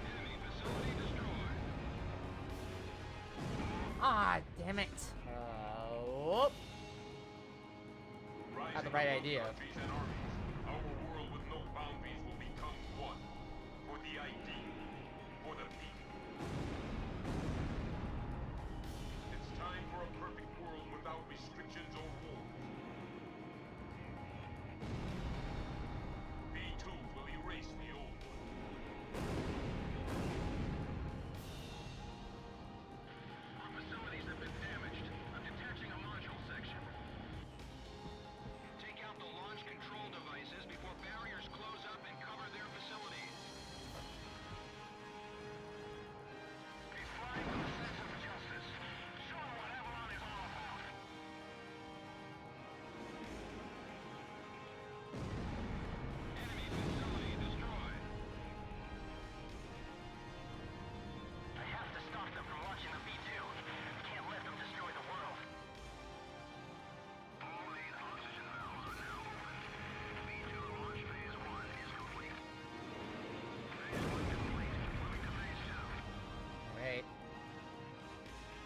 Enemy facility destroyed. Ah, damn it. Whoop. Rising Had the right above idea. countries and armies, our world with no boundaries will become one. For the ideal, for the people. It's time for a perfect world without restrictions or wars. B2 will erase the old one. Our facilities have been damaged. I'm detaching a module section. Take out the launch control devices before barriers close up and cover their facilities. He's flying with a sense of justice. Show 'em what Avalon is all about. Enemy facility destroyed. I have to stop them from launching the V2. Can't let them destroy the world. All main oxygen valves are now open. V2 launch phase 1 is complete. Phase 1 complete. Moving to phase 2. Wait.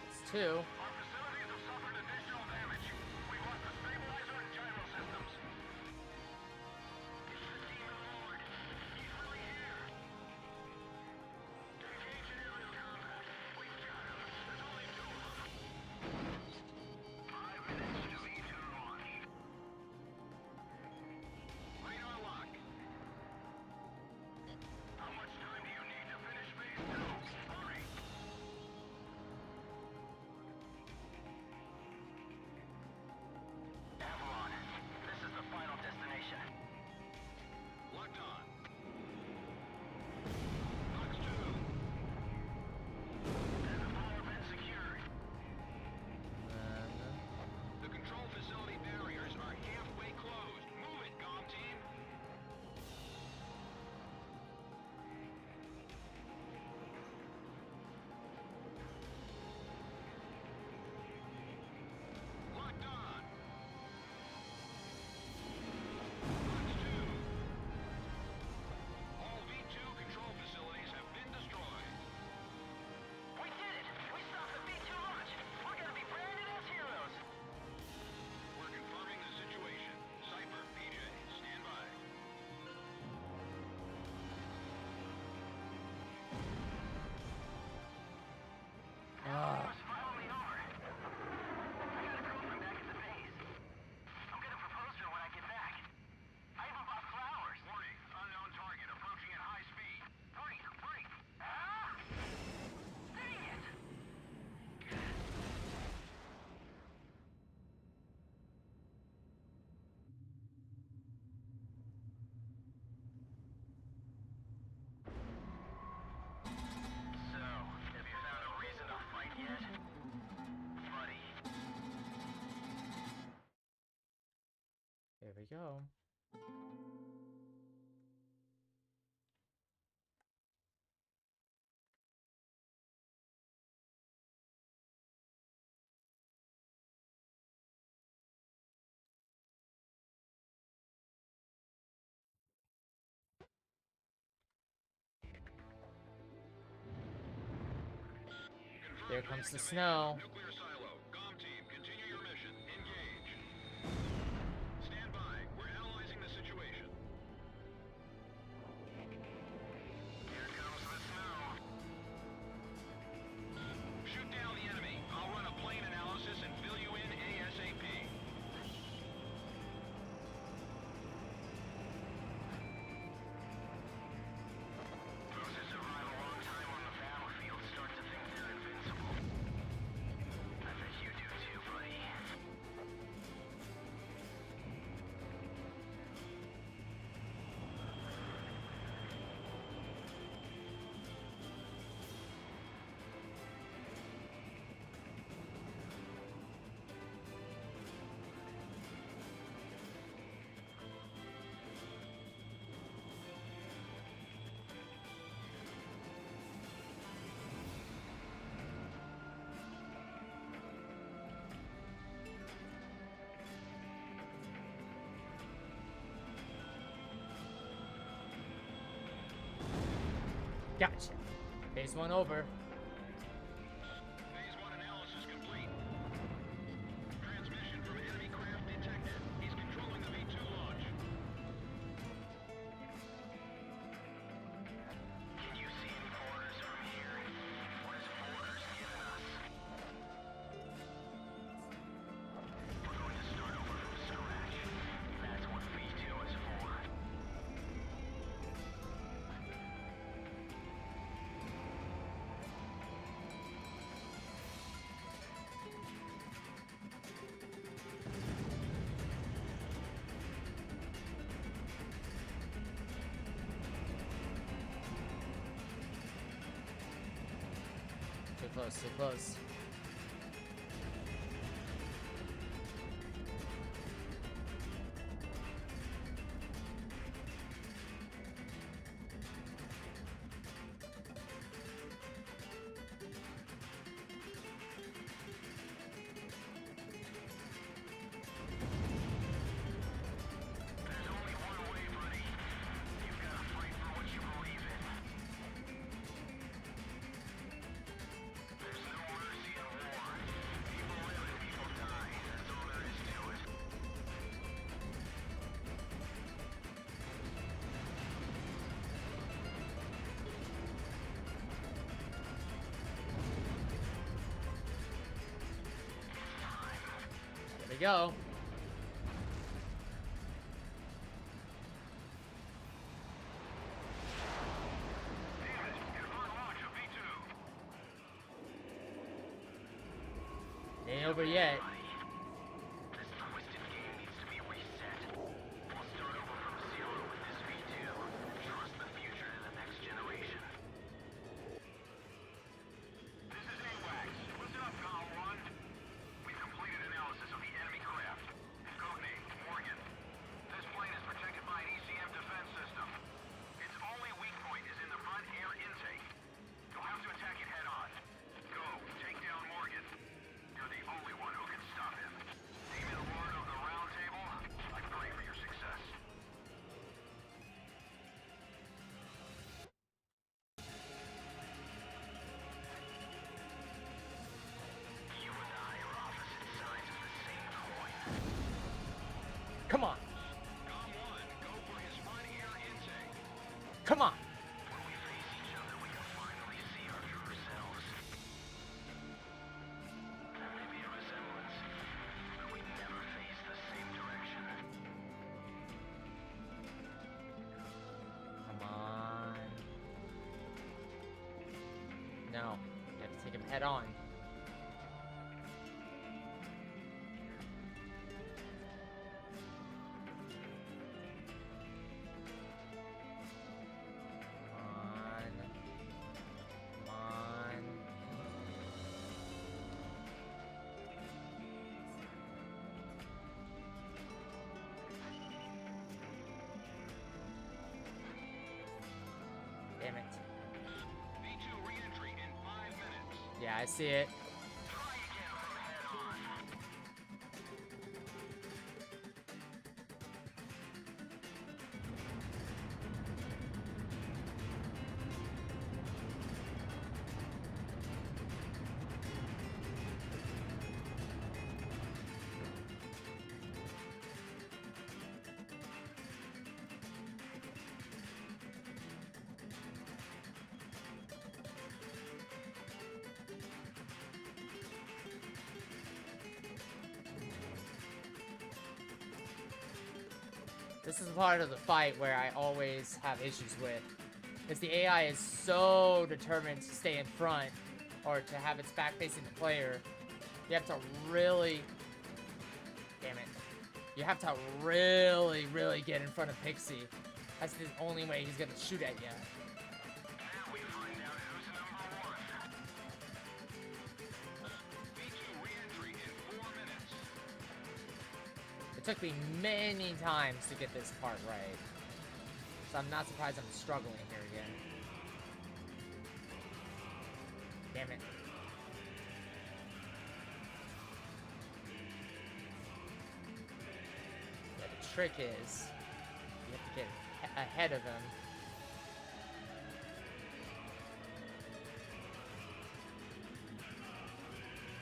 It's 2. Our facilities have suffered additional damage. We've lost the stabilizer and gyro systems. It's the Demon Lord. He's really here. Engage in aerial combat. We've got him. There's only 2 of them. 5 minutes to V2 launch. Radar lock. How much time do you need to finish phase 2? Hurry. go. There comes the snow. Nuclear silo. Comm team, continue your mission. Engage. Stand by. We're analyzing the situation. Here comes the snow. Shoot down the enemy. I'll run a plane analysis and fill you in ASAP. Those who survive a long time on the battlefield start to think they're invincible. I bet you do too, buddy. Gotcha. Phase 1 over. Phase 1 analysis complete. Transmission from enemy craft detected. He's controlling the V2 launch. Can you see any borders from here? What is borders giving us? We're going to start over from scratch. That's what V2 is for. Too close, too close. There's only one way, buddy. You've got to fight for what you believe in. There's no mercy in war. People live and people die. That's all there is to it. There we go. Damn it! Confirm launch of V2. Ain't over yet. This twisted game needs to be reset. We'll start over from zero with this V2. Trust the future to the next generation. This is AWACS. Listen up, Call 1. We've completed analysis of the enemy craft. Codename, Morgan. This plane is protected by an ECM defense system. Its only weak point is in the front air intake. You'll have to attack it head on. Go, take down Morgan. You're the only one who can stop him. Demon Lord of the Round Table, I pray for your success. You and I are opposite sides of the same coin. Come on. Call 1, go for his front air intake. Come on. When we face each other, we can finally see our true selves. There may be a resemblance, but we never face the same direction. Come on. No. You have to take him head on. Come on. Damn it. V2 re-entry in 5 minutes. Yeah, I see it. Try again from head on. This is part of the fight where I always have issues with. Because the AI is so determined to stay in front, or to have its back facing the player. You have to really... Damn it. You have to really, really get in front of Pixie. That's the only way he's gonna shoot at you. Now we find out who's number 1. V2 re-entry in 4 minutes. It took me many times to get this part right. So I'm not surprised I'm struggling here again. Damn it. Yeah, the trick is you have to get ahead of him.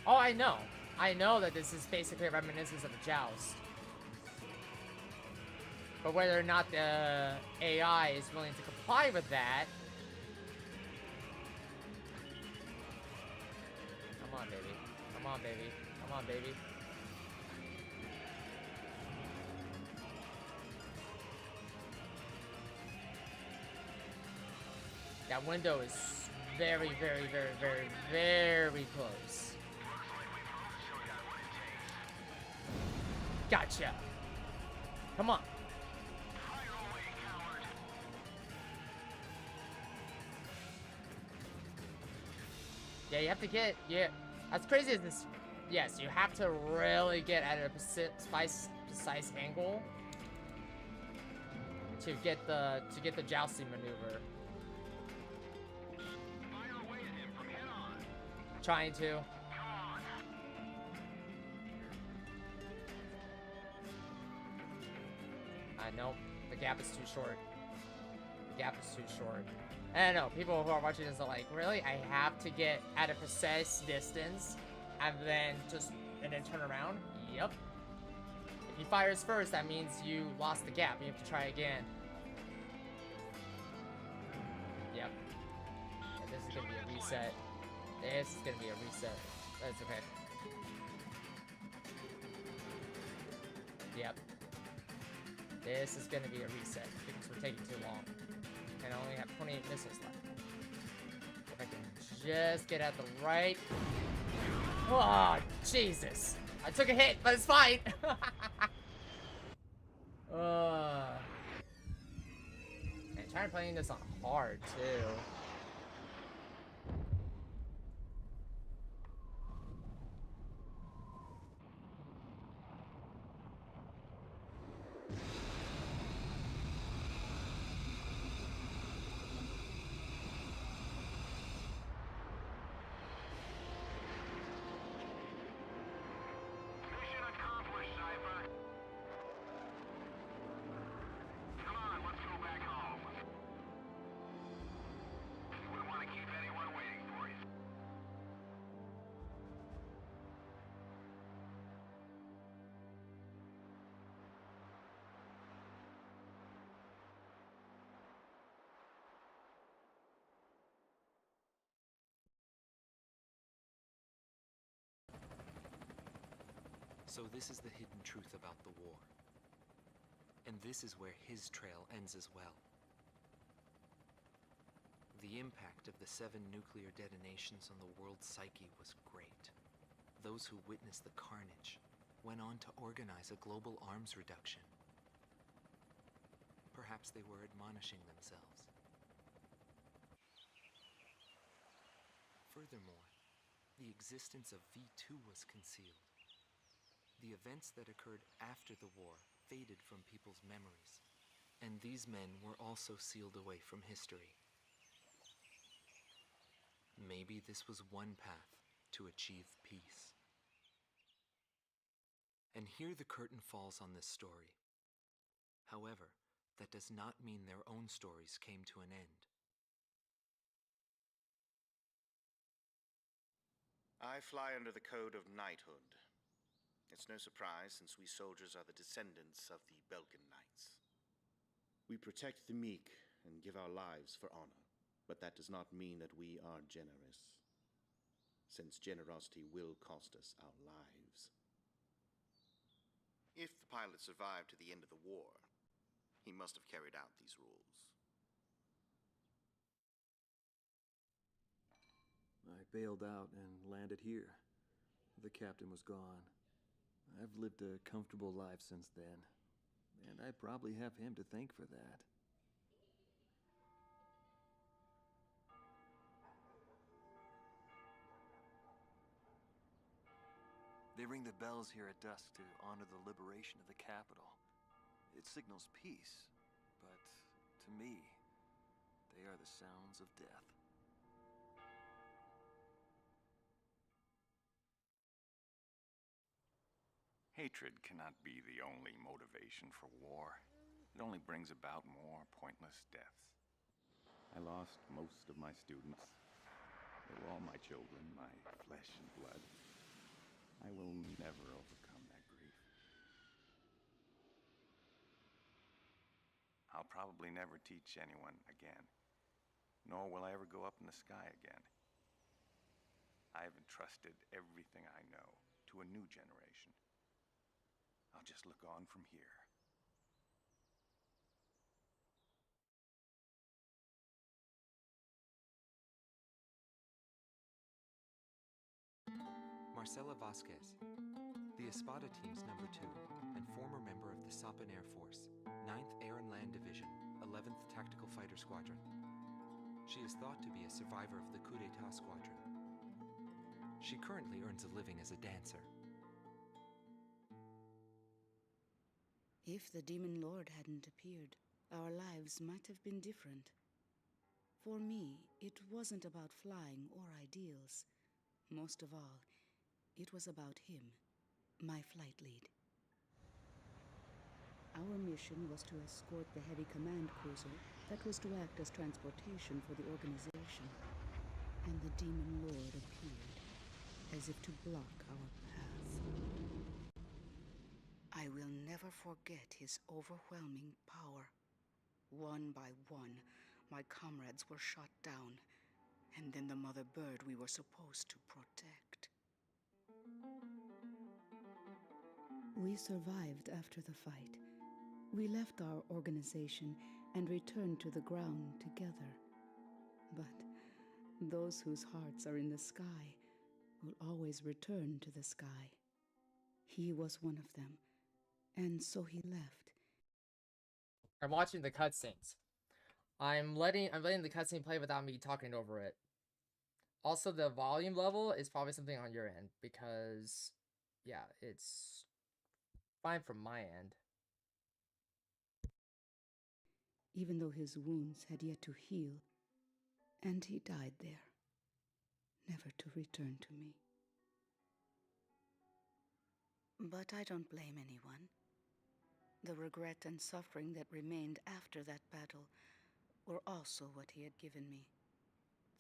Oh, I know. I know that this is basically a reminiscence of a joust. But whether or not the AI is willing to comply with that... Come on, baby. Come on, baby. Come on, baby. That window is very, very, very, very, very close. Gotcha. Come on. Yeah, you have to get, yeah, as crazy as this, yes, you have to really get at a precise angle to get the jousting maneuver. Fire away at him from head on. Trying to. Nope, the gap is too short. The gap is too short. I don't know, people who are watching this are like, really? I have to get at a precise distance and then turn around? Yep. If he fires first, that means you lost the gap. You have to try again. Yep. Yeah, this is gonna be a reset. This is gonna be a reset. That's okay. Yep. This is gonna be a reset because we're taking too long. And I only have 28 missiles left. If I can just get at the right... Oh, Jesus. I took a hit, but it's fine. And trying playing this on hard, too. Mission accomplished, Cypher. Come on, let's go back home. Wouldn't want to keep anyone waiting for you. So this is the hidden truth about the war. And this is where his trail ends as well. The impact of the 7 nuclear detonations on the world's psyche was great. Those who witnessed the carnage went on to organize a global arms reduction. Perhaps they were admonishing themselves. Furthermore, the existence of V2 was concealed. The events that occurred after the war faded from people's memories, and these men were also sealed away from history. Maybe this was one path to achieve peace. And here the curtain falls on this story. However, that does not mean their own stories came to an end. I fly under the code of knighthood. It's no surprise, since we soldiers are the descendants of the Belkan Knights. We protect the meek and give our lives for honor, but that does not mean that we are generous, since generosity will cost us our lives. If the pilot survived to the end of the war, he must have carried out these rules. I bailed out and landed here. The captain was gone. I've lived a comfortable life since then, and I probably have him to thank for that. They ring the bells here at dusk to honor the liberation of the capital. It signals peace, but to me, they are the sounds of death. Hatred cannot be the only motivation for war. It only brings about more pointless deaths. I lost most of my students. They were all my children, my flesh and blood. I will never overcome that grief. I'll probably never teach anyone again, nor will I ever go up in the sky again. I have entrusted everything I know to a new generation. I'll just look on from here. Marcela Vasquez, the Espada team's number 2 and former member of the Sapan Air Force, 9th Air and Land Division, 11th Tactical Fighter Squadron. She is thought to be a survivor of the coup d'etat squadron. She currently earns a living as a dancer. If the Demon Lord hadn't appeared, our lives might have been different. For me, it wasn't about flying or ideals. Most of all, it was about him, my flight lead. Our mission was to escort the heavy command cruiser that was to act as transportation for the organization. And the Demon Lord appeared, as if to block our path. I will never forget his overwhelming power. One by one, my comrades were shot down, and then the mother bird we were supposed to protect. We survived after the fight. We left our organization and returned to the ground together. But those whose hearts are in the sky will always return to the sky. He was one of them. And so he left. I'm watching the cutscenes. I'm letting the cutscene play without me talking over it. Also, the volume level is probably something on your end because, yeah, it's fine from my end. Even though his wounds had yet to heal, and he died there, never to return to me. But I don't blame anyone. The regret and suffering that remained after that battle were also what he had given me.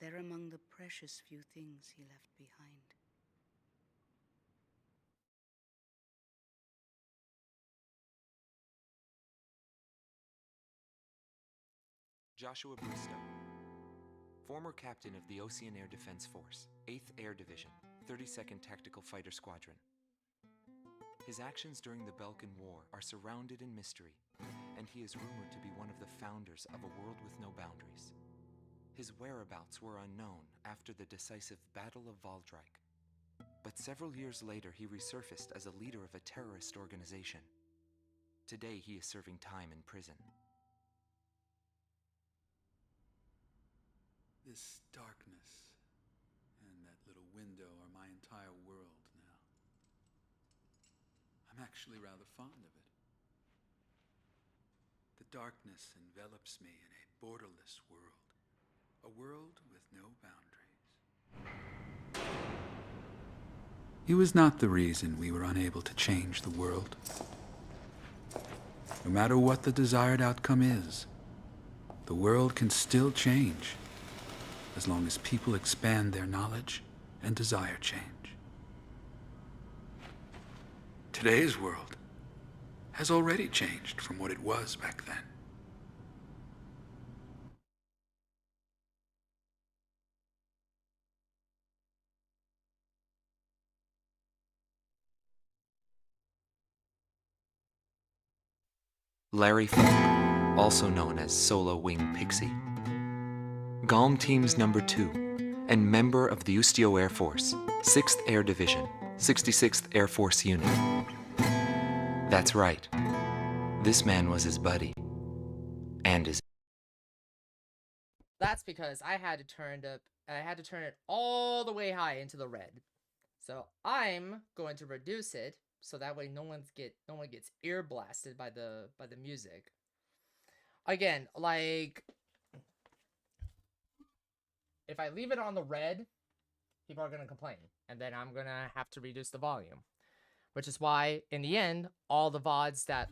They're among the precious few things he left behind. Joshua Bristow, former captain of the Ocean Air Defense Force, 8th Air Division, 32nd Tactical Fighter Squadron. His actions during the Belkan War are surrounded in mystery, and he is rumored to be one of the founders of a world with no boundaries. His whereabouts were unknown after the decisive Battle of Valdrike, but several years later he resurfaced as a leader of a terrorist organization. Today he is serving time in prison. This darkness and that little window are my entire world now. I'm actually rather fond of it. The darkness envelops me in a borderless world, a world with no boundaries. He was not the reason we were unable to change the world. No matter what the desired outcome is, the world can still change, as long as people expand their knowledge and desire change. Today's world has already changed from what it was back then. Larry Falk, also known as Solo Wing Pixie. GALM Team's number 2, and member of the Ustio Air Force, 6th Air Division, 66th Air Force Unit. That's right. This man was his buddy. And his... That's because I had to turn it all the way high into the red. So I'm going to reduce it so that way no one gets ear blasted by the music. Again, like if I leave it on the red, people are going to complain, and then I'm going to have to reduce the volume. Which is why in the end, all the VODs that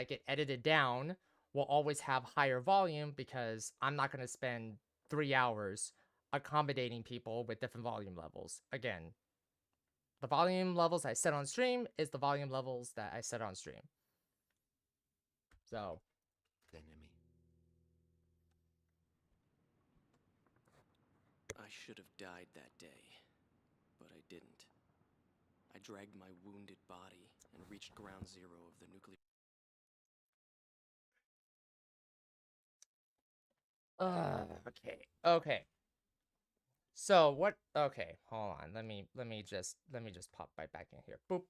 get edited down will always have higher volume, because I'm not going to spend 3 hours accommodating people with different volume levels. Again, the volume levels I set on stream is the volume levels that I set on stream. So. Enemy. I should have died that day, but I didn't. I dragged my wounded body and reached ground zero of the nuclear... Okay. So what? Okay, hold on. Let me just pop right back in here. Boop.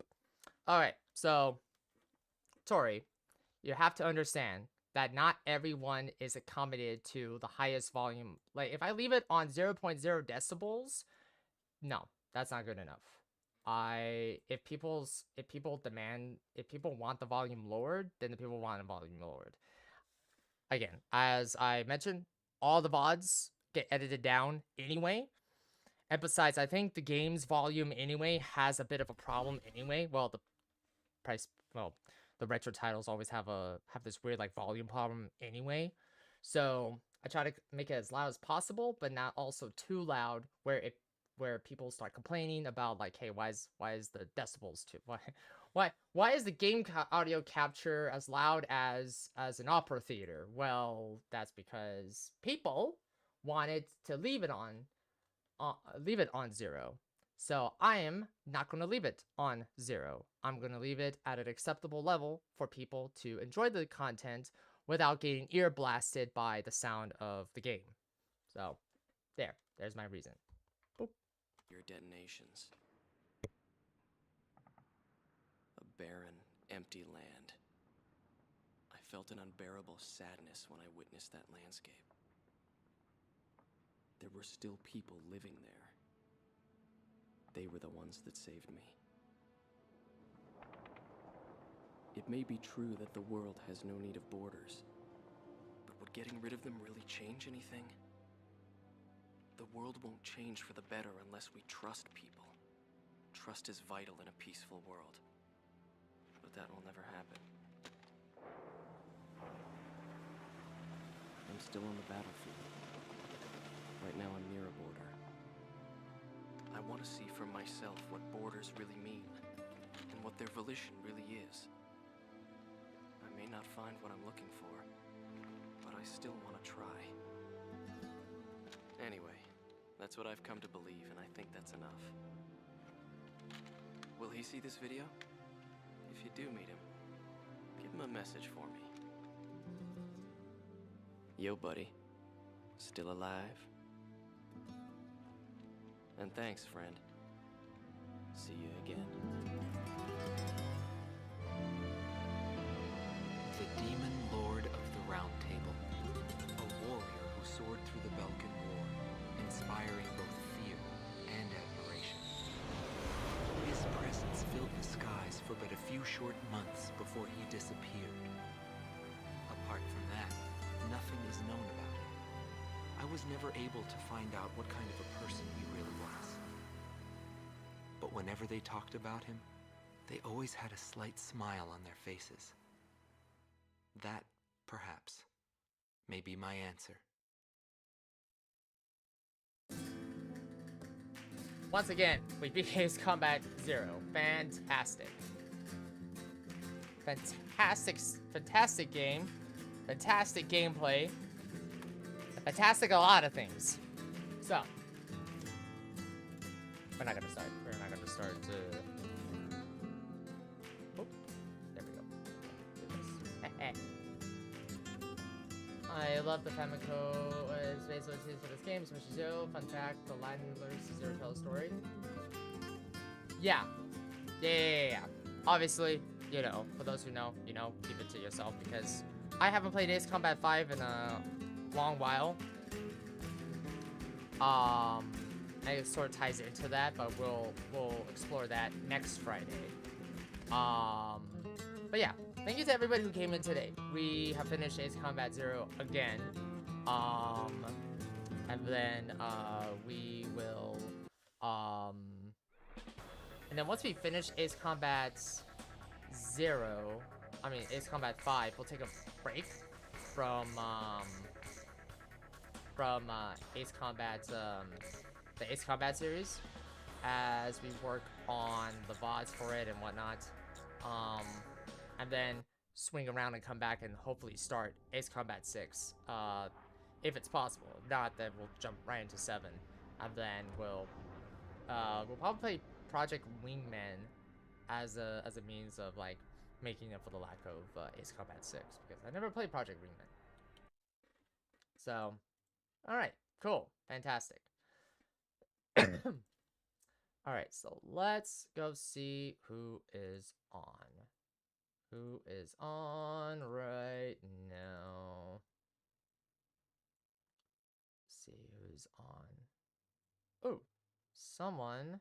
All right. So, Tori, you have to understand that not everyone is accommodated to the highest volume. Like if I leave it on 0.0 decibels, no, that's not good enough. If people want the volume lowered, then the people want the volume lowered. Again, as I mentioned, all the VODs get edited down anyway. And besides, I think the game's volume anyway has a bit of a problem anyway. Well, the retro titles always have this weird like volume problem anyway. So I try to make it as loud as possible, but not also too loud where people start complaining about like, hey, why is the decibels too why is the game audio capture as loud as an opera theater? Well, that's because people wanted to leave it on 0. So I am not going to leave it on 0. I'm going to leave it at an acceptable level for people to enjoy the content without getting ear blasted by the sound of the game. So there's my reason. Boop. Your detonations. A barren, empty land. I felt an unbearable sadness when I witnessed that landscape. There were still people living there. They were the ones that saved me. It may be true that the world has no need of borders, but would getting rid of them really change anything? The world won't change for the better unless we trust people. Trust is vital in a peaceful world. But that will never happen. I'm still on the battlefield. Right now I'm near a border. I want to see for myself what borders really mean, and what their volition really is. I may not find what I'm looking for, but I still want to try. Anyway, that's what I've come to believe, and I think that's enough. Will he see this video? If you do meet him, give him a message for me. Yo, buddy. Still alive? And thanks, friend. See you again. The Demon Lord of the Round Table. A warrior who soared through the Belkan War, inspiring both fear and admiration. His presence filled the skies for but a few short months before he disappeared. Apart from that, nothing is known about him. I was never able to find out what kind of a person he really was. But whenever they talked about him, they always had a slight smile on their faces. That, perhaps, may be my answer. Once again, we beat Ace Combat 0. Fantastic. Fantastic game. Fantastic gameplay. Fantastic a lot of things. So, we're not gonna start. We're not gonna start to... Oh, there we go. Do this. I love the Famicom space used for this game. Smash Zero. Fun fact: the Latin letters Zero tell a story. Yeah. Obviously, you know, for those who know, you know, keep it to yourself because I haven't played Ace Combat 5 in a long while. And it sort of ties into that, but we'll explore that next Friday. But yeah, thank you to everybody who came in today. We have finished Ace Combat 0 again. And then we will and then once we finish Ace Combat 0, I mean Ace Combat 5, we'll take a break from Ace Combat the Ace Combat series as we work on the VODs for it and whatnot. And then swing around and come back and hopefully start Ace Combat 6 if it's possible. If not, then we'll jump right into 7, and then we'll probably play Project Wingman as a means of like making up for the lack of Ace Combat 6 because I never played Project Wingman. So, all right, cool, fantastic. All right, so let's go see who is on. Who is on right now? Let's see who's on. Oh, someone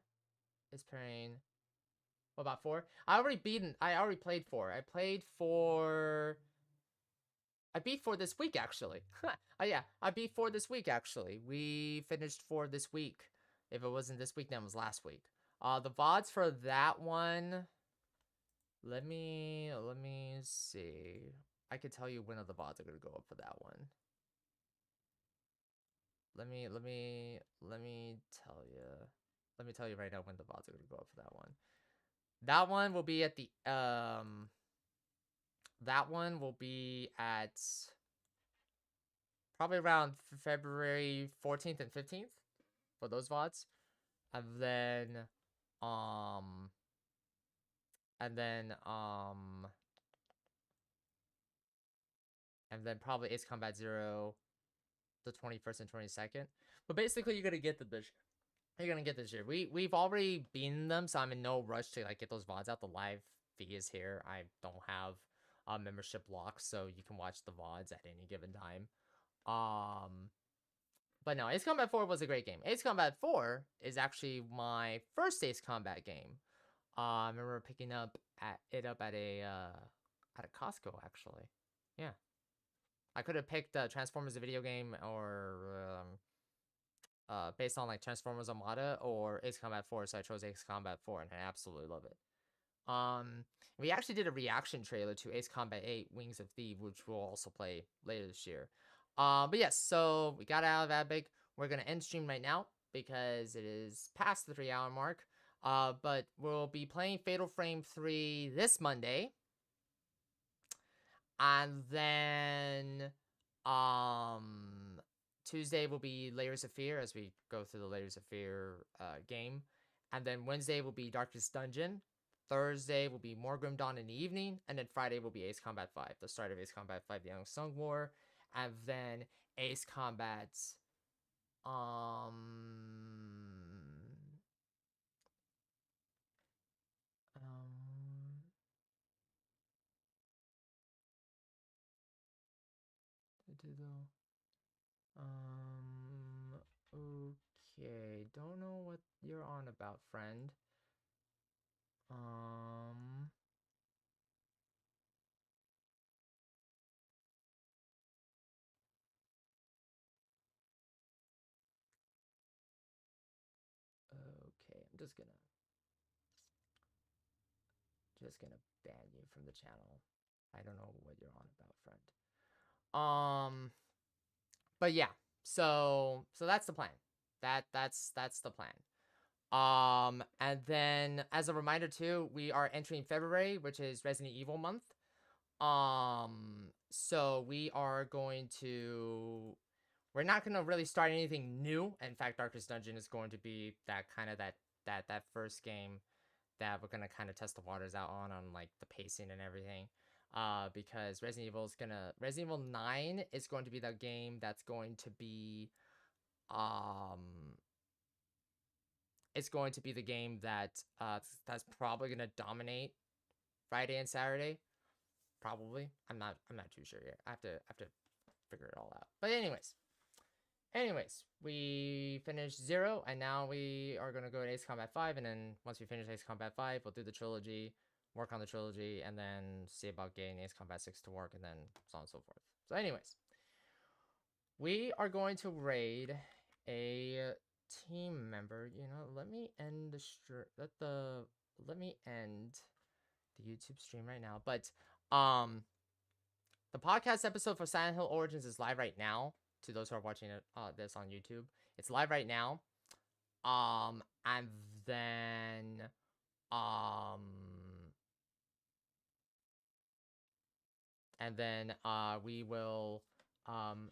is playing. What about 4? I already played 4. I beat 4 this week actually. Oh yeah, I beat 4 this week actually. We finished 4 this week. If it wasn't this week, then it was last week. The VODs for that one. Let me see. I can tell you when of the VODs are gonna go up for that one. Let me tell you. Let me tell you right now when the VODs are gonna go up for that one. That one will be at the that one will be at probably around February 14th and 15th for those VODs. And then probably Ace Combat 0 the 21st and 22nd. But basically you're gonna get this year. We've already beaten them, so I'm in no rush to like get those VODs out. The live fee is here. I don't have a membership lock, so you can watch the VODs at any given time. But no, Ace Combat 4 was a great game. Ace Combat 4 is actually my first Ace Combat game. I remember picking up at a Costco actually. Yeah. I could have picked Transformers the video game or based on like Transformers Armada or Ace Combat 4, so I chose Ace Combat 4 and I absolutely love it. We actually did a reaction trailer to Ace Combat 8 Wings of Thieves, which we'll also play later this year. But yes, so we got out of that big. We're gonna end stream right now because it is past the 3-hour mark. But we'll be playing Fatal Frame 3 this Monday. And then Tuesday will be Layers of Fear as we go through the Layers of Fear game. And then Wednesday will be Darkest Dungeon. Thursday will be More Grim Dawn in the evening. And then Friday will be Ace Combat 5, the start of Ace Combat 5, The Unsung War. And then Ace Combat okay, don't know what you're on about, friend. Okay, I'm just gonna is gonna ban you from the channel. I don't know what you're on about, friend. But yeah, so that's the plan. That's the plan. And then as a reminder too, we are entering February, which is Resident Evil month. So we're not gonna really start anything new. In fact, Darkest Dungeon is going to be that kind of that first game that we're gonna kind of test the waters out on like the pacing and everything. Because Resident Evil 9 is going to be the game that's going to be it's going to be the game that's probably gonna dominate Friday and Saturday. Probably. I'm not too sure yet. I have to figure it all out. But anyways, we finished 0 and now we are gonna go to Ace Combat 5, and then once we finish Ace Combat 5, we'll do the trilogy, work on the trilogy, and then see about getting Ace Combat 6 to work, and then so on and so forth. So anyways, we are going to raid a team member. You know, let me end the let me end the YouTube stream right now. But the podcast episode for Silent Hill Origins is live right now. To those who are watching it, this on YouTube, it's live right now. And then we will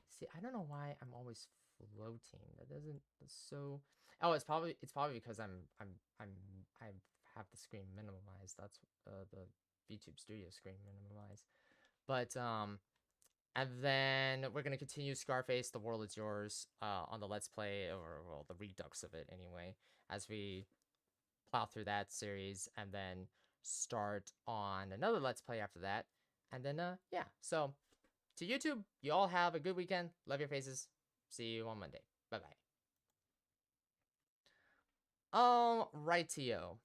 see. I don't know why I'm always floating. That doesn't. That's so. Oh, it's probably because I have the screen minimalized. That's the VTube Studio screen minimalized. But and then we're gonna continue Scarface: The World Is Yours on the Let's Play, or well, the redux of it anyway, as we plow through that series, and then start on another Let's Play after that. And then yeah, so to YouTube, you all have a good weekend. Love your faces. See you on Monday. Bye bye. Rightio.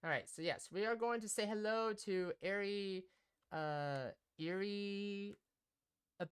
All right, so yes, we are going to say hello to Erie